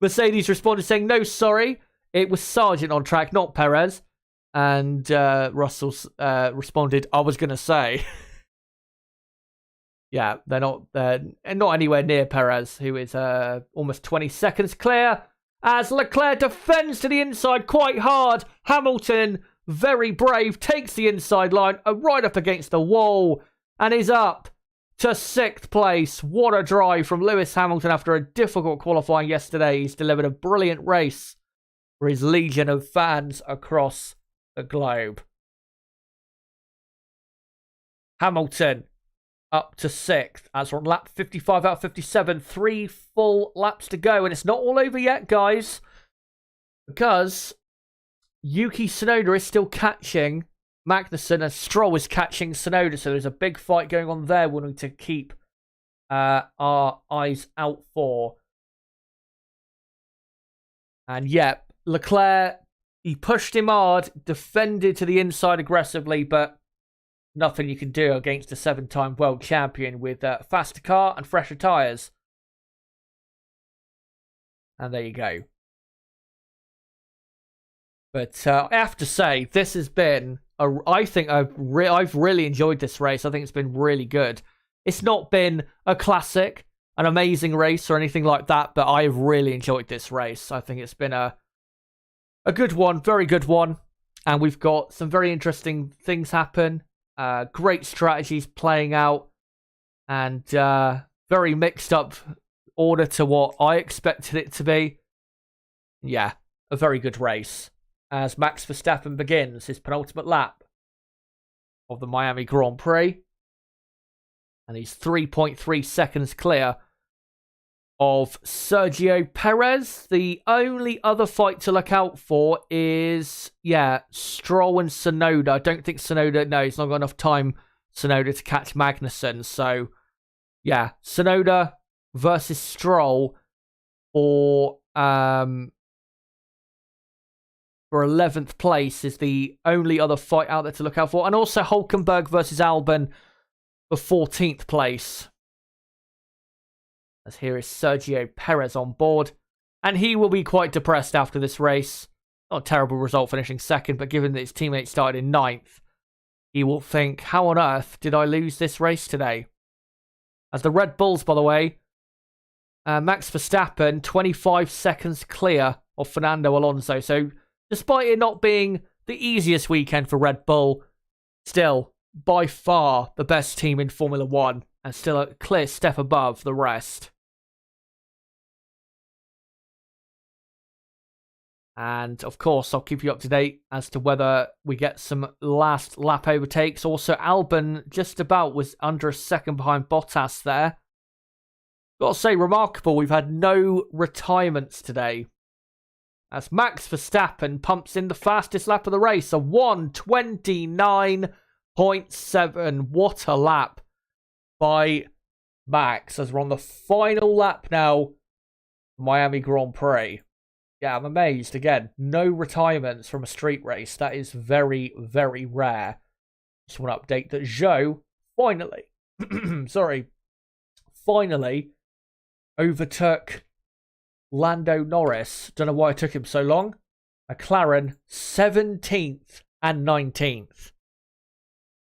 Mercedes responded saying, "No, sorry, it was Sargent on track, not Perez." And Russell responded, "I was going to say." Yeah, they're not anywhere near Perez, who is almost 20 seconds clear. As Leclerc defends to the inside quite hard, Hamilton, very brave, takes the inside line right up against the wall. And is up to 6th place. What a drive from Lewis Hamilton after a difficult qualifying yesterday. He's delivered a brilliant race for his legion of fans across the globe. Hamilton up to 6th as we're on lap 55 out of 57. 3 full laps to go. And it's not all over yet, guys. Because Yuki Tsunoda is still catching Magnussen, and Stroll is catching Tsunoda, so there's a big fight going on there we need to keep our eyes out for. And yeah, Leclerc, he pushed him hard, defended to the inside aggressively, but nothing you can do against a 7-time world champion with a faster car and fresher tyres. And there you go. But I have to say, this has been I think I've really enjoyed this race. I think it's been really good. It's not been a classic, an amazing race or anything like that, but I've really enjoyed this race. I think it's been a good one, very good one. And we've got some very interesting things happen. Great strategies playing out. And very mixed up order to what I expected it to be. Yeah, a very good race. As Max Verstappen begins his penultimate lap of the Miami Grand Prix. And he's 3.3 seconds clear of Sergio Perez. The only other fight to look out for is, Stroll and Tsunoda. I don't think Tsunoda, no, he's not got enough time, Tsunoda, to catch Magnussen. So, Tsunoda versus Stroll for 11th place is the only other fight out there to look out for. And also Hülkenberg versus Albon for 14th place. As here is Sergio Perez on board. And he will be quite depressed after this race. not a terrible result finishing second, but given that his teammate started in ninth, he will think, how on earth did I lose this race today? As the Red Bulls, by the way, Max Verstappen, 25 seconds clear of Fernando Alonso. So despite it not being the easiest weekend for Red Bull, still by far the best team in Formula 1 and still a clear step above the rest. And of course, I'll keep you up to date as to whether we get some last lap overtakes. Also, Albon just about was under a second behind Bottas there. Got to say, remarkable, we've had no retirements today. As Max Verstappen pumps in the fastest lap of the race, a 1:29.7. What a lap by Max, as we're on the final lap now, Miami Grand Prix. Yeah, I'm amazed. Again, no retirements from a street race. That is very, very rare. Just want to update that Zhou finally, finally overtook Lando Norris. Don't know why it took him so long. McLaren 17th and 19th.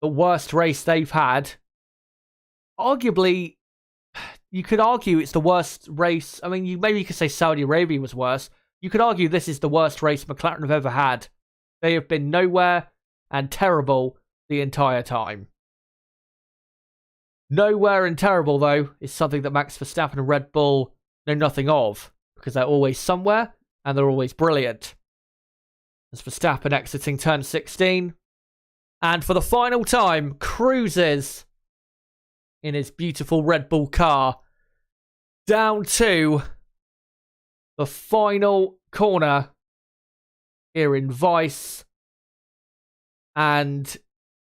The worst race they've had. Arguably, you could argue it's the worst race. I mean, maybe you could say Saudi Arabia was worse. You could argue this is the worst race McLaren have ever had. They have been nowhere and terrible the entire time. Nowhere and terrible, though, is something that Max Verstappen and Red Bull know nothing of, because they're always somewhere and they're always brilliant. As Verstappen exiting turn 16, and for the final time, cruises in his beautiful Red Bull car down to the final corner here in Vice, and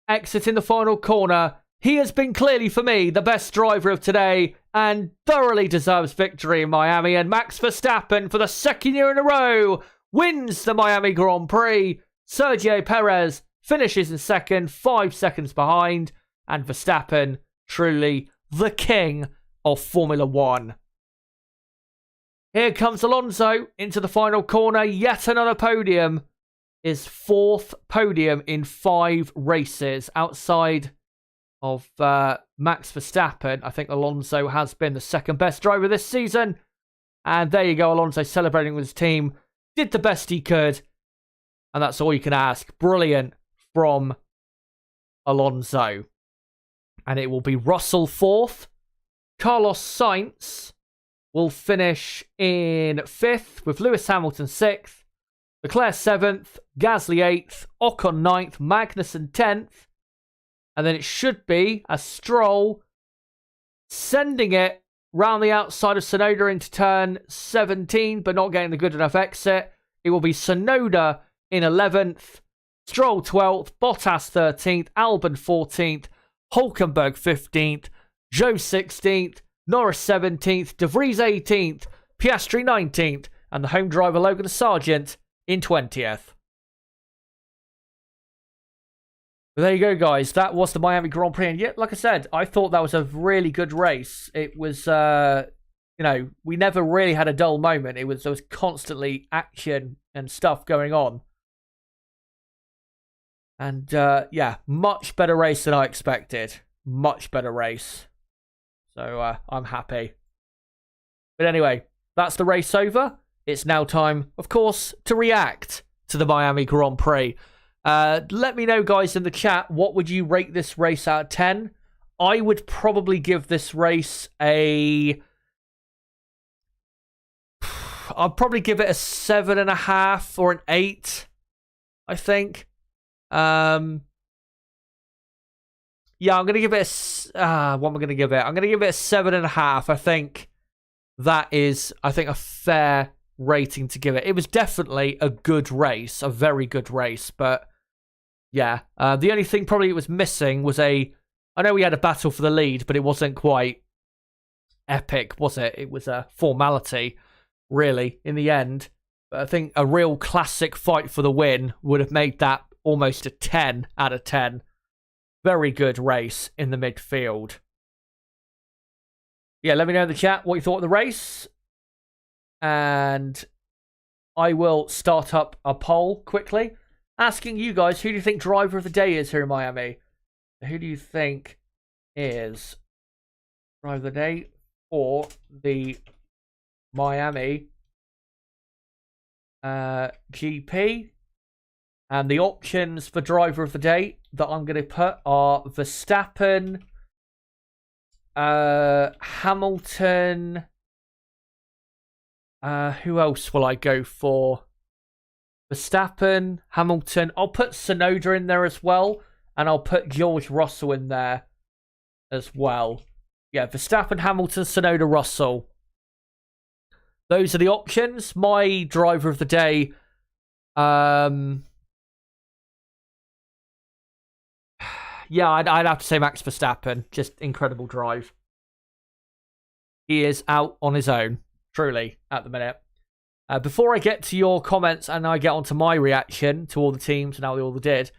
exiting the final corner. He has been clearly, for me, the best driver of today and thoroughly deserves victory in Miami. And Max Verstappen, for the second year in a row, wins the Miami Grand Prix. Sergio Perez finishes in second, 5 seconds behind. And Verstappen, truly the king of Formula 1. Here comes Alonso into the final corner. Yet another podium. His 4th podium in 5 races. Outside of Max Verstappen, I think Alonso has been the second best driver this season. And there you go, Alonso celebrating with his team. Did the best he could. And that's all you can ask. Brilliant from Alonso. And it will be Russell 4th. Carlos Sainz will finish in 5th, with Lewis Hamilton 6th. Leclerc 7th. Gasly 8th. Ocon 9th. Magnussen 10th. And then it should be a Stroll sending it round the outside of Tsunoda into turn 17, but not getting the good enough exit. It will be Tsunoda in 11th, Stroll 12th, Bottas 13th, Albon 14th, Hulkenberg 15th, Zhou 16th, Norris 17th, De Vries 18th, Piastri 19th, and the home driver Logan Sargent in 20th. But there you go, guys. That was the Miami Grand Prix. And yet, like I said, I thought that was a really good race. It was, we never really had a dull moment. There was constantly action and stuff going on. And, much better race than I expected. Much better race. So, I'm happy. But anyway, that's the race over. It's now time, of course, to react to the Miami Grand Prix. Let me know, guys, in the chat, what would you rate this race out of 10? I would probably give this race I'd probably give it a 7.5 or an 8, I think. I'm going to give it what am I going to give it? I'm going to give it a 7.5. I think that is, a fair rating to give it. It was definitely a good race, a very good race, but yeah, the only thing probably it was missing was I know we had a battle for the lead, but it wasn't quite epic, was it? It was a formality, really, in the end. But I think a real classic fight for the win would have made that almost a 10 out of 10. Very good race in the midfield. Yeah, let me know in the chat what you thought of the race. And I will start up a poll quickly, asking you guys, who do you think driver of the day is here in Miami? Who do you think is driver of the day for the Miami GP? And the options for driver of the day that I'm going to put are Verstappen, Hamilton. Who else will I go for? Verstappen, Hamilton. I'll put Tsunoda in there as well. And I'll put George Russell in there as well. Yeah, Verstappen, Hamilton, Tsunoda, Russell. Those are the options. My driver of the day. Yeah, I'd have to say Max Verstappen. Just incredible drive. He is out on his own, truly, at the minute. Before I get to your comments and I get onto my reaction to all the teams and how they all did,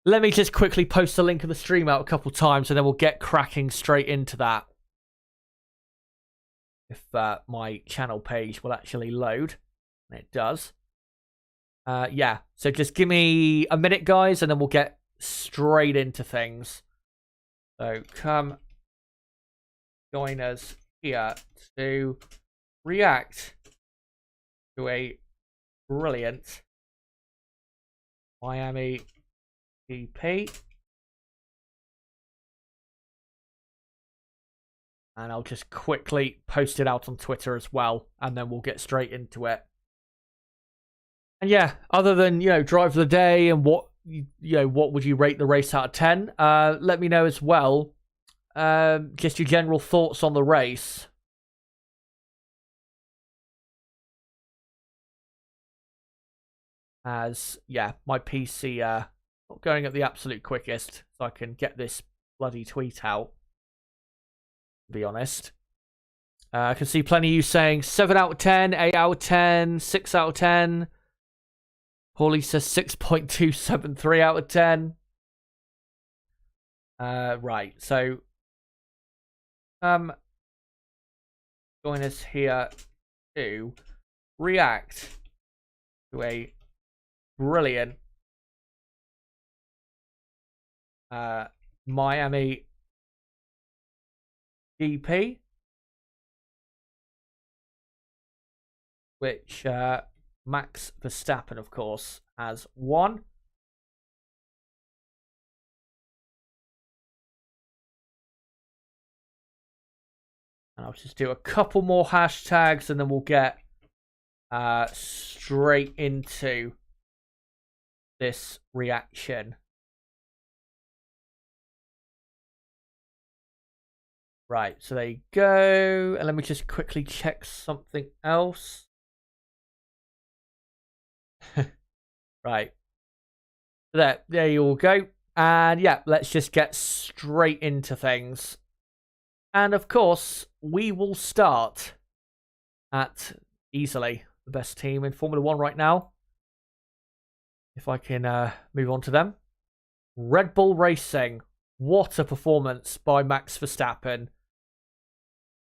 let me just quickly post the link of the stream out a couple times and then we'll get cracking straight into that. If my channel page will actually load. And it does. Yeah, so just give me a minute, guys, and then we'll get straight into things. So come join us here to react to a brilliant Miami GP. And I'll just quickly post it out on Twitter as well, and then we'll get straight into it. And yeah, other than, drive of the day and what would you rate the race out of 10? Let me know as well. Just your general thoughts on the race. As, yeah, my PC not going at the absolute quickest, so I can get this bloody tweet out, to be honest. I can see plenty of you saying 7 out of 10, 8 out of 10, 6 out of 10. Paulie says 6.273 out of 10. Right, so join us here to react to a brilliant Miami GP, which Max Verstappen, of course, has won. And I'll just do a couple more hashtags and then we'll get straight into this reaction. Right, so there you go. And let me just quickly check something else. Right. There you all go. And yeah, let's just get straight into things. And of course, we will start at easily the best team in Formula 1 right now. If I can move on to them. Red Bull Racing. What a performance by Max Verstappen.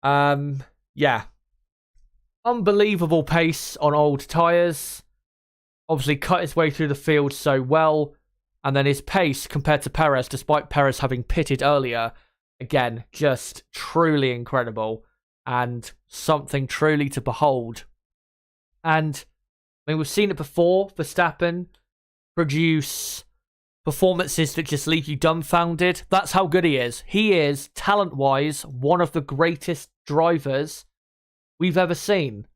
Yeah. Unbelievable pace on old tyres. Obviously cut his way through the field so well. And then his pace compared to Perez, despite Perez having pitted earlier, again, just truly incredible. And something truly to behold. And, I mean, we've seen it before. Verstappen produce performances that just leave you dumbfounded. That's how good he is. He is, talent-wise, one of the greatest drivers we've ever seen.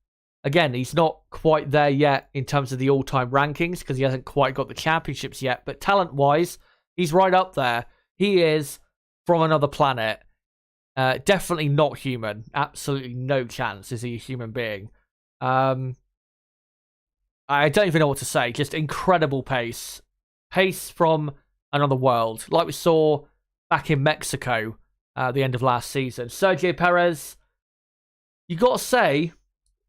Again, he's not quite there yet in terms of the all-time rankings because he hasn't quite got the championships yet. But talent-wise, he's right up there. He is from another planet. Definitely not human. Absolutely no chance is he a human being. I don't even know what to say. Just incredible pace. Pace from another world. Like we saw back in Mexico at the end of last season. Sergio Perez, you got to say,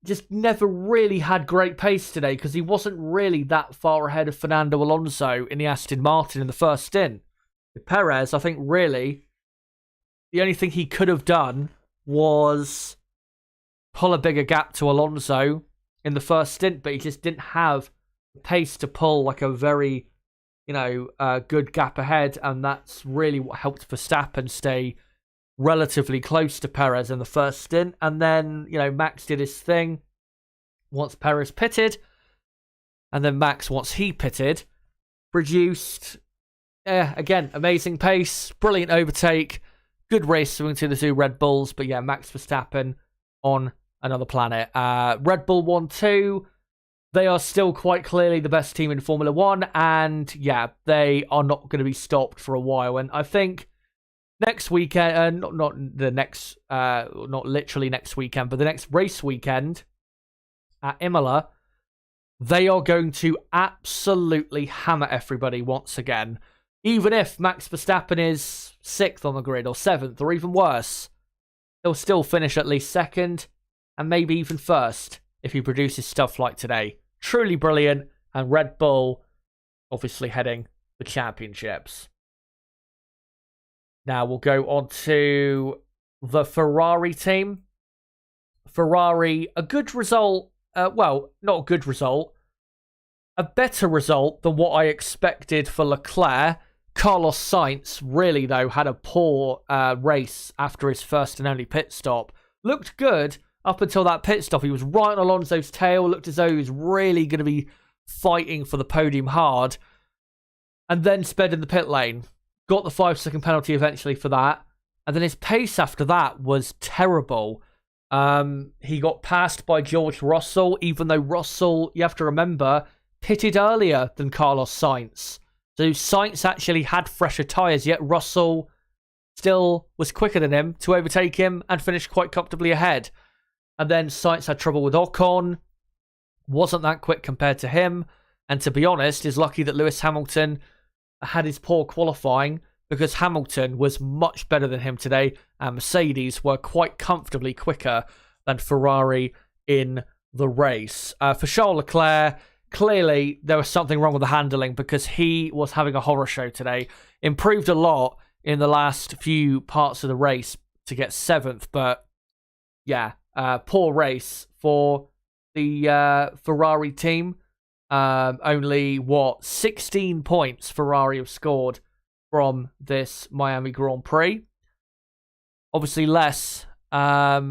just never really had great pace today because he wasn't really that far ahead of Fernando Alonso in the Aston Martin in the first stint. With Perez, I think really the only thing he could have done was pull a bigger gap to Alonso in the first stint, but he just didn't have the pace to pull like a very, good gap ahead, and that's really what helped Verstappen stay relatively close to Perez in the first stint. And then, Max did his thing once Perez pitted, and then Max, once he pitted, produced, again, amazing pace, brilliant overtake, good race between the two Red Bulls, but Max Verstappen on another planet. Red Bull 1-2, they are still quite clearly the best team in Formula 1, and they are not going to be stopped for a while. And I think next weekend, not literally next weekend, but the next race weekend at Imola, they are going to absolutely hammer everybody once again. Even if Max Verstappen is 6th on the grid, or 7th, or even worse, he'll still finish at least 2nd, and maybe even 1st, if he produces stuff like today. Truly brilliant, and Red Bull obviously heading the championships. Now we'll go on to the Ferrari team. Ferrari, a good result. Not a good result. A better result than what I expected for Leclerc. Carlos Sainz really, though, had a poor race after his first and only pit stop. Looked good up until that pit stop. He was right on Alonso's tail. Looked as though he was really going to be fighting for the podium hard. And then sped in the pit lane. Got the 5-second penalty eventually for that. And then his pace after that was terrible. He got passed by George Russell, even though Russell, you have to remember, pitted earlier than Carlos Sainz. So Sainz actually had fresher tyres, yet Russell still was quicker than him to overtake him and finish quite comfortably ahead. And then Sainz had trouble with Ocon, wasn't that quick compared to him. And to be honest, is lucky that Lewis Hamilton had his poor qualifying, because Hamilton was much better than him today, and Mercedes were quite comfortably quicker than Ferrari in the race. For Charles Leclerc, clearly there was something wrong with the handling, because he was having a horror show today. Improved a lot in the last few parts of the race to get 7th, but poor race for the Ferrari team. Only 16 points Ferrari have scored from this Miami Grand Prix. Obviously less, a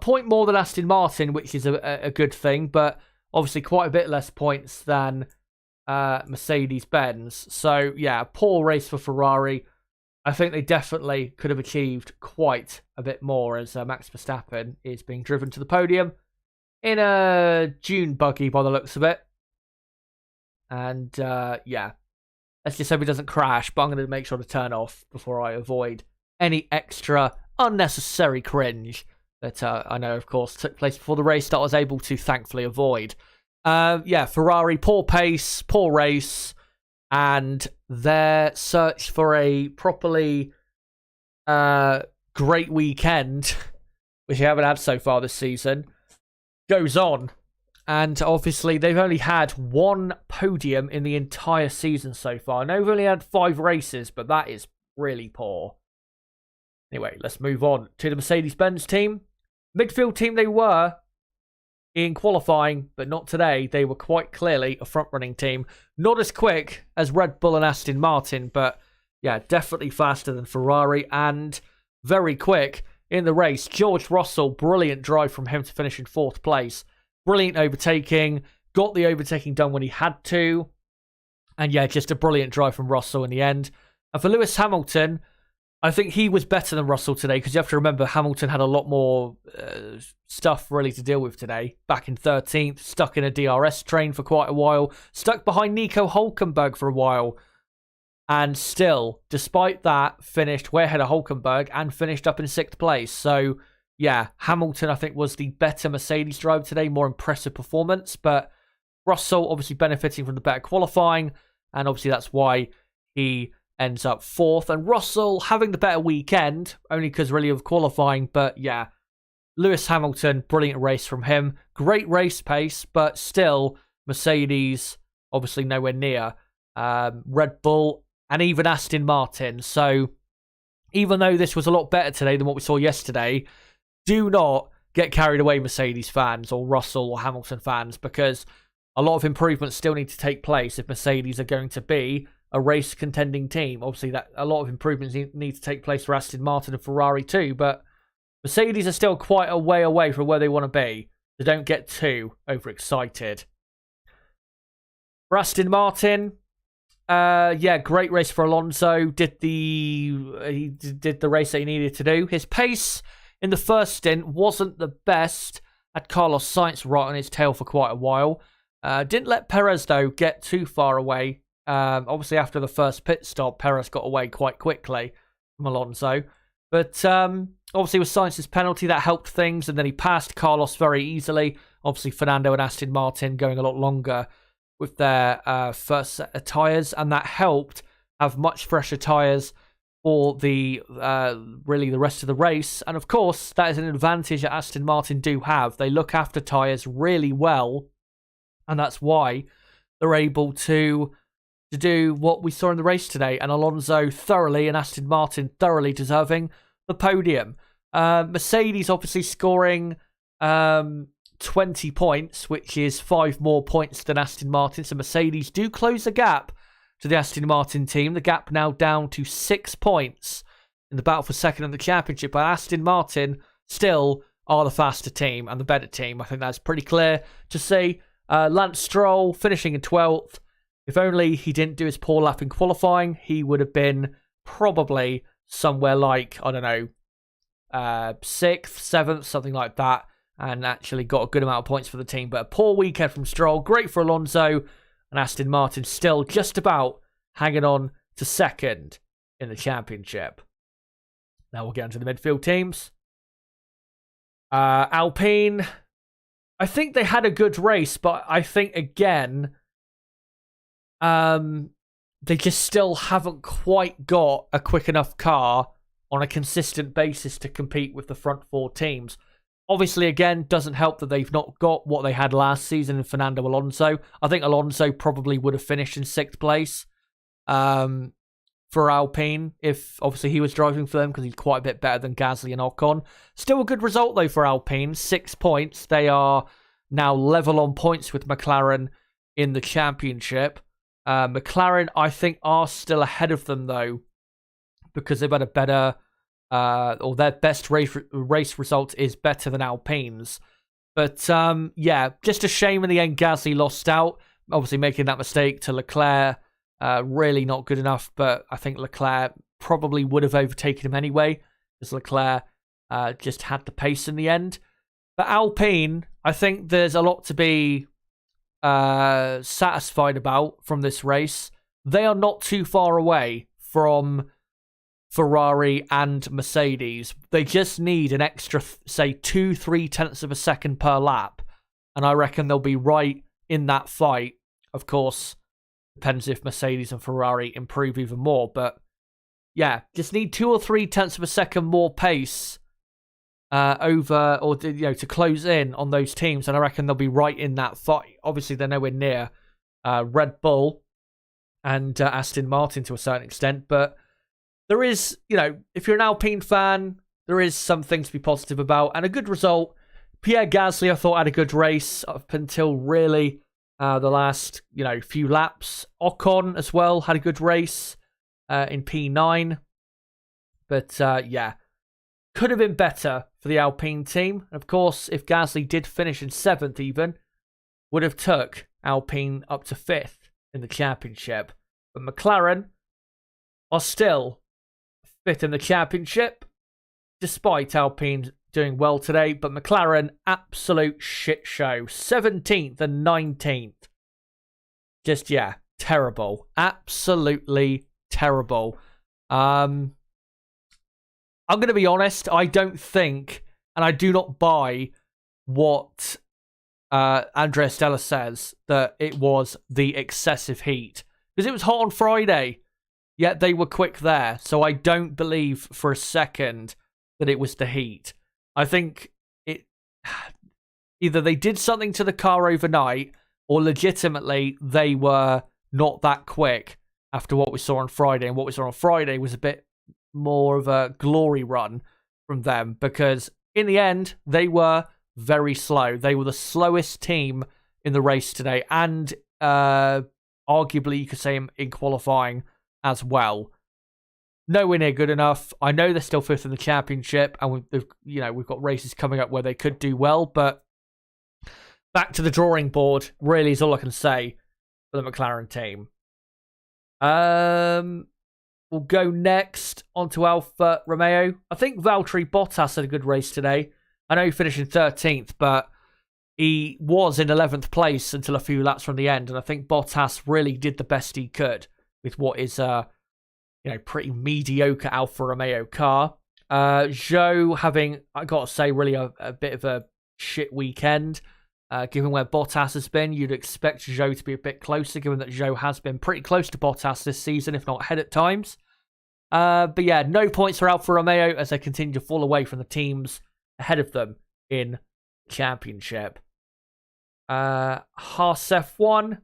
point more than Aston Martin, which is a good thing, but obviously quite a bit less points than Mercedes-Benz. So poor race for Ferrari. I think they definitely could have achieved quite a bit more, as Max Verstappen is being driven to the podium in a Dune buggy by the looks of it. And let's just hope he doesn't crash, but I'm going to make sure to turn off before I avoid any extra unnecessary cringe that I know, of course, took place before the race that I was able to thankfully avoid. Ferrari, poor pace, poor race, and their search for a properly great weekend, which they haven't had so far this season, goes on. And obviously, they've only had one podium in the entire season so far. I know they've only had 5 races, but that is really poor. Anyway, let's move on to the Mercedes-Benz team. Midfield team they were in qualifying, but not today. They were quite clearly a front-running team. Not as quick as Red Bull and Aston Martin, but definitely faster than Ferrari and very quick in the race. George Russell, brilliant drive from him to finish in 4th place. Brilliant overtaking, got the overtaking done when he had to. And just a brilliant drive from Russell in the end. And for Lewis Hamilton, I think he was better than Russell today, because you have to remember Hamilton had a lot more stuff really to deal with today. Back in 13th, stuck in a DRS train for quite a while, stuck behind Nico Hülkenberg for a while. And still, despite that, finished way ahead of Hülkenberg and finished up in 6th place. So Hamilton, I think, was the better Mercedes driver today, more impressive performance, but Russell obviously benefiting from the better qualifying, and obviously that's why he ends up 4th, and Russell having the better weekend, only because really of qualifying, but Lewis Hamilton, brilliant race from him, great race pace, but still, Mercedes, obviously nowhere near Red Bull, and even Aston Martin, so even though this was a lot better today than what we saw yesterday, do not get carried away, Mercedes fans or Russell or Hamilton fans, because a lot of improvements still need to take place if Mercedes are going to be a race contending team. Obviously, that a lot of improvements need to take place for Aston Martin and Ferrari too, but Mercedes are still quite a way away from where they want to be, so don't get too overexcited. For Aston Martin, great race for Alonso. He did the race that he needed to do. His pace in the first stint wasn't the best. Had Carlos Sainz right on his tail for quite a while. Didn't let Perez, though, get too far away. Obviously, after the first pit stop, Perez got away quite quickly from Alonso. But obviously, with Sainz's penalty, that helped things. And then he passed Carlos very easily. Obviously, Fernando and Aston Martin going a lot longer with their first set of tyres. And that helped have much fresher tyres for the really the rest of the race. And of course, that is an advantage that Aston Martin do have. They look after tyres really well. And that's why they're able to do what we saw in the race today. And Alonso thoroughly and Aston Martin thoroughly deserving the podium. Mercedes obviously scoring 20 points, which is 5 more points than Aston Martin. So Mercedes do close the gap to the Aston Martin team. The gap now down to 6 points in the battle for second in the championship. But Aston Martin still are the faster team and the better team. I think that's pretty clear to see. Lance Stroll finishing in 12th. If only he didn't do his poor lap in qualifying, he would have been probably somewhere like, I don't know, 6th, 7th, something like that, and actually got a good amount of points for the team. But a poor weekend from Stroll. Great for Alonso, and Aston Martin still just about hanging on to second in the championship. Now we'll get into the midfield teams. Alpine, I think they had a good race, but I think, again, they just still haven't quite got a quick enough car on a consistent basis to compete with the front 4 teams. Obviously, again, doesn't help that they've not got what they had last season in Fernando Alonso. I think Alonso probably would have finished in 6th place for Alpine if, obviously, he was driving for them, because he's quite a bit better than Gasly and Ocon. Still a good result, though, for Alpine. 6 points. They are now level on points with McLaren in the championship. McLaren, I think, are still ahead of them, though, because they've had a better, or their best race result is better than Alpine's. But, yeah, just a shame in the end Gasly lost out. Obviously making that mistake to Leclerc, really not good enough, but I think Leclerc probably would have overtaken him anyway, because Leclerc just had the pace in the end. But Alpine, I think there's a lot to be satisfied about from this race. They are not too far away from Ferrari and Mercedes. They just need an extra, say, 2-3 tenths of a second per lap, and I reckon they'll be right in that fight. Of course, depends if Mercedes and Ferrari improve even more, but yeah, just need 2 or 3 tenths of a second more pace over, or to close in on those teams, and I reckon they'll be right in that fight. Obviously, they're nowhere near Red Bull and Aston Martin to a certain extent, but there is, if you're an Alpine fan, there is some things to be positive about, and a good result. Pierre Gasly, I thought, had a good race up until really the last, few laps. Ocon as well had a good race in P9, but yeah, could have been better for the Alpine team. Of course, if Gasly did finish in 7th even, would have took Alpine up to 5th in the championship. But McLaren are still 5th in the championship, despite Alpine doing well today. But McLaren, absolute shit show. 17th and 19th. Just, yeah, terrible. Absolutely terrible. I'm going to be honest, I don't think, and I do not buy what Andrea Stella says, that it was the excessive heat. Because it was hot on Friday, yet they were quick there. So I don't believe for a second that it was the heat. I think either they did something to the car overnight, or legitimately they were not that quick after what we saw on Friday. And what we saw on Friday was a bit more of a glory run from them, because in the end, they were very slow. They were the slowest team in the race today, and arguably you could say in qualifying as well. Nowhere near good enough. I know they're still fifth in the championship, and we've got races coming up where they could do well, but back to the drawing board really is all I can say for the McLaren team. We'll go next onto Alfa Romeo. I think Valtteri Bottas had a good race today. I know he finished in 13th, but he was in 11th place until a few laps from the end, and I think Bottas really did the best he could with what is a pretty mediocre Alfa Romeo car. Zhou having, I got to say, really a bit of a shit weekend. Given where Bottas has been, you'd expect Zhou to be a bit closer, given that Zhou has been pretty close to Bottas this season, if not ahead at times. But yeah, no points for Alfa Romeo as they continue to fall away from the teams ahead of them in championship. Haas F1.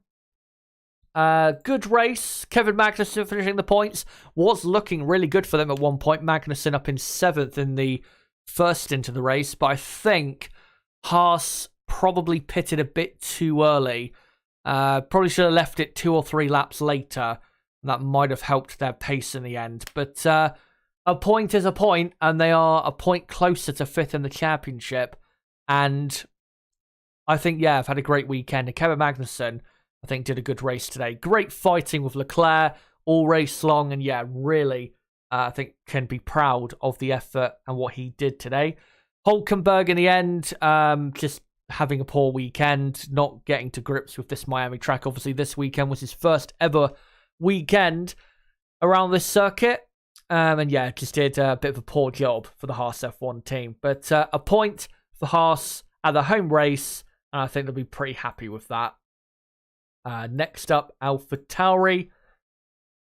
Good race. Kevin Magnussen finishing the points. Was looking really good for them at one point. Magnussen up in 7th in the first stint of the race, but I think Haas probably pitted a bit too early. Probably should have left it 2 or 3 laps later. That might have helped their pace in the end. But a point is a point, and they are a point closer to 5th in the championship. And I think, I've had a great weekend. And Kevin Magnussen, I think, did a good race today. Great fighting with Leclerc all race long. And really, I think can be proud of the effort and what he did today. Hulkenberg in the end, just having a poor weekend, not getting to grips with this Miami track. Obviously, this weekend was his first ever weekend around this circuit. And just did a bit of a poor job for the Haas F1 team. But a point for Haas at the home race, and I think they'll be pretty happy with that. Next up, AlphaTauri.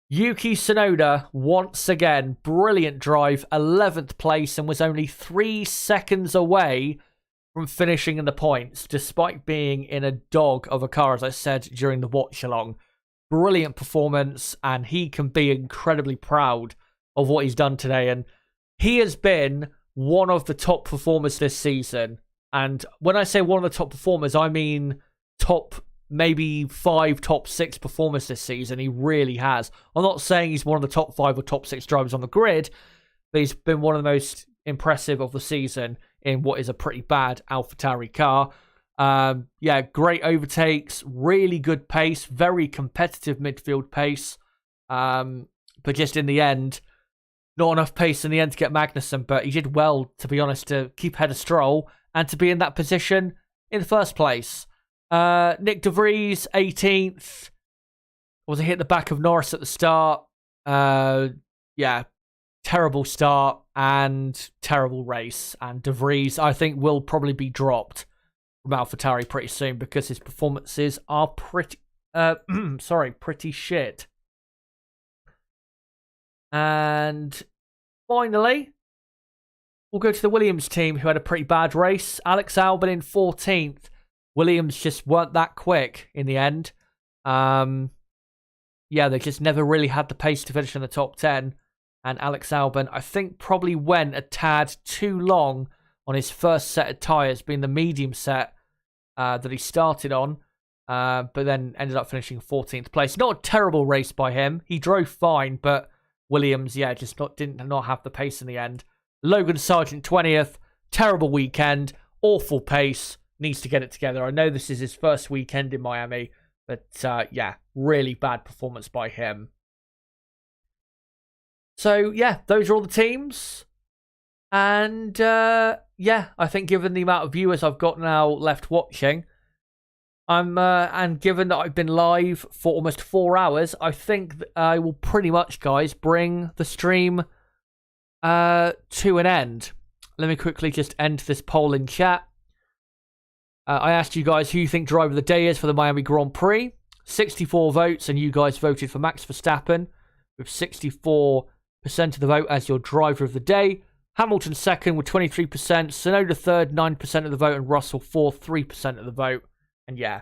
Yuki Tsunoda, once again, brilliant drive, 11th place, and was only 3 seconds away from finishing in the points, despite being in a dog of a car, as I said during the watch-along. Brilliant performance, and he can be incredibly proud of what he's done today. And he has been one of the top performers this season. And when I say one of the top performers, I mean top maybe 5, top 6 performers this season. He really has. I'm not saying he's one of the top 5 or top 6 drivers on the grid, but he's been one of the most impressive of the season in what is a pretty bad AlphaTauri car. Great overtakes, really good pace, very competitive midfield pace. But just in the end, not enough pace in the end to get Magnussen, but he did well, to be honest, to keep ahead of Stroll and to be in that position in the first place. Nick De Vries, 18th. Was a hit the back of Norris at the start. Terrible start and terrible race. And De Vries, I think, will probably be dropped from AlphaTauri pretty soon because his performances are pretty shit. And finally, we'll go to the Williams team, who had a pretty bad race. Alex Albon in 14th. Williams just weren't that quick in the end. They just never really had the pace to finish in the top 10. And Alex Albon, I think, probably went a tad too long on his first set of tyres, being the medium set that he started on, but then ended up finishing 14th place. Not a terrible race by him. He drove fine, but Williams, did not have the pace in the end. Logan Sargent, 20th. Terrible weekend. Awful pace. Needs to get it together. I know this is his first weekend in Miami, but really bad performance by him. So, those are all the teams. And, I think given the amount of viewers I've got now left watching, and given that I've been live for almost 4 hours, I think that I will pretty much, guys, bring the stream to an end. Let me quickly just end this poll in chat. I asked you guys who you think driver of the day is for the Miami Grand Prix. 64 votes, and you guys voted for Max Verstappen with 64% of the vote as your driver of the day. Hamilton second with 23%, Tsunoda third, 9% of the vote, and Russell fourth, 3% of the vote. And I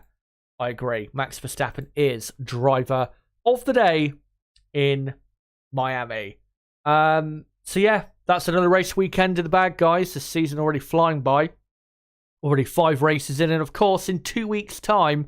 agree. Max Verstappen is driver of the day in Miami. that's another race weekend in the bag, guys. This season already flying by. Already 5 races in. And of course, in 2 weeks' time,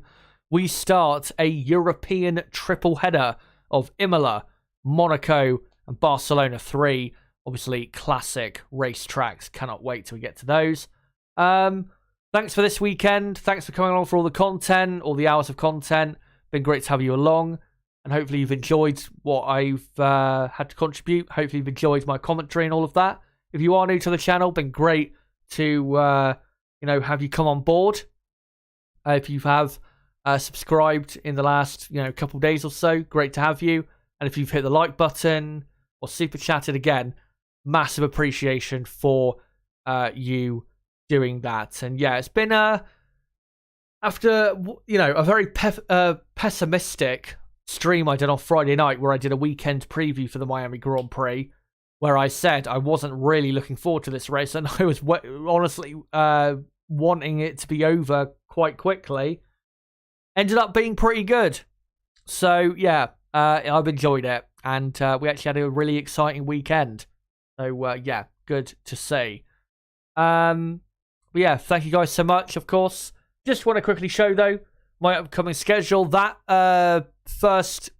we start a European triple header of Imola, Monaco, and Barcelona 3. Obviously, classic racetracks. Cannot wait till we get to those. Thanks for this weekend. Thanks for coming along for all the content, all the hours of content. Been great to have you along. And hopefully you've enjoyed what I've had to contribute. Hopefully you've enjoyed my commentary and all of that. If you are new to the channel, been great to have you come on board. If you have subscribed in the last couple of days or so, great to have you. And if you've hit the like button or super chatted again, massive appreciation for you doing that. And yeah, it's been after a very pessimistic stream I did on Friday night, where I did a weekend preview for the Miami Grand Prix, where I said I wasn't really looking forward to this race, and I was honestly wanting it to be over quite quickly. Ended up being pretty good. So yeah, I've enjoyed it, and we actually had a really exciting weekend. So yeah, good to see. But yeah, thank you guys so much, of course. Just want to quickly show, though, my upcoming schedule. That first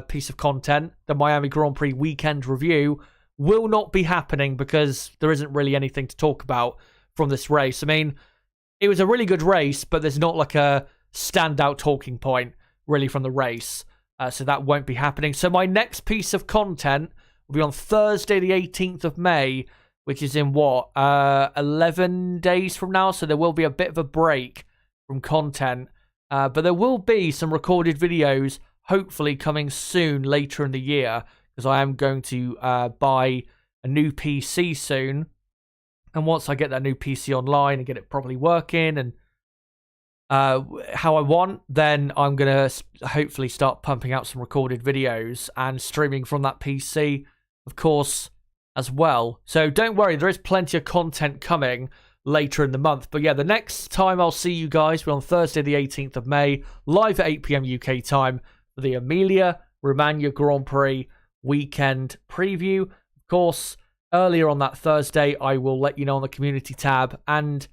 piece of content, the Miami Grand Prix weekend review, will not be happening because there isn't really anything to talk about from this race. I mean, it was a really good race, but there's not like a standout talking point, really, from the race. So that won't be happening. So my next piece of content will be on Thursday, the 18th of May, which is in 11 days from now. So there will be a bit of a break from content. But there will be some recorded videos, hopefully coming soon later in the year, because I am going to buy a new PC soon. And once I get that new PC online and get it properly working and how I want, then I'm going to hopefully start pumping out some recorded videos and streaming from that PC, of course, as well. So don't worry, there is plenty of content coming later in the month. But yeah, the next time I'll see you guys will be on Thursday the 18th of May, live at 8 PM UK time, for the Emilia-Romagna Grand Prix weekend preview. Of course, earlier on that Thursday, I will let you know on the community tab, and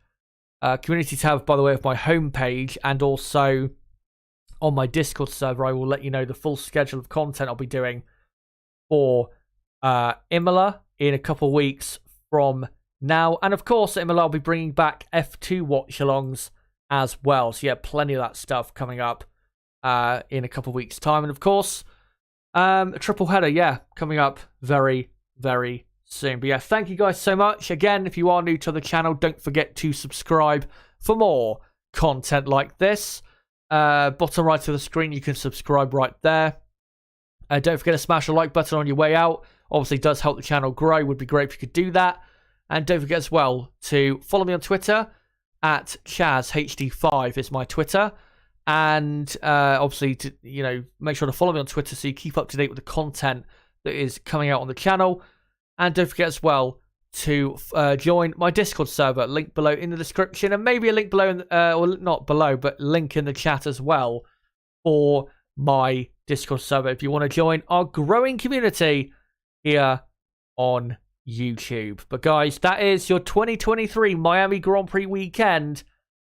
community tab, by the way, of my homepage, and also on my Discord server, I will let you know the full schedule of content I'll be doing for Imola in a couple of weeks from now. And of course, Imola, I'll be bringing back F2 watch-alongs as well. So yeah, plenty of that stuff coming up in a couple of weeks' time. And of course, a triple header, yeah, coming up very, very soon. But yeah, thank you guys so much. Again, if you are new to the channel, don't forget to subscribe for more content like this. Bottom right of the screen, you can subscribe right there. Don't forget to smash the like button on your way out. Obviously, it does help the channel grow. Would be great if you could do that. And don't forget as well to follow me on Twitter at ChazHD5 is my Twitter. And obviously, to make sure to follow me on Twitter so you keep up to date with the content that is coming out on the channel. And don't forget as well to join my Discord server, link below in the description, and maybe a link below, or not below, but link in the chat as well for my Discord server if you want to join our growing community here on YouTube. But guys, that is your 2023 Miami Grand Prix weekend,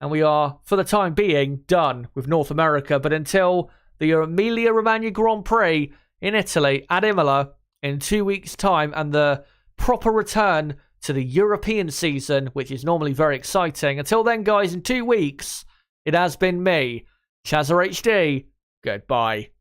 and we are, for the time being, done with North America. But until the Emilia-Romagna Grand Prix in Italy at Imola in 2 weeks' time, and the proper return to the European season, which is normally very exciting. Until then, guys, in 2 weeks, it has been me, Chazza HD. Goodbye.